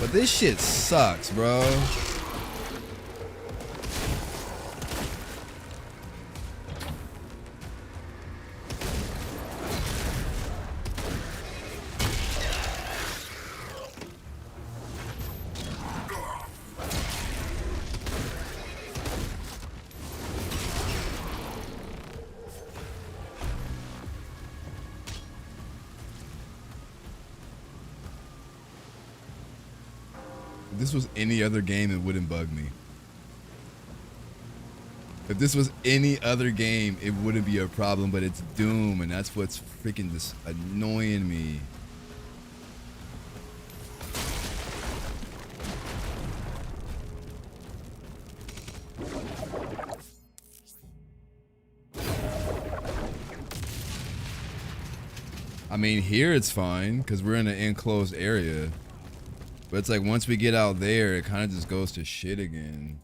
but this shit sucks, bro. If this was any other game, it wouldn't bug me. If this was any other game, it wouldn't be a problem, but it's Doom, and that's what's freaking just annoying me. I mean, here it's fine, because we're in an enclosed area. But it's like, once we get out there, it kind of just goes to shit again.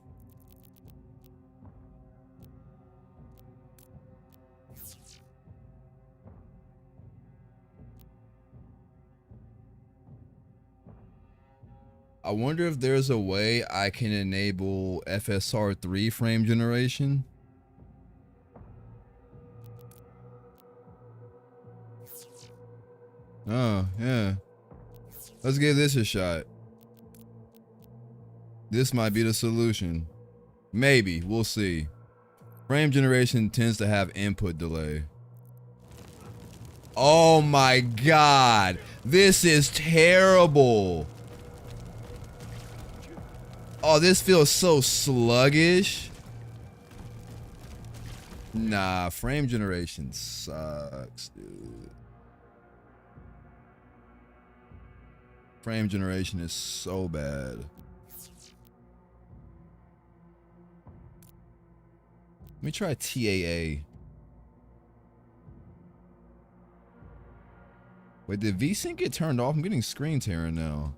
I wonder if there's a way I can enable FSR3 frame generation. Oh, yeah. Let's give this a shot. This might be the solution. Maybe, we'll see. Frame generation tends to have input delay. Oh my God, this is terrible. Oh, this feels so sluggish. Nah, frame generation sucks, dude. Frame generation is so bad. Let me try TAA. Wait, did VSync get turned off? I'm getting screen tearing now.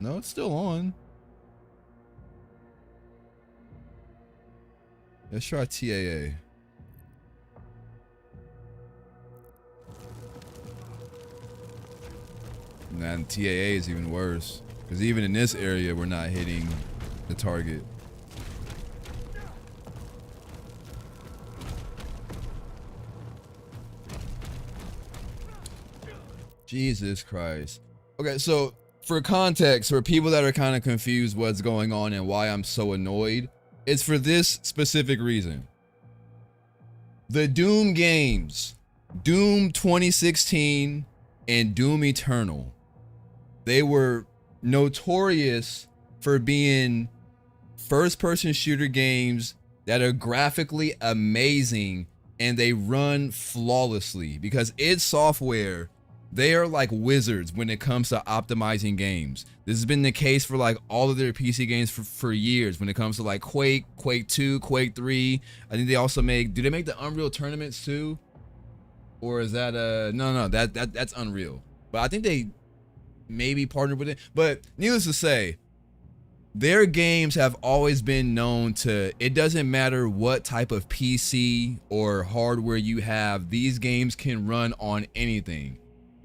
No, it's still on. Let's try TAA. Nah, and TAA is even worse. Because even in this area, we're not hitting the target. Jesus Christ. Okay, so for context, for people that are kind of confused what's going on and why I'm so annoyed, it's for this specific reason. The Doom games, Doom 2016 and Doom Eternal, they were notorious for being first-person shooter games that are graphically amazing and they run flawlessly because id Software, they are like wizards when it comes to optimizing games. This has been the case for like all of their PC games for years when it comes to like Quake, Quake 2, Quake 3. I think they also make, do they make the Unreal Tournaments too? Or is that no, that's Unreal. But I think they maybe partnered with it. But needless to say, their games have always been known to, it doesn't matter what type of PC or hardware you have, these games can run on anything.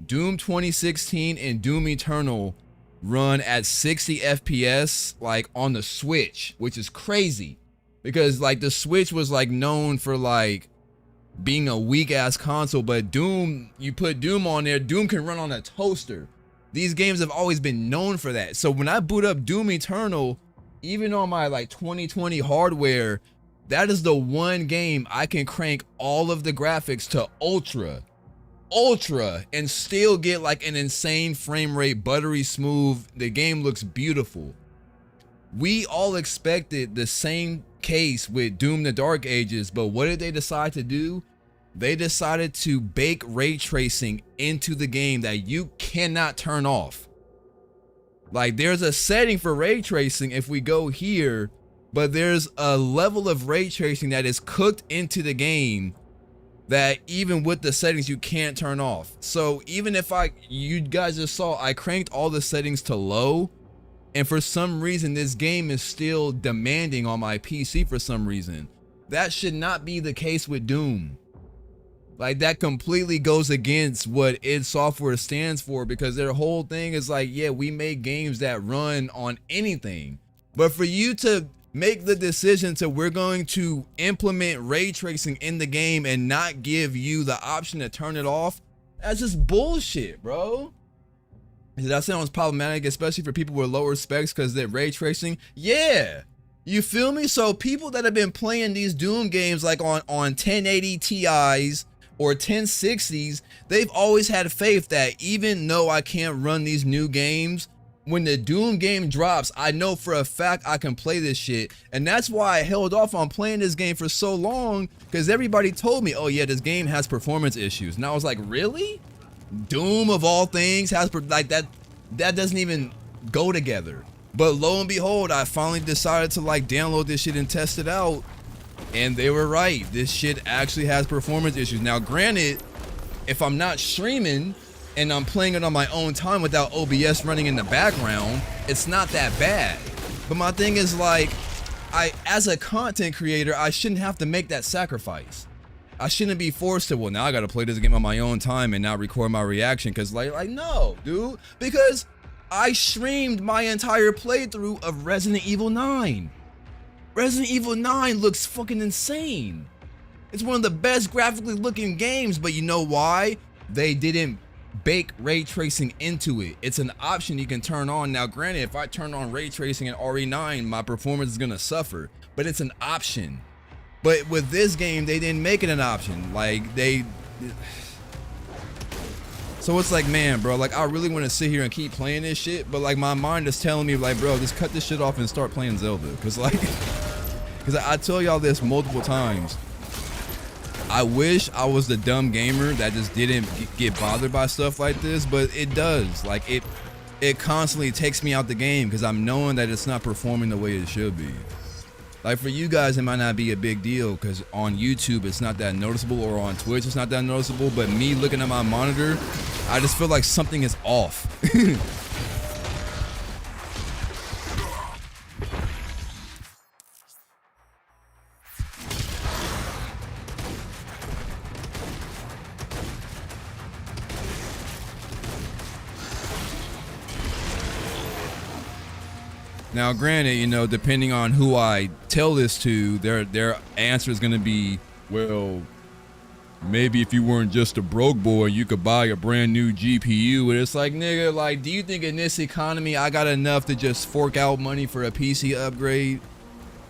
Doom 2016 and Doom Eternal run at 60 FPS like on the Switch, which is crazy because like the Switch was like known for like being a weak ass console, but Doom, you put Doom on there, Doom can run on a toaster. These games have always been known for that. So when I boot up Doom Eternal, even on my like 2020 hardware, that is the one game I can crank all of the graphics to ultra and still get like an insane frame rate, buttery smooth. The game looks beautiful. We all expected the same case with Doom the Dark Ages, but what did they decide to do? They decided to bake ray tracing into the game that you cannot turn off. Like there's a setting for ray tracing if we go here, but there's a level of ray tracing that is cooked into the game that even with the settings you can't turn off. So even if you guys just saw, I cranked all the settings to low, and for some reason this game is still demanding on my PC for some reason. That should not be the case with Doom. Like that completely goes against what id Software stands for, because their whole thing is like, yeah, we make games that run on anything. But for you to make the decision to, we're going to implement ray tracing in the game and not give you the option to turn it off, that's just bullshit, bro. That sounds problematic, especially for people with lower specs because they're ray tracing. Yeah, you feel me? So people that have been playing these Doom games like on 1080 Ti's or 1060s, they've always had faith that even though I can't run these new games, when the Doom game drops, I know for a fact I can play this shit. And that's why I held off on playing this game for so long, because everybody told me, oh yeah, this game has performance issues. And I was like, really? Doom of all things has like that doesn't even go together. But lo and behold, I finally decided to like download this shit and test it out. And they were right. This shit actually has performance issues. Now, granted, if I'm not streaming and I'm playing it on my own time without OBS running in the background, it's not that bad. But my thing is like, as a content creator, I shouldn't have to make that sacrifice. I shouldn't be forced to, well, now I gotta play this game on my own time and not record my reaction, because like no, dude. Because I streamed my entire playthrough of Resident Evil 9. Resident Evil 9 looks fucking insane. It's one of the best graphically looking games, but you know why? They didn't bake ray tracing into it. It's an option you can turn on. Now granted, if I turn on ray tracing in RE9, my performance is gonna suffer, but it's an option. But with this game, they didn't make it an option. Like so it's like, man, bro, like I really want to sit here and keep playing this shit, but like my mind is telling me like, bro, just cut this shit off and start playing Zelda. Cause like, cause I tell y'all this multiple times. I wish I was the dumb gamer that just didn't get bothered by stuff like this, but it does. Like it constantly takes me out the game because I'm knowing that it's not performing the way it should be. Like for you guys, it might not be a big deal because on YouTube it's not that noticeable, or on Twitch it's not that noticeable, but me looking at my monitor, I just feel like something is off. Now, granted, you know, depending on who I tell this to, their answer is going to be, well, maybe if you weren't just a broke boy, you could buy a brand new GPU. And it's like, nigga, like, do you think in this economy I got enough to just fork out money for a PC upgrade?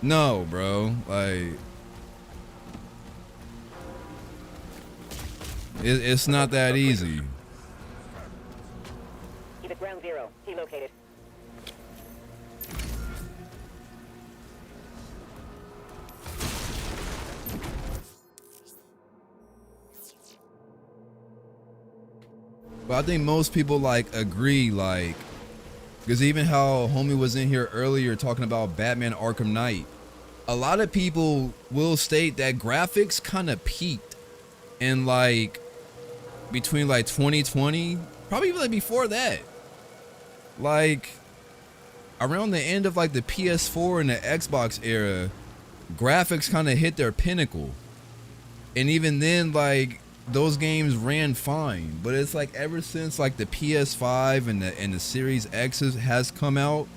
No, bro. Like, it's not that easy. Keep it ground zero. He located. But I think most people like agree, like, because even how homie was in here earlier talking about Batman Arkham Knight, a lot of people will state that graphics kind of peaked in like between like 2020, probably even like before that, like around the end of like the PS4 and the Xbox era, graphics kind of hit their pinnacle. And even then, like, those games ran fine, but it's like ever since like the PS5 and the Series X has come out,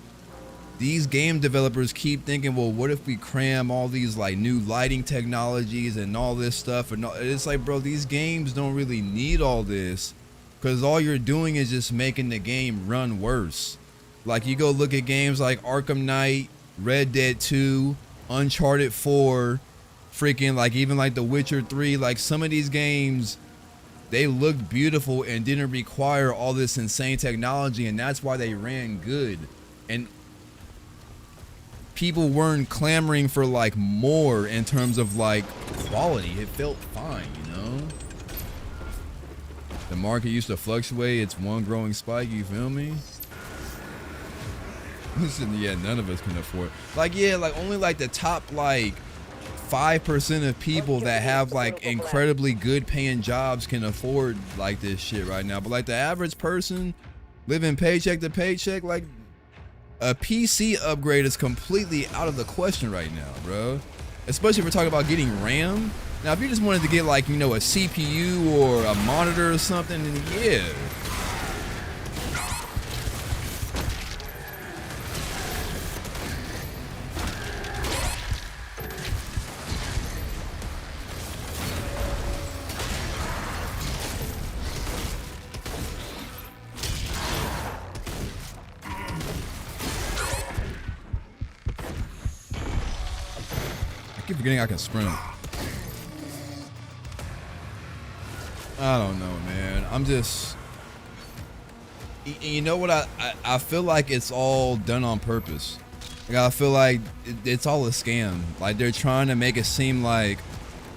these game developers keep thinking, well, what if we cram all these like new lighting technologies and all this stuff, and it's like, bro, these games don't really need all this, because all you're doing is just making the game run worse. Like you go look at games like Arkham Knight, Red Dead 2, Uncharted 4, freaking like even like The Witcher 3, like some of these games, they looked beautiful and didn't require all this insane technology, and that's why they ran good. And people weren't clamoring for like more in terms of like quality. It felt fine, you know? The market used to fluctuate, it's one growing spike, you feel me? Yeah, none of us can afford. Like, yeah, like only like the top like 5% of people that have like incredibly good paying jobs can afford like this shit right now. But like the average person living paycheck to paycheck, like a PC upgrade is completely out of the question right now, bro. Especially if we're talking about getting RAM. Now, if you just wanted to get like, you know, a CPU or a monitor or something, then yeah. I keep forgetting I can sprint. I don't know, man. I'm just, you know what? I feel like it's all done on purpose. Like, I feel like it's all a scam. Like, they're trying to make it seem like,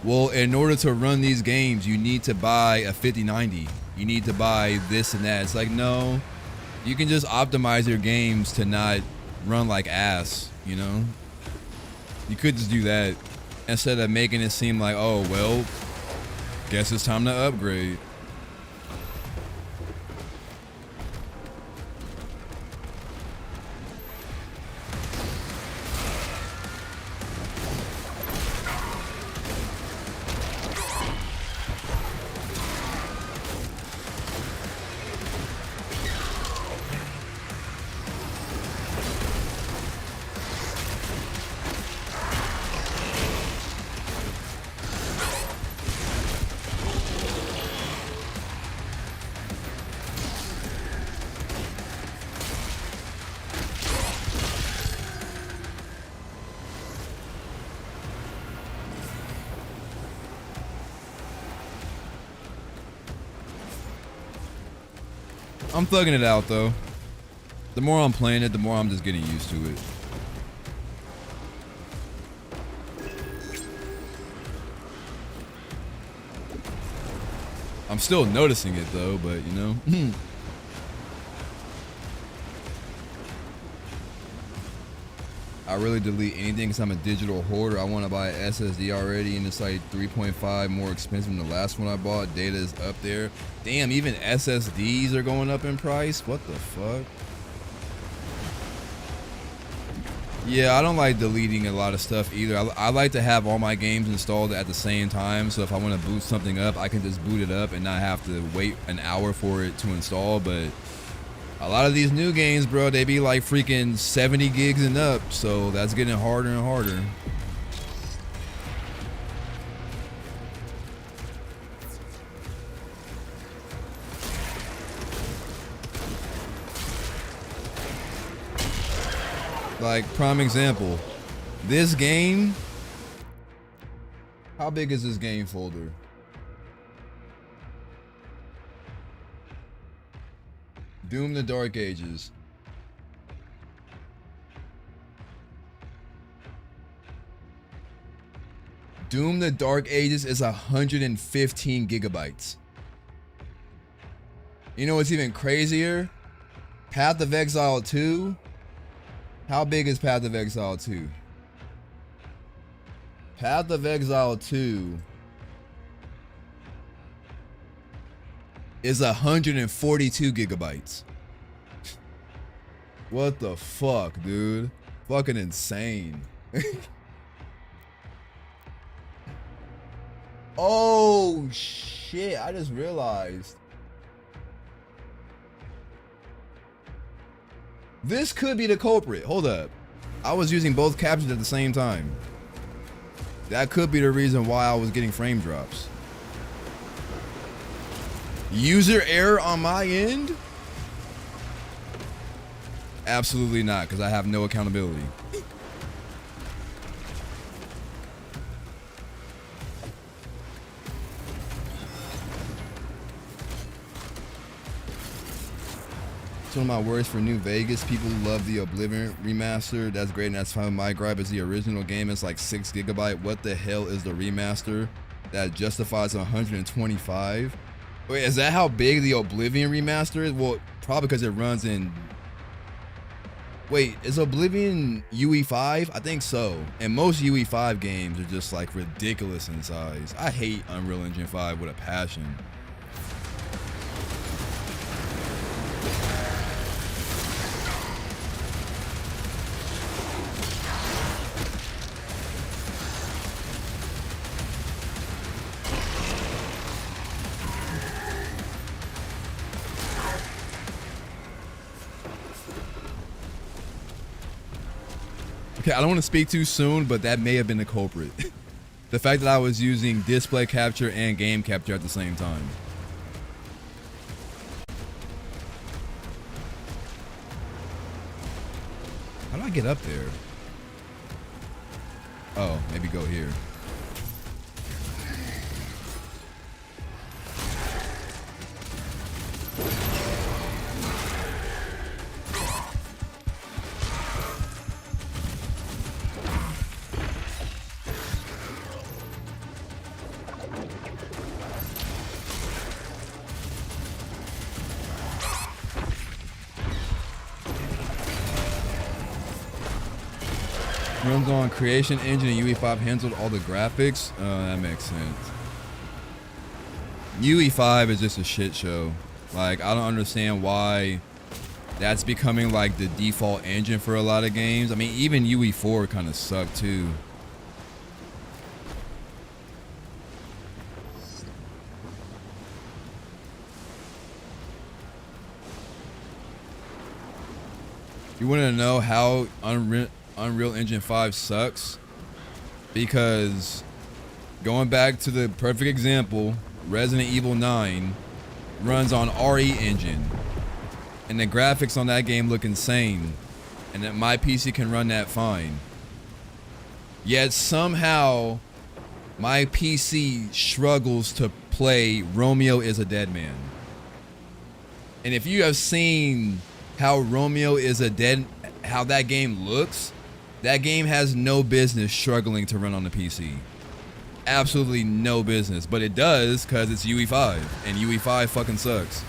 well, in order to run these games, you need to buy a 5090. You need to buy this and that. It's like, no, you can just optimize your games to not run like ass, you know? You could just do that instead of making it seem like, oh, well, guess it's time to upgrade. I'm thugging it out though. The more I'm playing it, the more I'm just getting used to it. I'm still noticing it though, but you know. I really delete anything because I'm a digital hoarder. I want to buy an SSD already, and it's like 3.5 more expensive than the last one I bought. Data is up there. Damn, even SSDs are going up in price. What the fuck? Yeah, I don't like deleting a lot of stuff either. I like to have all my games installed at the same time, so if I want to boot something up, I can just boot it up and not have to wait an hour for it to install. But a lot of these new games, bro, they be like freaking 70 gigs and up, so that's getting harder and harder. Like, prime example, this game, how big is this game folder? Doom the Dark Ages. Doom the Dark Ages is 115 gigabytes. You know what's even crazier? Path of Exile 2. How big is Path of Exile 2? Path of Exile 2 is 142 gigabytes. What the fuck, dude? Fucking insane. Oh shit, I just realized. This could be the culprit. Hold up. I was using both captions at the same time. That could be the reason why I was getting frame drops. User error on my end? Absolutely not, because I have no accountability. It's one of my worries for New Vegas. People love the Oblivion remaster. That's great, and that's fine. My gripe is the original game is like 6 gigabyte. What the hell is the remaster that justifies 125? Wait, is that how big the Oblivion remaster is? Well, probably because it runs in... Wait, is Oblivion UE5? I think so. And most UE5 games are just like ridiculous in size. I hate Unreal Engine 5 with a passion. Okay, I don't want to speak too soon, but that may have been the culprit. The fact that I was using display capture and game capture at the same time. How do I get up there? Oh, maybe go here. Runs on Creation Engine and UE5 handled all the graphics. That makes sense. UE5 is just a shit show. Like, I don't understand why that's becoming like the default engine for a lot of games. I mean, even UE4 kind of sucked too. You want to know how Unreal Engine 5 sucks? Because going back to the perfect example, Resident Evil 9 runs on RE Engine. And the graphics on that game look insane. And that my PC can run that fine. Yet somehow my PC struggles to play Romeo is a Dead Man. And if you have seen how Romeo is a Dead, how that game looks, that game has no business struggling to run on the PC. Absolutely no business, but it does because it's UE5, and UE5 fucking sucks.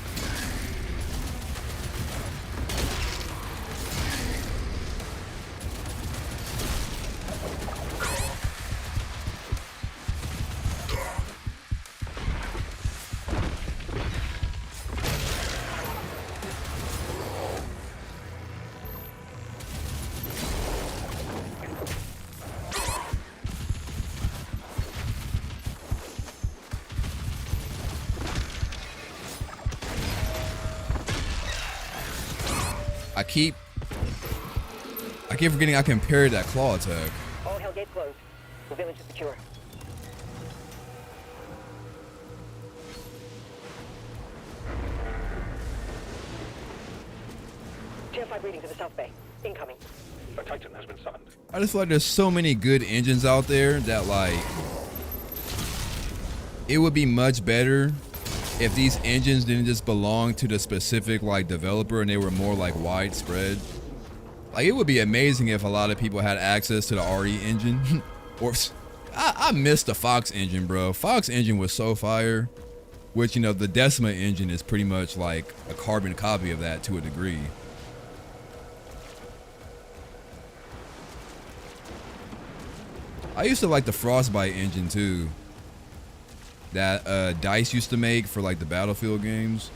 I keep forgetting I can parry that claw attack. All hell gates closed. The village is secure. Tier 5 reading to the south bay. Incoming. A Titan has been summoned. I just feel like there's so many good engines out there that, like, it would be much better if these engines didn't just belong to the specific, like, developer and they were more, like, widespread. Like, it would be amazing if a lot of people had access to the RE engine. Or I missed the Fox engine, bro. Fox engine was so fire. Which, you know, the Decima engine is pretty much like a carbon copy of that to a degree. I used to like the Frostbite engine too. That DICE used to make for like the Battlefield games.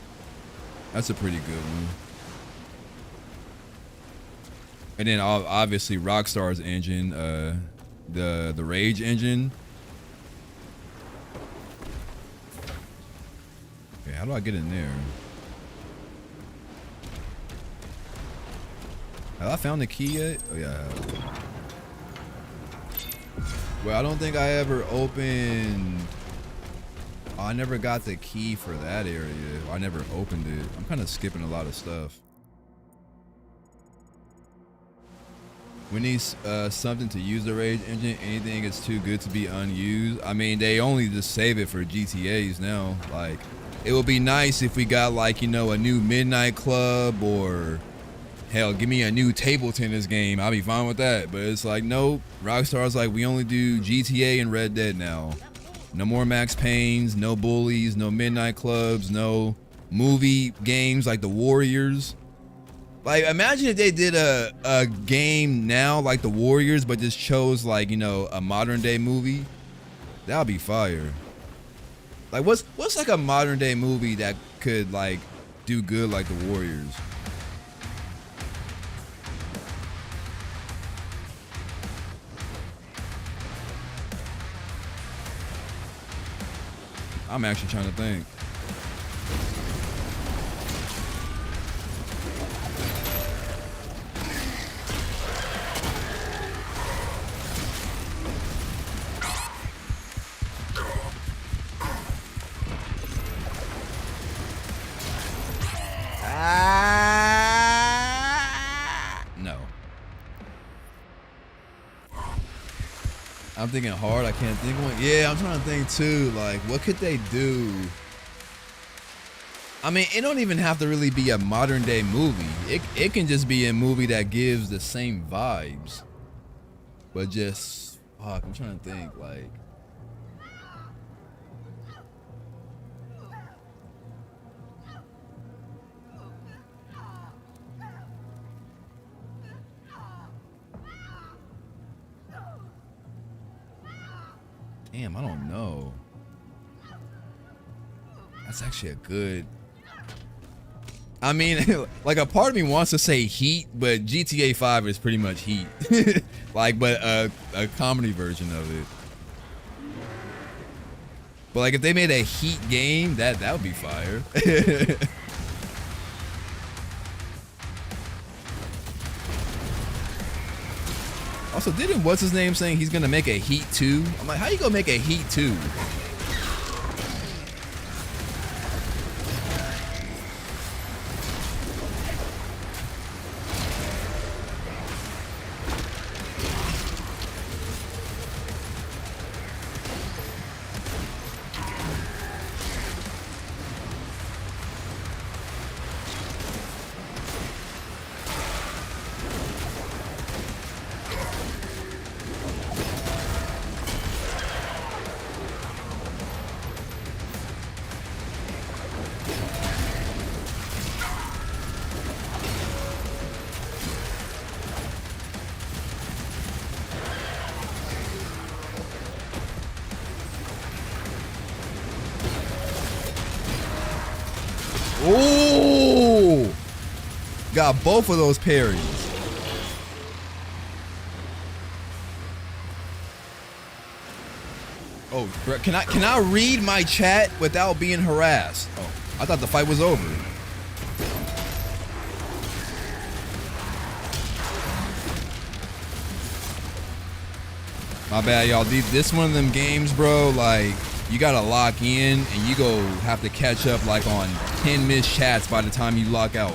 That's a pretty good one. And then obviously Rockstar's engine, the Rage engine. Okay, how do I get in there? Have I found the key yet? Oh yeah, I have. Well, I don't think I ever opened. Oh, I never got the key for that area. I never opened it. I'm kind of skipping a lot of stuff. We need something to use the Rage engine. Anything is too good to be unused. I mean, they only just save it for GTAs now. Like, it would be nice if we got, like, you know, a new Midnight Club, or hell, give me a new table tennis game. I'll be fine with that. But it's like, nope. Rockstar's like, we only do GTA and Red Dead now. No more Max Paynes, no Bullies, no Midnight Clubs, no movie games like The Warriors. Like, imagine if they did a game now like The Warriors, but just chose, like, you know, a modern day movie. That would be fire. Like, what's like a modern day movie that could, like, do good like The Warriors? I'm actually trying to think. No. I'm thinking hard. I can't think of one. Yeah, I'm trying to think too. Like, what could they do? I mean, it don't even have to really be a modern day movie. It can just be a movie that gives the same vibes, but just fuck. I'm trying to think. Like, Damn, I don't know. That's actually a good. I mean, like a part of me wants to say Heat, but GTA 5 is pretty much Heat. Like, but a comedy version of it. But like if they made a Heat game, that would be fire. Also, didn't what's his name saying he's gonna make a Heat 2? I'm like, how you gonna make a Heat 2? Oh, got both of those parries. Oh, can I read my chat without being harassed? Oh, I thought the fight was over. My bad, y'all. This one of them games, bro, like, you gotta lock in and you go have to catch up like on 10 missed chats by the time you lock out.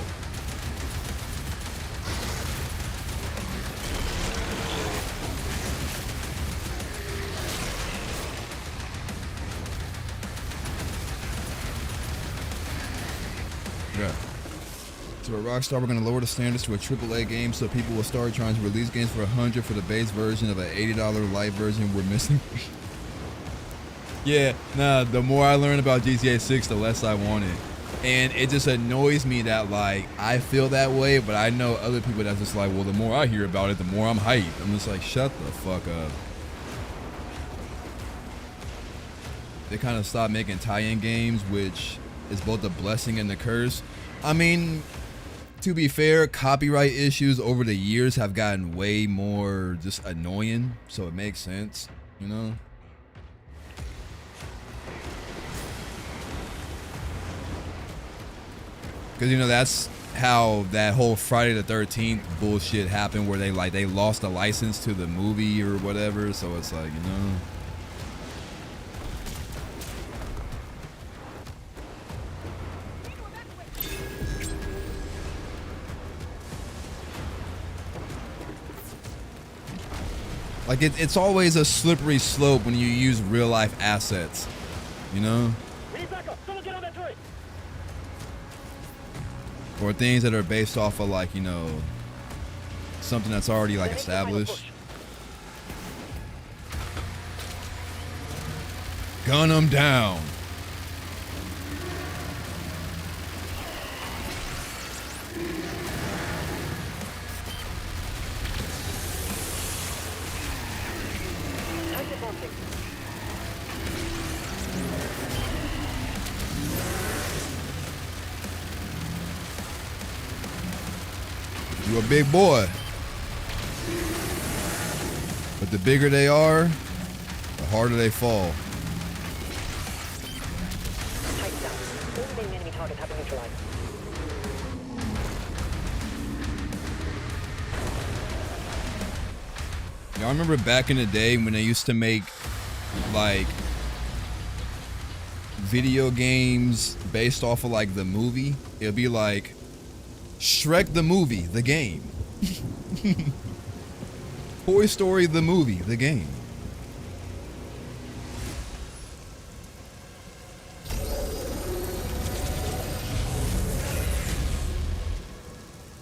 Yeah. So at Rockstar, we're gonna lower the standards to a AAA game so people will start trying to release games for $100 for the base version of an $80 light version we're missing. Yeah, nah, the more I learn about GTA 6, the less I want it. And it just annoys me that, like, I feel that way, but I know other people that's just like, well, the more I hear about it, the more I'm hyped. I'm just like, shut the fuck up. They kind of stopped making tie-in games, which is both a blessing and a curse. I mean, to be fair, copyright issues over the years have gotten way more just annoying, so it makes sense, you know? Because, you know, that's how that whole Friday the 13th bullshit happened, where they lost the license to the movie or whatever. So it's like, you know. Like, it's always a slippery slope when you use real life assets, you know? Or things that are based off of, like, you know, something that's already like established. Gun them down. You a big boy. But the bigger they are, the harder they fall. Tighten down. All remaining enemy targets have been neutralized. Y'all remember back in the day when they used to make, like, video games based off of, like, the movie? It'd be like Shrek the movie, the game. Toy Story the movie, the game.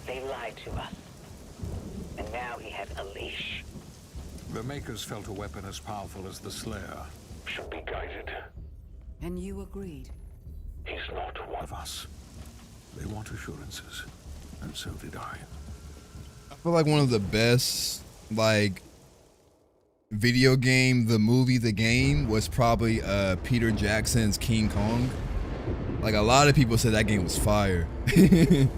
They lied to us. And now he has a leash. The Makers felt a weapon as powerful as the Slayer should be guided. And you agreed. He's not one of us. They want assurances, and so did I. I feel like one of the best, like, video game, the movie, the game was probably Peter Jackson's King Kong. Like, a lot of people said that game was fire. The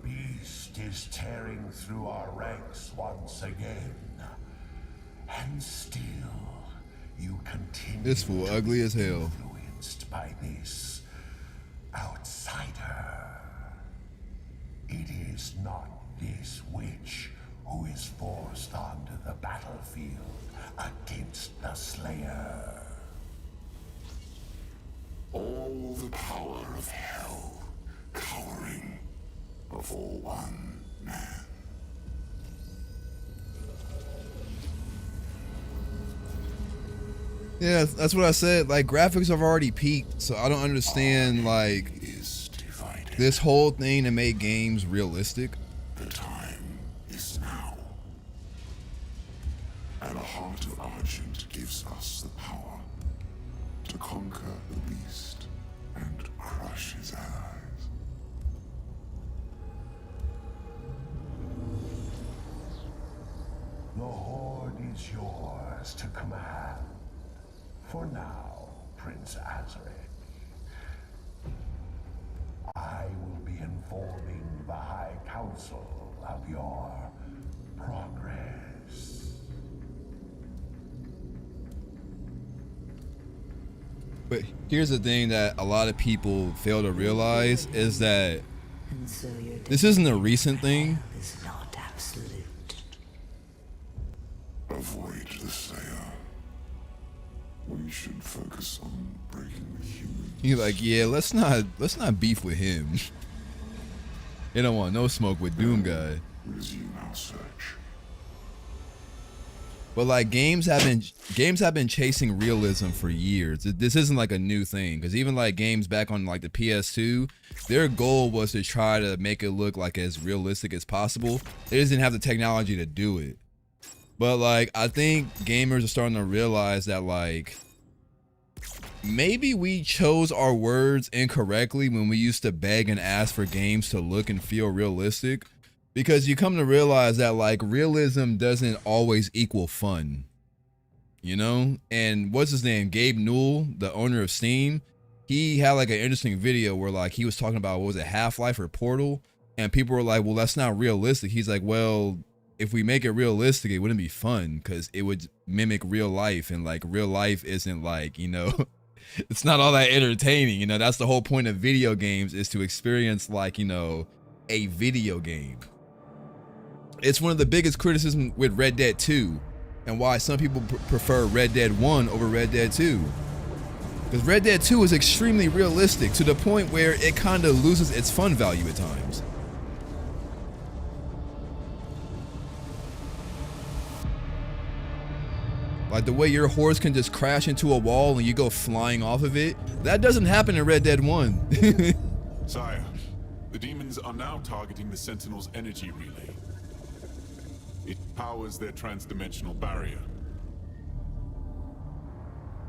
beast is tearing through our ranks once again. And still, you continue This fool ugly as hell. influenced by this outsider. It is not this witch who is forced onto the battlefield against the Slayer. All the power of hell cowering before one man. Yeah, that's what I said. Like, graphics have already peaked, so I don't understand, like, this whole thing to make games realistic. The time is now. And the heart of Argent gives us the power to conquer the beast and crush his allies. The Horde is yours to command. For now, Prince Azaric. I will be informing the High Council of your progress. But here's the thing that a lot of people fail to realize is that this isn't a recent thing. Is not absolute. Avoid the Slayer. We should focus on breaking the human. He's like, yeah, let's not beef with him. They don't want no smoke with Doom Guy. Resume our search. But like, games have been chasing realism for years. This isn't like a new thing, because even like games back on like the PS2, their goal was to try to make it look like as realistic as possible. They just didn't have the technology to do it. But like, I think gamers are starting to realize that like, maybe we chose our words incorrectly when we used to beg and ask for games to look and feel realistic. Because you come to realize that like, realism doesn't always equal fun, you know? And what's his name? Gabe Newell, the owner of Steam, he had like an interesting video where like he was talking about, what was it, Half-Life or Portal? And people were like, well, that's not realistic. He's like, well, if we make it realistic, it wouldn't be fun because it would mimic real life, and like real life isn't like, you know, it's not all that entertaining. You know, that's the whole point of video games, is to experience like, you know, a video game. It's one of the biggest criticisms with Red Dead 2 and why some people prefer Red Dead 1 over Red Dead 2. Because Red Dead 2 is extremely realistic to the point where it kind of loses its fun value at times. Like the way your horse can just crash into a wall and you go flying off of it, that doesn't happen in Red Dead 1. Sire, the demons are now targeting the Sentinel's energy relay. It powers their transdimensional barrier.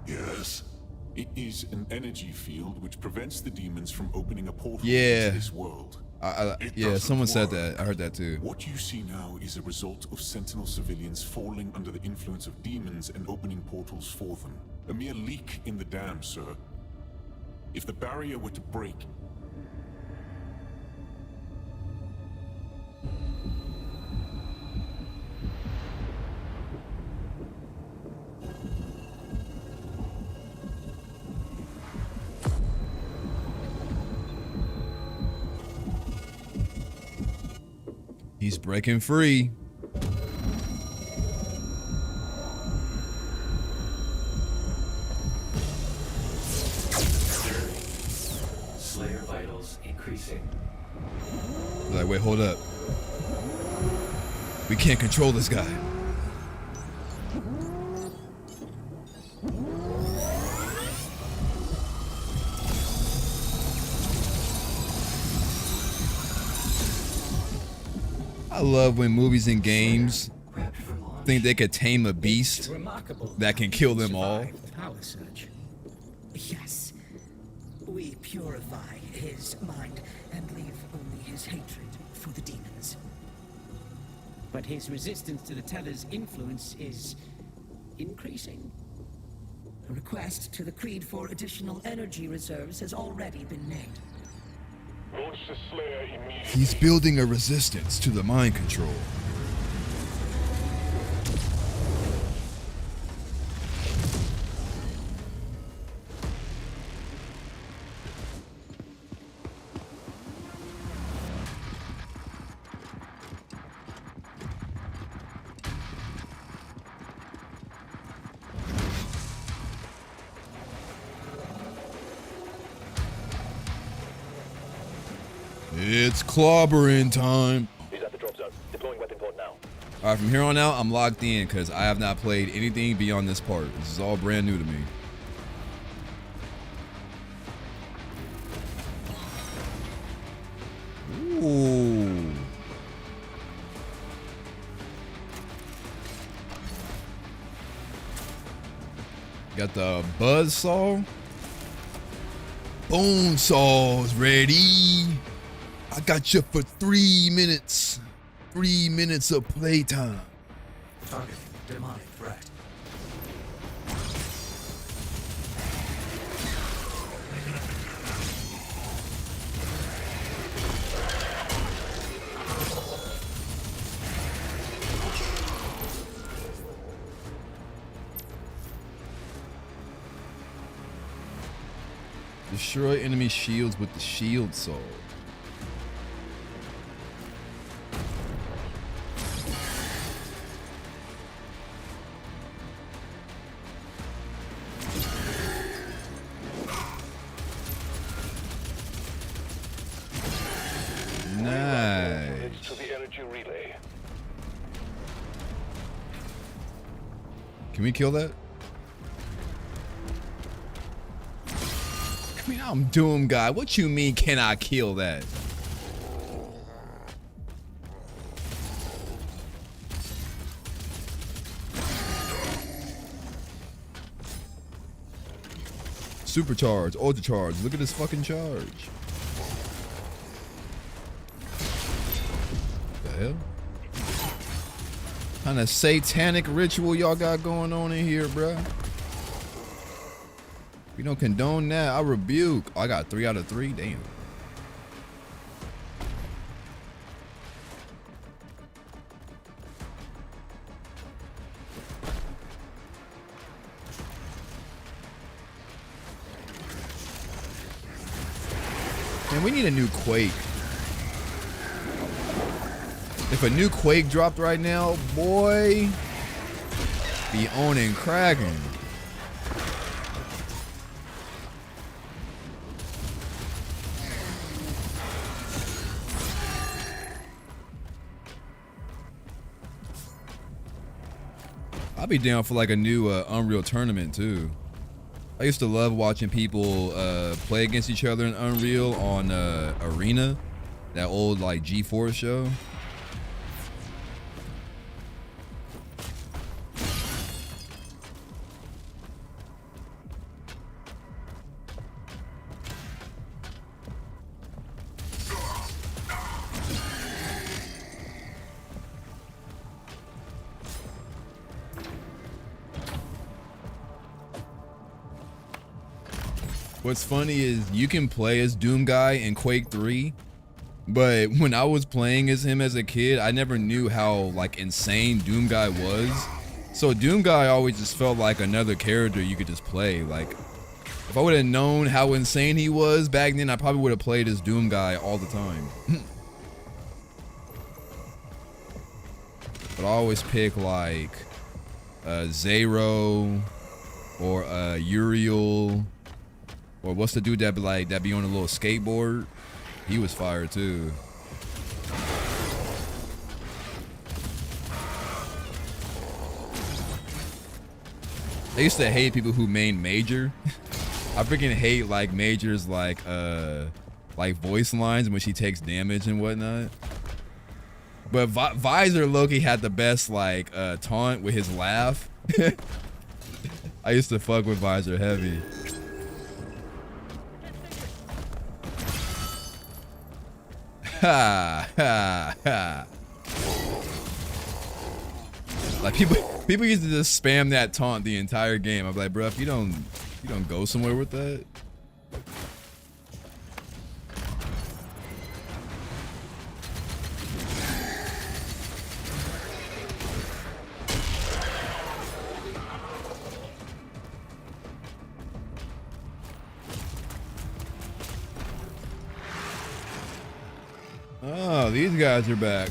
Yes. It is an energy field which prevents the demons from opening a portal Yeah. into this world. Yeah, someone said that. I heard that too. What you see now is a result of Sentinel civilians falling under the influence of demons and opening portals for them. A mere leak in the dam, sir. If the barrier were to break, he's breaking free. Slayer vitals increasing. Like, wait, hold up. We can't control this guy. I love when movies and games think they could tame a beast that can kill them all. The power surge. Yes. purify his mind and leave only his hatred for the demons. But his resistance to the Teller's influence is increasing. A request to the Creed for additional energy reserves has already been made. Launch the Slayer immediately. He's building a resistance to the mind control. It's clobbering time. He's at the drop zone. Deploying weapon port now. Alright, from here on out, I'm locked in because I have not played anything beyond this part. This is all brand new to me. Ooh. Got the buzzsaw. Bone saws ready. I got you for 3 minutes. 3 minutes of playtime. Target demonic threat. Destroy enemy shields with the shield sword. Nice. To the energy relay. Can we kill that? I mean, I'm Doom Guy. What you mean, can I kill that? Supercharge, ultra charge. Look at this fucking charge. What the hell? What kind of satanic ritual y'all got going on in here, bruh? We don't condone that. I rebuke. Oh, I got 3 out of 3. Damn. Man, we need a new Quake. If a new Quake dropped right now, boy, be on and cracking. I'll be down for like a new Unreal tournament too. I used to love watching people play against each other in Unreal on Arena, that old like G4 show. What's funny is you can play as Doom Guy in Quake 3, but when I was playing as him as a kid, I never knew how like insane Doom Guy was. So Doom Guy always just felt like another character you could just play. Like if I would have known how insane he was back then, I probably would have played as Doom Guy all the time. But I always pick like Zero or Uriel. Or what's the dude that be on a little skateboard? He was fire too. I used to hate people who main Major. I freaking hate like Major's like voice lines when she takes damage and whatnot. But Visor Loki had the best like taunt with his laugh. I used to fuck with Visor heavy. Ha ha ha. Like people used to just spam that taunt the entire game. I'm like, bro, if you don't go somewhere with that. Oh, these guys are back.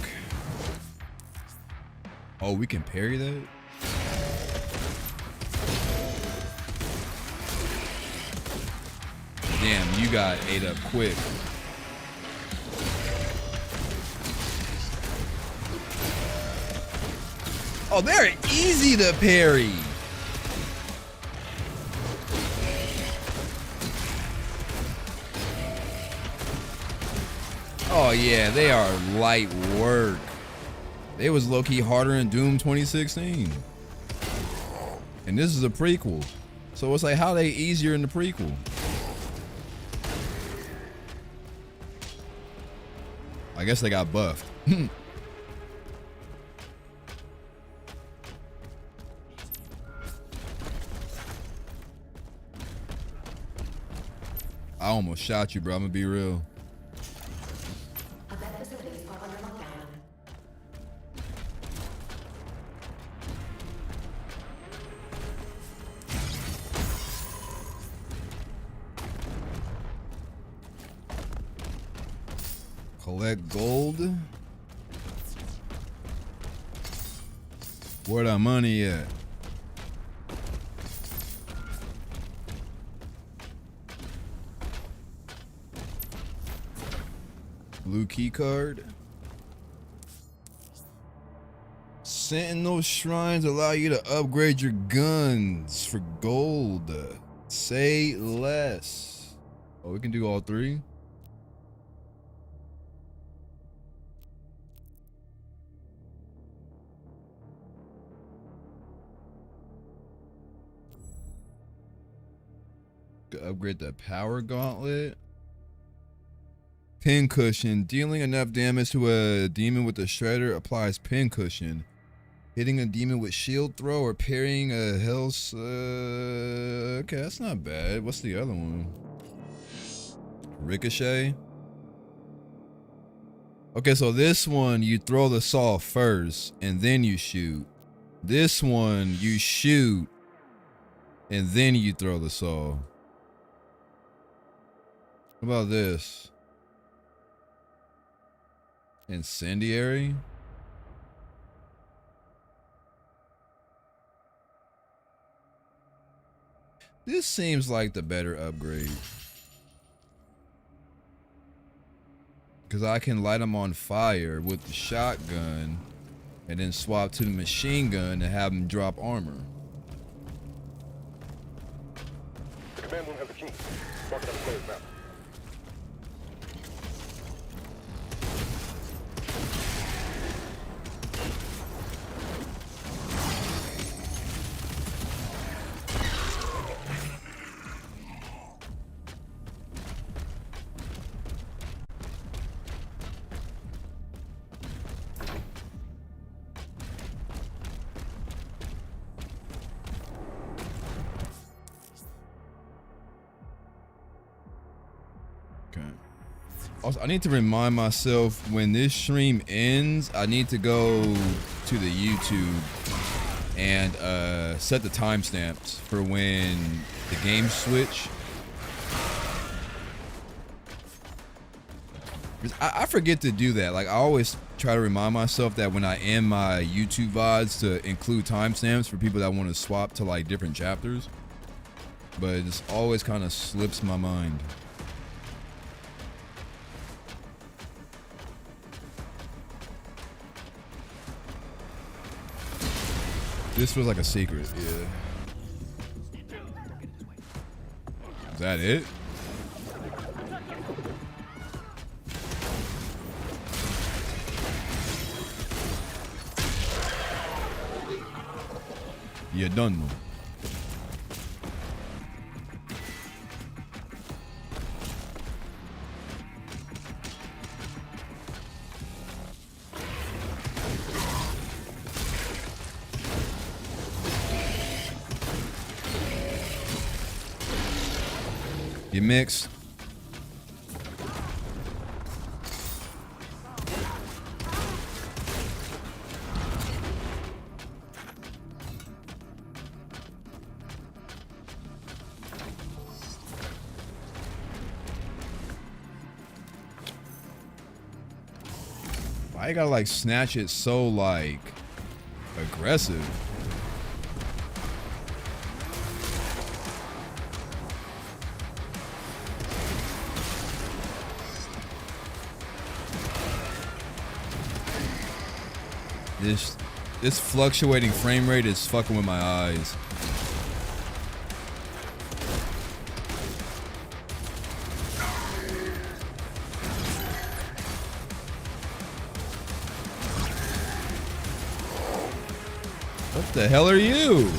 Oh, we can parry that? Damn, you got ate up quick. Oh, they're easy to parry. Oh yeah, they are light work. They was low-key harder in Doom 2016. And this is a prequel. So it's like, how they easier in the prequel? I guess they got buffed. I almost shot you, bro. I'm gonna be real. Collect gold. Where the money at? Blue key card. Sentinel shrines allow you to upgrade your guns for gold. Say less. Oh, we can do all three. To upgrade the power gauntlet. Pincushion. Dealing enough damage to a demon with a shredder applies pincushion. Hitting a demon with shield throw or parrying a hell's... okay, that's not bad. What's the other one? Ricochet. Okay, so this one, you throw the saw first and then you shoot. This one, you shoot and then you throw the saw. What about this? Incendiary? This seems like the better upgrade. Because I can light them on fire with the shotgun and then swap to the machine gun and have them drop armor. The command room has the key. Mark it on the player's map. Also, I need to remind myself when this stream ends, I need to go to the YouTube and set the timestamps for when the games switch. I forget to do that. Like, I always try to remind myself that when I end my YouTube VODs to include timestamps for people that want to swap to like different chapters. But it just always kind of slips my mind. This feels like a secret, yeah. Is that it? You done, man. You mixed. Why you gotta like snatch it so like aggressive? This fluctuating frame rate is fucking with my eyes. What the hell are you?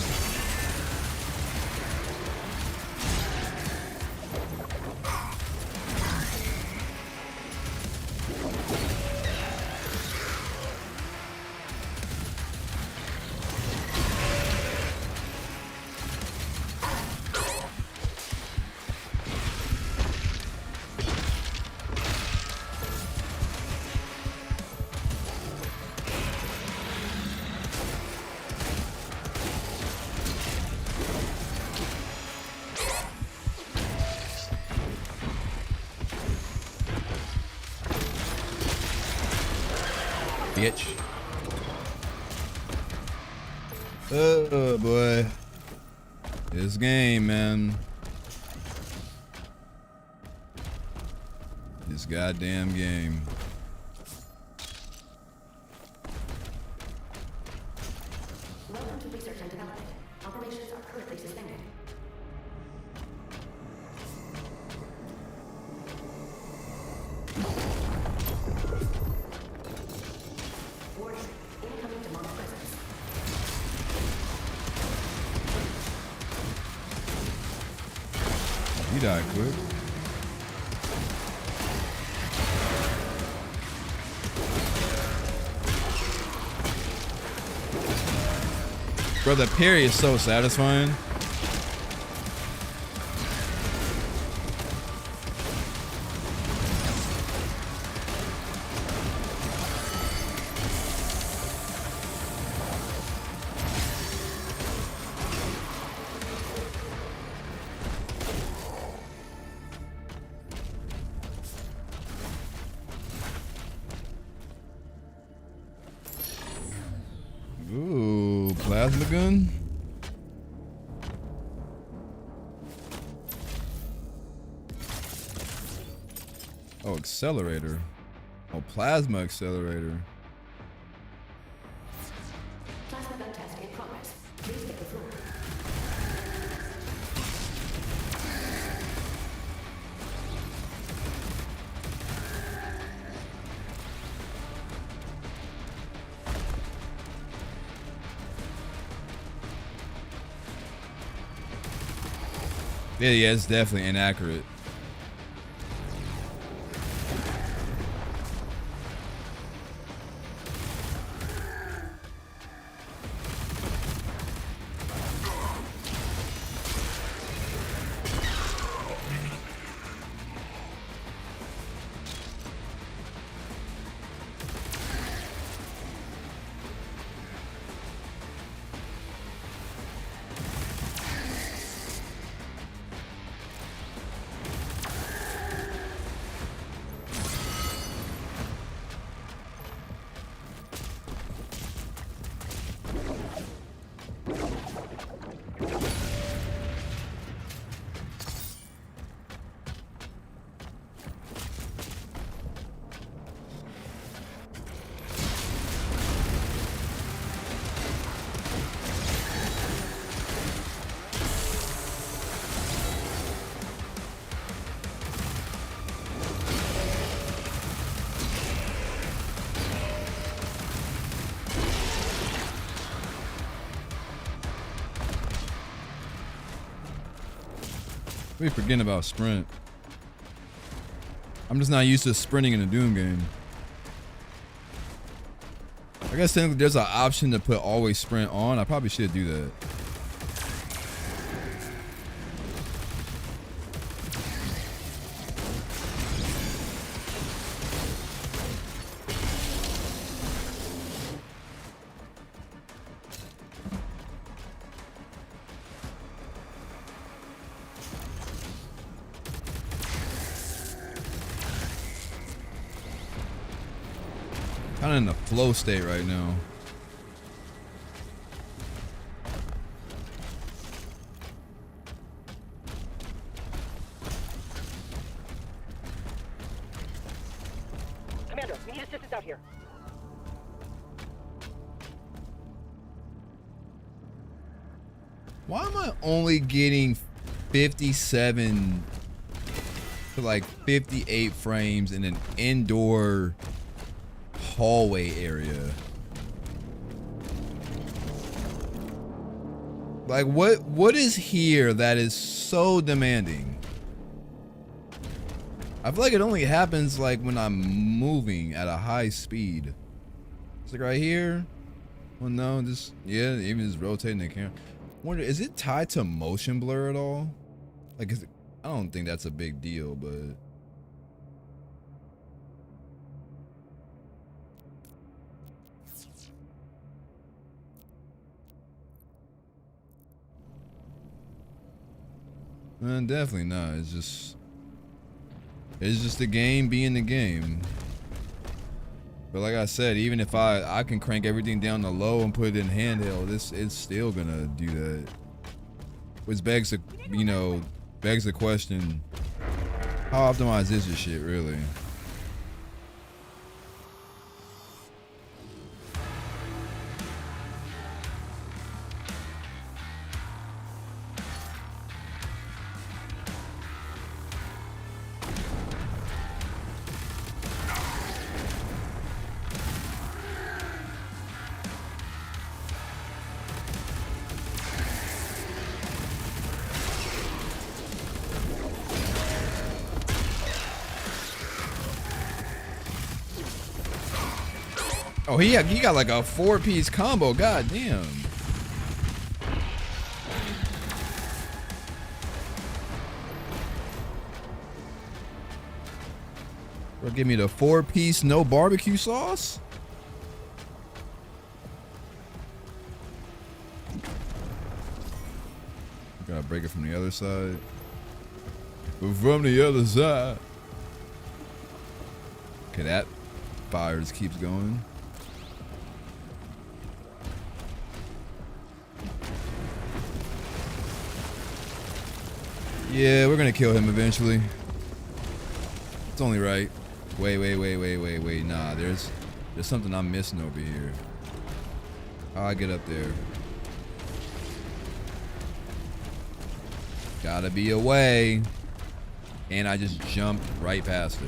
Bitch. Oh boy. This game, man. This goddamn game. Welcome to research and development. Operations are currently suspended. Warning. Incoming demonic presence. He died quick. Bro, the parry is so satisfying. Ooh, plasma gun. Oh, accelerator. Oh, plasma accelerator. Plasma gun test in progress. Please take the floor. Yeah, it's definitely inaccurate. We forgetting about sprint. I'm just not used to sprinting in a Doom game. I guess technically there's an option to put always sprint on. I probably should do that. Kind of in a flow state right now. Commander, we need assistance out here. Why am I only getting 57 to like 58 frames in an indoor hallway area? Like what is here that is so demanding? I feel like it only happens like when I'm moving at a high speed. It's like right here. Well, no, just yeah, even just rotating the camera. Wonder, is it tied to motion blur at all? Like, I don't think that's a big deal, but definitely not. It's just the game being the game. But like I said, even if I can crank everything down to low and put it in handheld, it's still gonna do that. Which begs the, begs the question, how optimized is this shit really? Oh, he got like a 4-piece combo. God damn. Bro, give me the 4-piece no barbecue sauce. Gotta break it from the other side. But from the other side. Okay, that fire just keeps going. Yeah, we're gonna kill him eventually. It's only right. Wait. Nah, there's something I'm missing over here. How I get up there? Gotta be a way. And I just jumped right past it.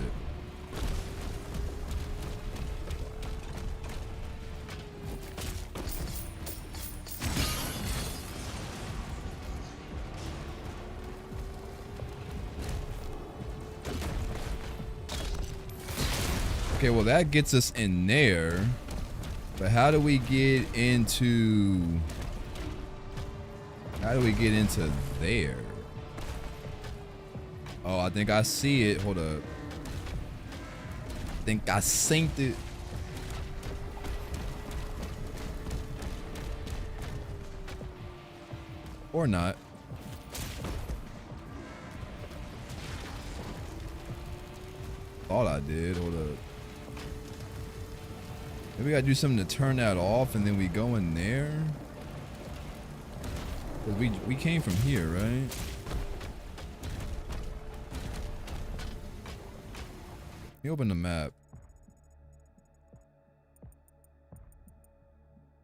Okay, well that gets us in there, but how do we get into there? Oh, I think I see it. Hold up. I think I synced it. Or not. Thought I did. Hold up. Maybe we gotta do something to turn that off and then we go in there. Cause we came from here, right? Let me open the map.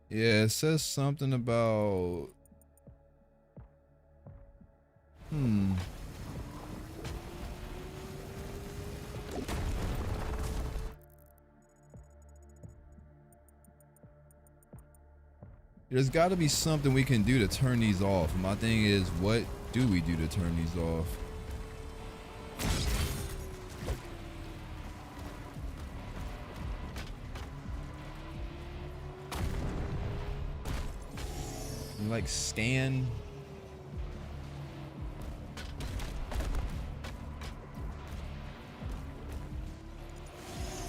Yeah, it says something about There's got to be something we can do to turn these off. My thing is, what do we do to turn these off? Like scan.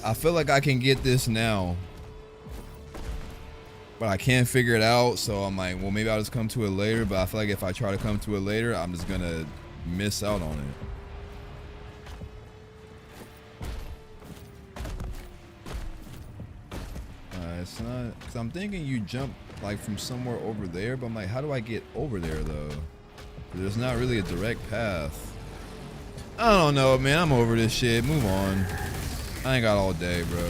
I feel like I can get this now, but I can't figure it out. So I'm like, well, maybe I'll just come to it later. But I feel like if I try to come to it later, I'm just gonna miss out on it. Because I'm thinking you jump like from somewhere over there, but I'm like, how do I get over there though? There's not really a direct path. I don't know, man. I'm over this shit. Move on. I ain't got all day, bro.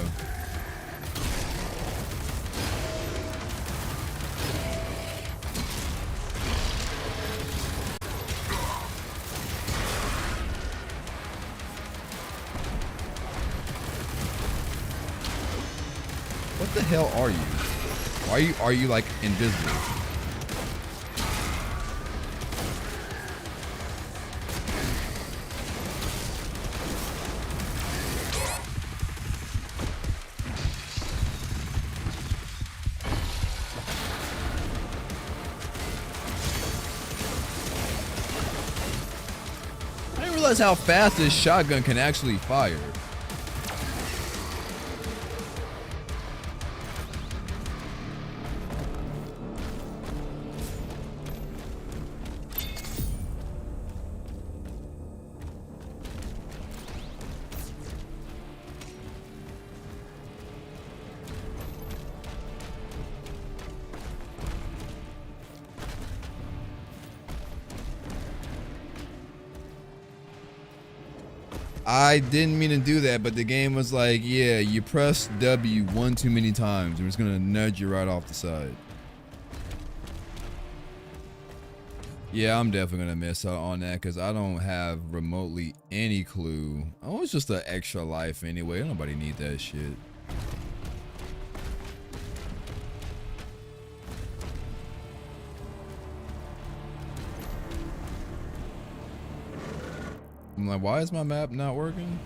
What the hell are you? Why are you like invisible? I didn't realize how fast this shotgun can actually fire. I didn't mean to do that, but the game was like, yeah, you press W one too many times and it's gonna nudge you right off the side. Yeah, I'm definitely gonna miss out on that because I don't have remotely any clue. Oh, it's just an extra life anyway. Nobody need that shit. I'm like, why is my map not working?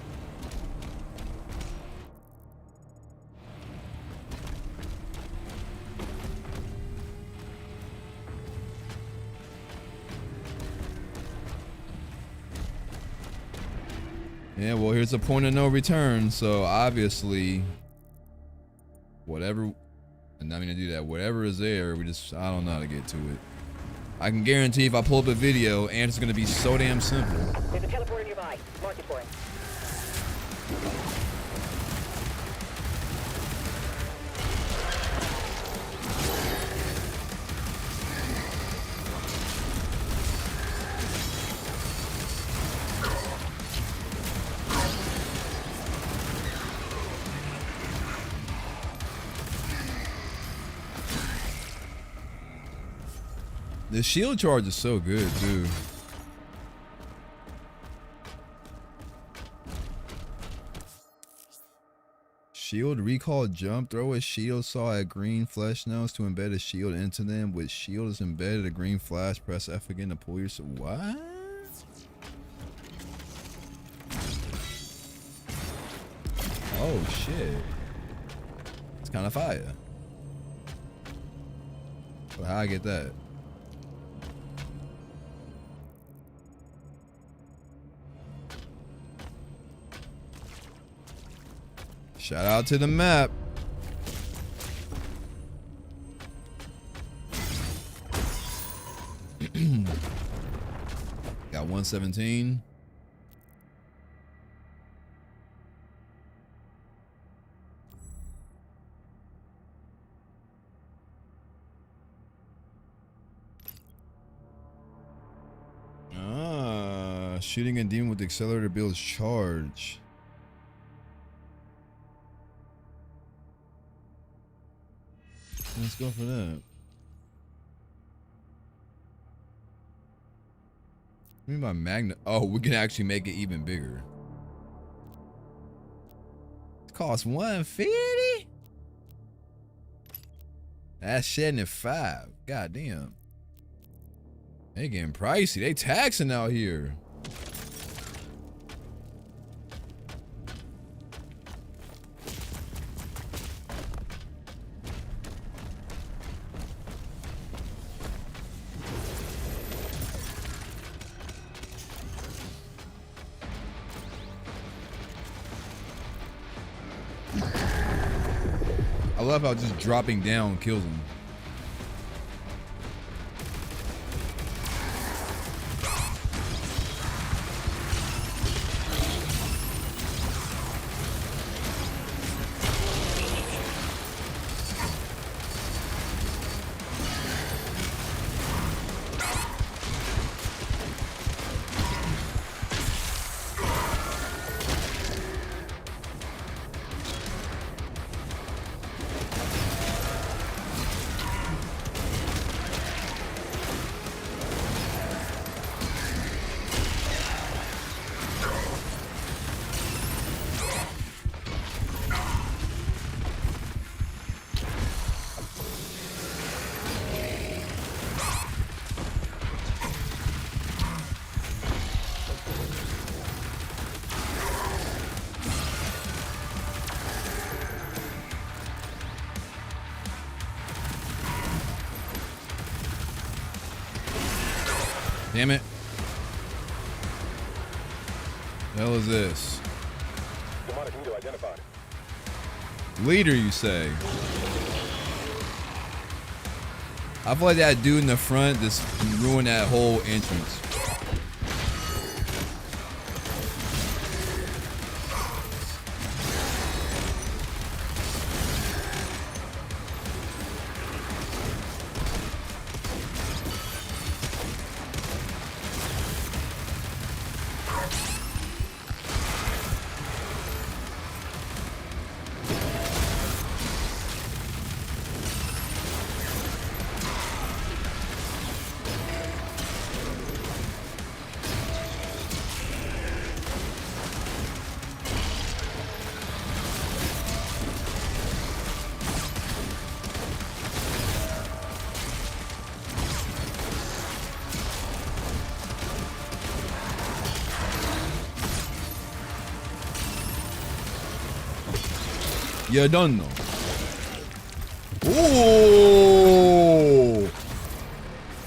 Yeah, well, here's a point of no return. So obviously, whatever, I'm not gonna do that. Whatever is there, I don't know how to get to it. I can guarantee if I pull up a video, and it's gonna be so damn simple. There's a teleporter nearby. Mark it for it. The shield charge is so good too. Shield recall jump. Throw a shield saw at green flesh nodes to embed a shield into them. With shield is embedded, a green flash. Press F again to pull your. What? Oh shit! It's kind of fire. But how I get that? Shout out to the map. Got 117. Shooting a demon with the accelerator builds charge. Let's go for that. What do you mean by magnet? Oh, we can actually make it even bigger. It costs $150. That's 75. God damn. They getting pricey. They taxing out here. I love how just dropping down kills him. Damn it. The hell is this? Demonic leader identified. Leader, you say? I feel like that dude in the front just ruined that whole entrance. You don't know. Ooh,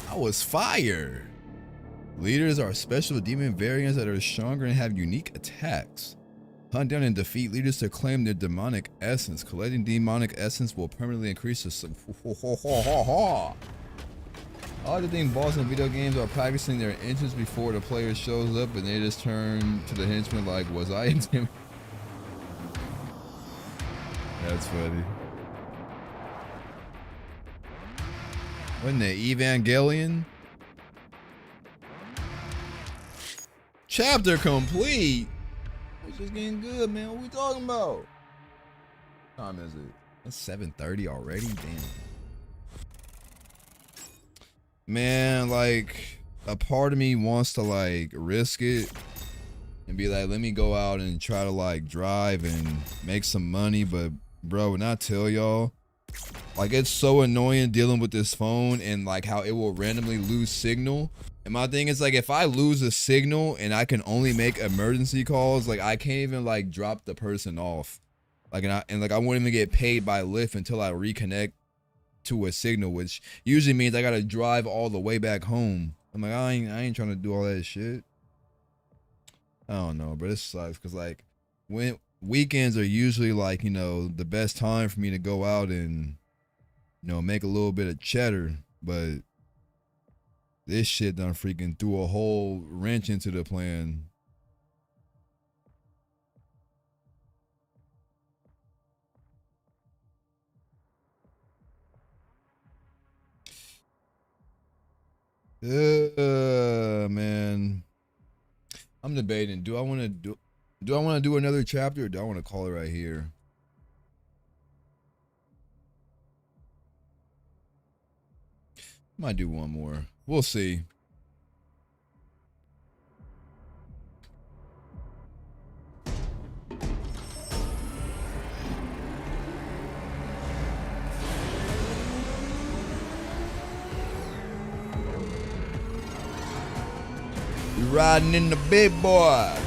that was fire. Leaders are special demon variants that are stronger and have unique attacks. Hunt down and defeat leaders to claim their demonic essence. Collecting demonic essence will permanently increase the. All the thing boss in video games are practicing their entrance before the player shows up, and they just turn to the henchman like, "Was I intimidated?" That's funny. Wasn't the Evangelion? Chapter complete. It's just getting good, man. What we talking about? What time is it? It's 7:30 already. Damn. Man, like a part of me wants to like risk it and be like, let me go out and try to like drive and make some money, but bro, when I tell y'all, like it's so annoying dealing with this phone and like how it will randomly lose signal. And my thing is like, if I lose a signal and I can only make emergency calls, like I can't even like drop the person off. Like, and I won't even get paid by Lyft until I reconnect to a signal, which usually means I gotta drive all the way back home. I'm like, I ain't trying to do all that shit. I don't know, but it sucks because like when weekends are usually like, you know, the best time for me to go out and, you know, make a little bit of cheddar, but this shit done freaking threw a whole wrench into the plan. Man, I'm debating. Do I want to do another chapter, or do I want to call it right here? Might do one more. We'll see. You riding in the big boy.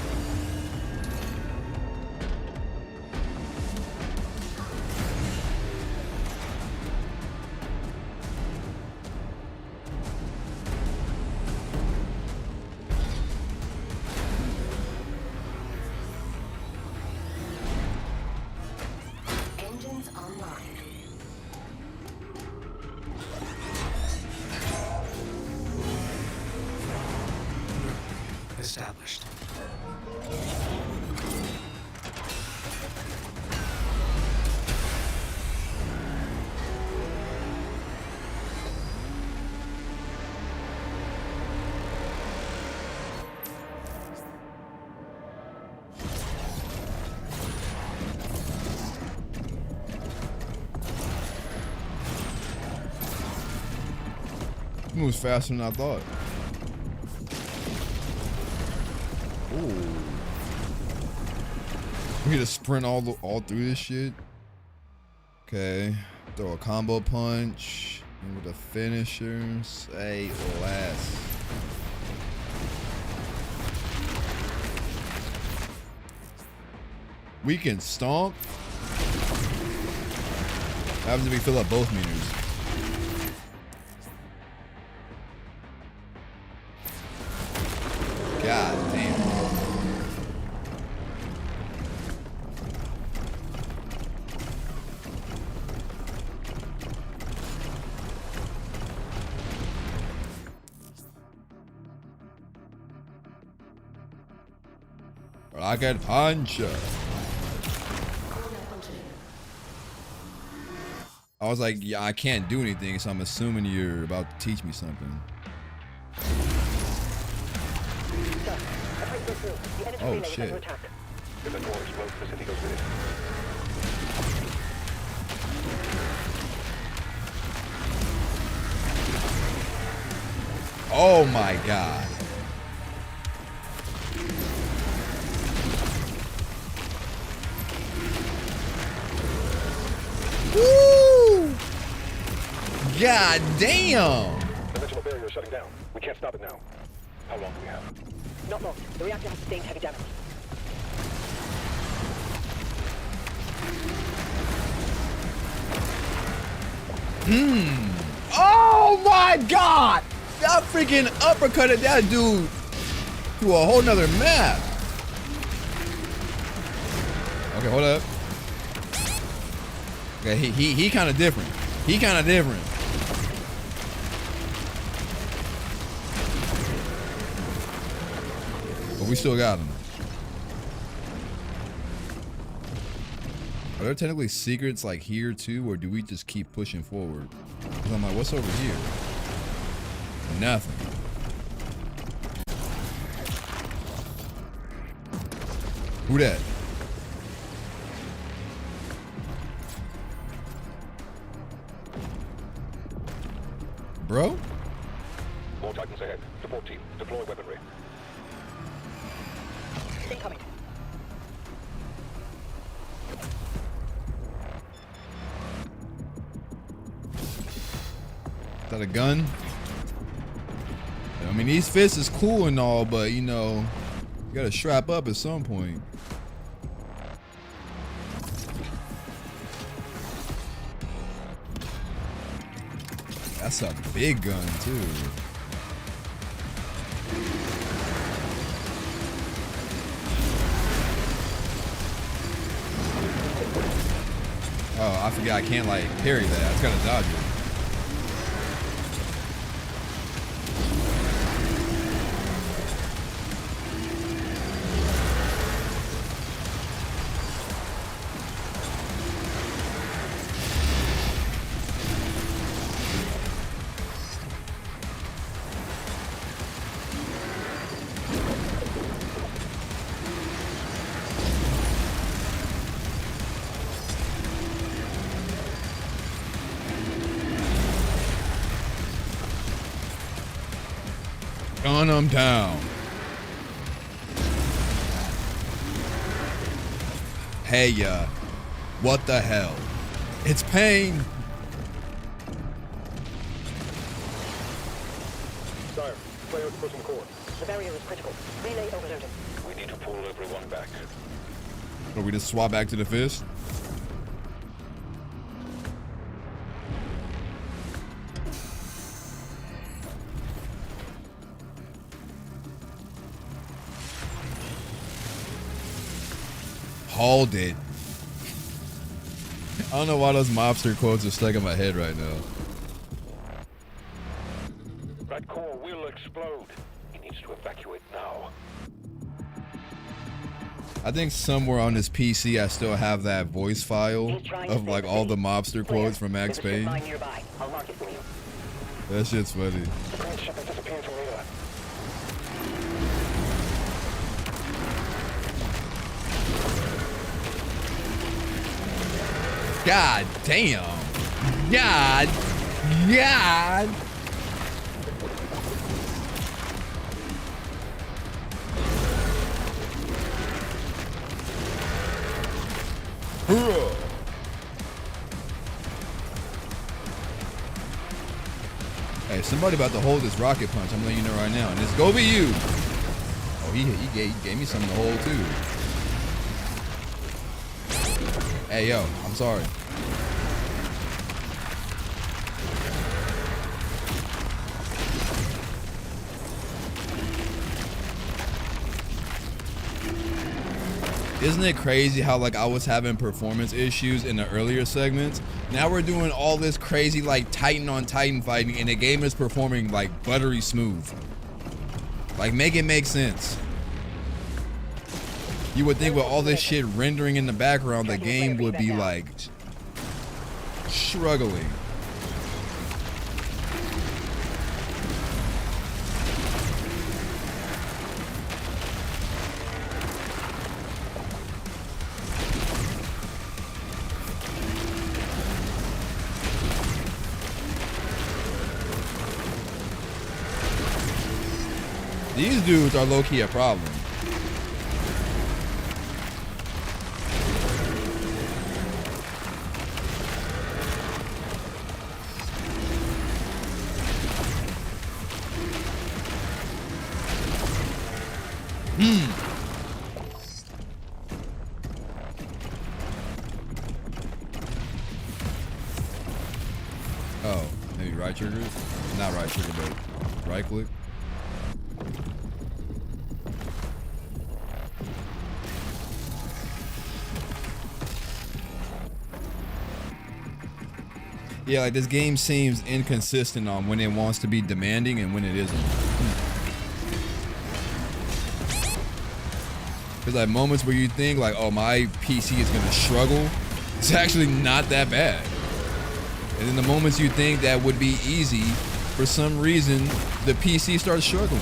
Engines online. Established. It moves faster than I thought. Ooh. We need to sprint all through this shit. Okay. Throw a combo punch. And with a finisher. Say less. We can stomp. What happens if we fill up both meters? Rocket punch. I was like, yeah, I can't do anything, so I'm assuming you're about to teach me something. Oh shit. Oh my god. Woo! God damn! The dimensional barrier is shutting down. We can't stop it now. How long do we have? Not long. The reactor has sustained heavy damage. Oh my god! That freaking uppercutted that dude to a whole nother map. Okay, hold up. Okay, he kind of different. He kind of different. But we still got him. Are there technically secrets like here too, or do we just keep pushing forward? Because I'm like, what's over here? Nothing. Who that? Bro? More Titans ahead. Support team, deploy weaponry. Incoming. Is that a gun? I mean, these fists is cool and all, but you know, you gotta strap up at some point. That's a big gun too. Oh, I forgot I can't like parry that. I just gotta dodge it. Gun him down. Hey, what the hell? It's pain. Sire, players pushing core. The barrier is critical. Relay overloaded. We need to pull everyone back. Or we just swap back to the fist? Hold it. I don't know why those mobster quotes are stuck in my head right now. That core will explode. He needs to evacuate now. I think somewhere on this PC I still have that voice file of like all the mobster quotes from Max Payne. I'll mark it for you. That shit's funny. The grand ship is disappearing from radar. God damn. God. Hey, somebody about to hold this rocket punch. I'm letting you know right now. And it's go be you. Oh, he gave me something to hold too. Hey, yo, I'm sorry. Isn't it crazy how like I was having performance issues in the earlier segments? Now we're doing all this crazy like Titan on Titan fighting and the game is performing like buttery smooth. Like make it make sense. You would think with all this shit rendering in the background, the game would be like struggling. These dudes are low-key a problem. Oh, maybe right trigger? Not right trigger, but right click. Yeah, like this game seems inconsistent on when it wants to be demanding and when it isn't. There's like moments where you think like, oh, my PC is gonna struggle. It's actually not that bad. And then the moments you think that would be easy, for some reason, the PC starts struggling.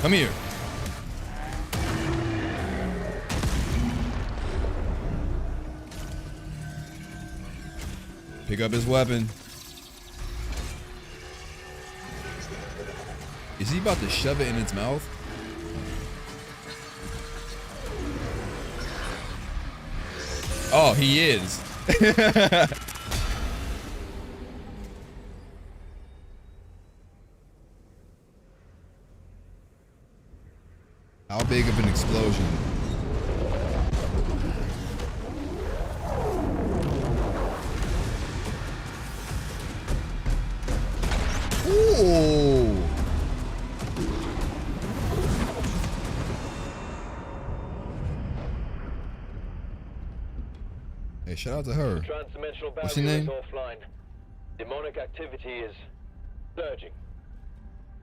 Come here. Pick up his weapon. Is he about to shove it in its mouth? Oh, he is. How big of an explosion? Ooh. Hey, shout out to her. Transdimensional What's her barrier name? is offline. Demonic activity is surging.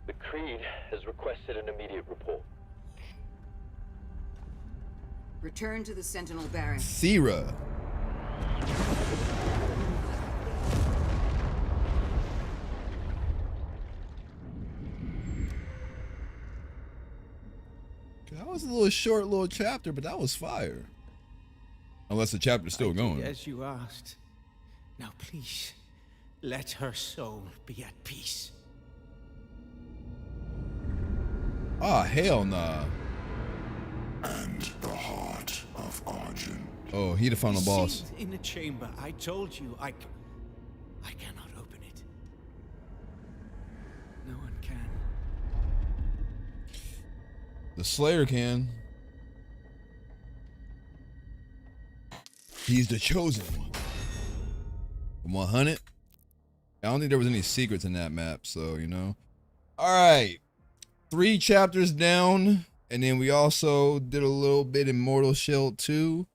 The Creed has requested an immediate report. Return to the Sentinel barracks. Thera. That was a little short little chapter, but that was fire. Unless the chapter's still going. As you asked. Now please, let her soul be at peace. Ah, hell nah. And the heart of Argent. Oh, he the final boss. Sealed in the chamber. I told you I cannot open it. No one can. The Slayer can. He's the chosen one. From 100. I don't think there was any secrets in that map, so you know. All right, 3 chapters down, and then we also did a little bit in Mortal Shell 2.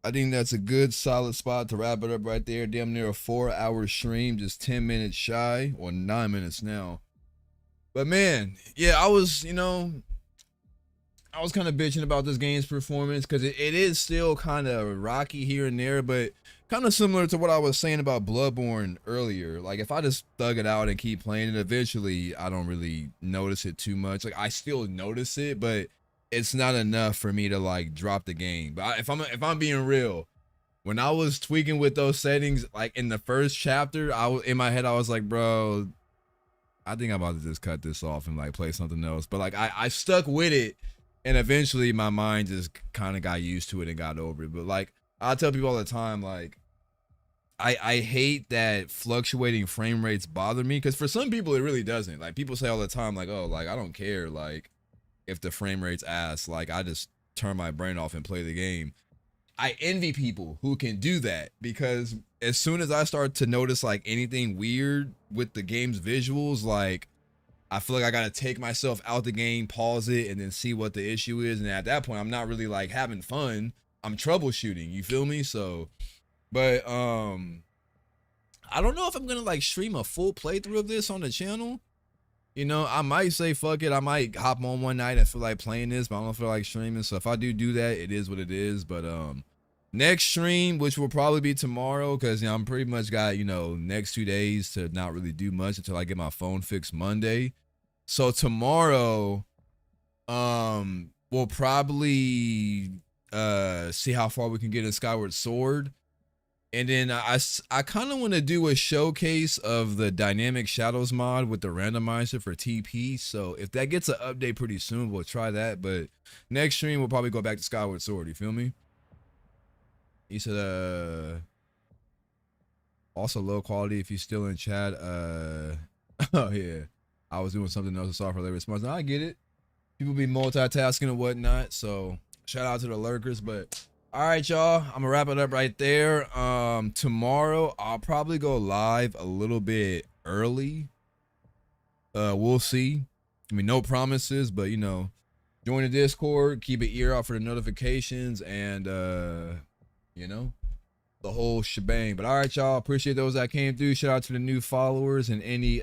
I think that's a good solid spot to wrap it up right there. Damn near a 4-hour stream, just 10 minutes shy, or 9 minutes now. But man, yeah, I was, you know, I was kind of bitching about this game's performance because it is still kind of rocky here and there, but kind of similar to what I was saying about Bloodborne earlier. Like if I just thug it out and keep playing it, eventually I don't really notice it too much. Like I still notice it, but it's not enough for me to like drop the game. But if I'm being real, when I was tweaking with those settings, like in the first chapter, in my head I was like, bro, I think I'm about to just cut this off and like play something else. But like I stuck with it, and eventually my mind just kind of got used to it and got over it. But like I tell people all the time, like I hate that fluctuating frame rates bother me, because for some people it really doesn't. Like people say all the time, like, oh, like I don't care, like if the frame rate's ass, like I just turn my brain off and play the game. I envy people who can do that, because as soon as I start to notice like anything weird with the game's visuals, like I feel like I gotta take myself out the game, pause it, and then see what the issue is. And at that point, I'm not really like having fun. I'm troubleshooting, you feel me? So, but I don't know if I'm gonna like stream a full playthrough of this on the channel. You know, I might say fuck it. I might hop on one night and feel like playing this, but I don't feel like streaming. So if I do that, it is what it is. But next stream, which will probably be tomorrow, because you know I'm pretty much got, you know, next 2 days to not really do much until I get my phone fixed Monday. So tomorrow, we'll probably see how far we can get in Skyward Sword. And then I kind of want to do a showcase of the Dynamic Shadows mod with the randomizer for TP. So if that gets an update pretty soon, we'll try that. But next stream, we'll probably go back to Skyward Sword. You feel me? He said, also low quality if you're still in chat. Oh, yeah. I was doing something else to software labor response. Now, I get it. People be multitasking and whatnot. So shout out to the lurkers. But all right, y'all, I'm gonna wrap it up right there. Tomorrow I'll probably go live a little bit early. We'll see. I mean, no promises, but you know, join the Discord, keep an ear out for the notifications, and you know, the whole shebang. But all right, y'all, appreciate those that came through. Shout out to the new followers and any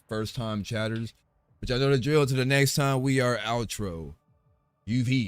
first time chatters. But y'all know the drill. Till the next time, we are outro. UV.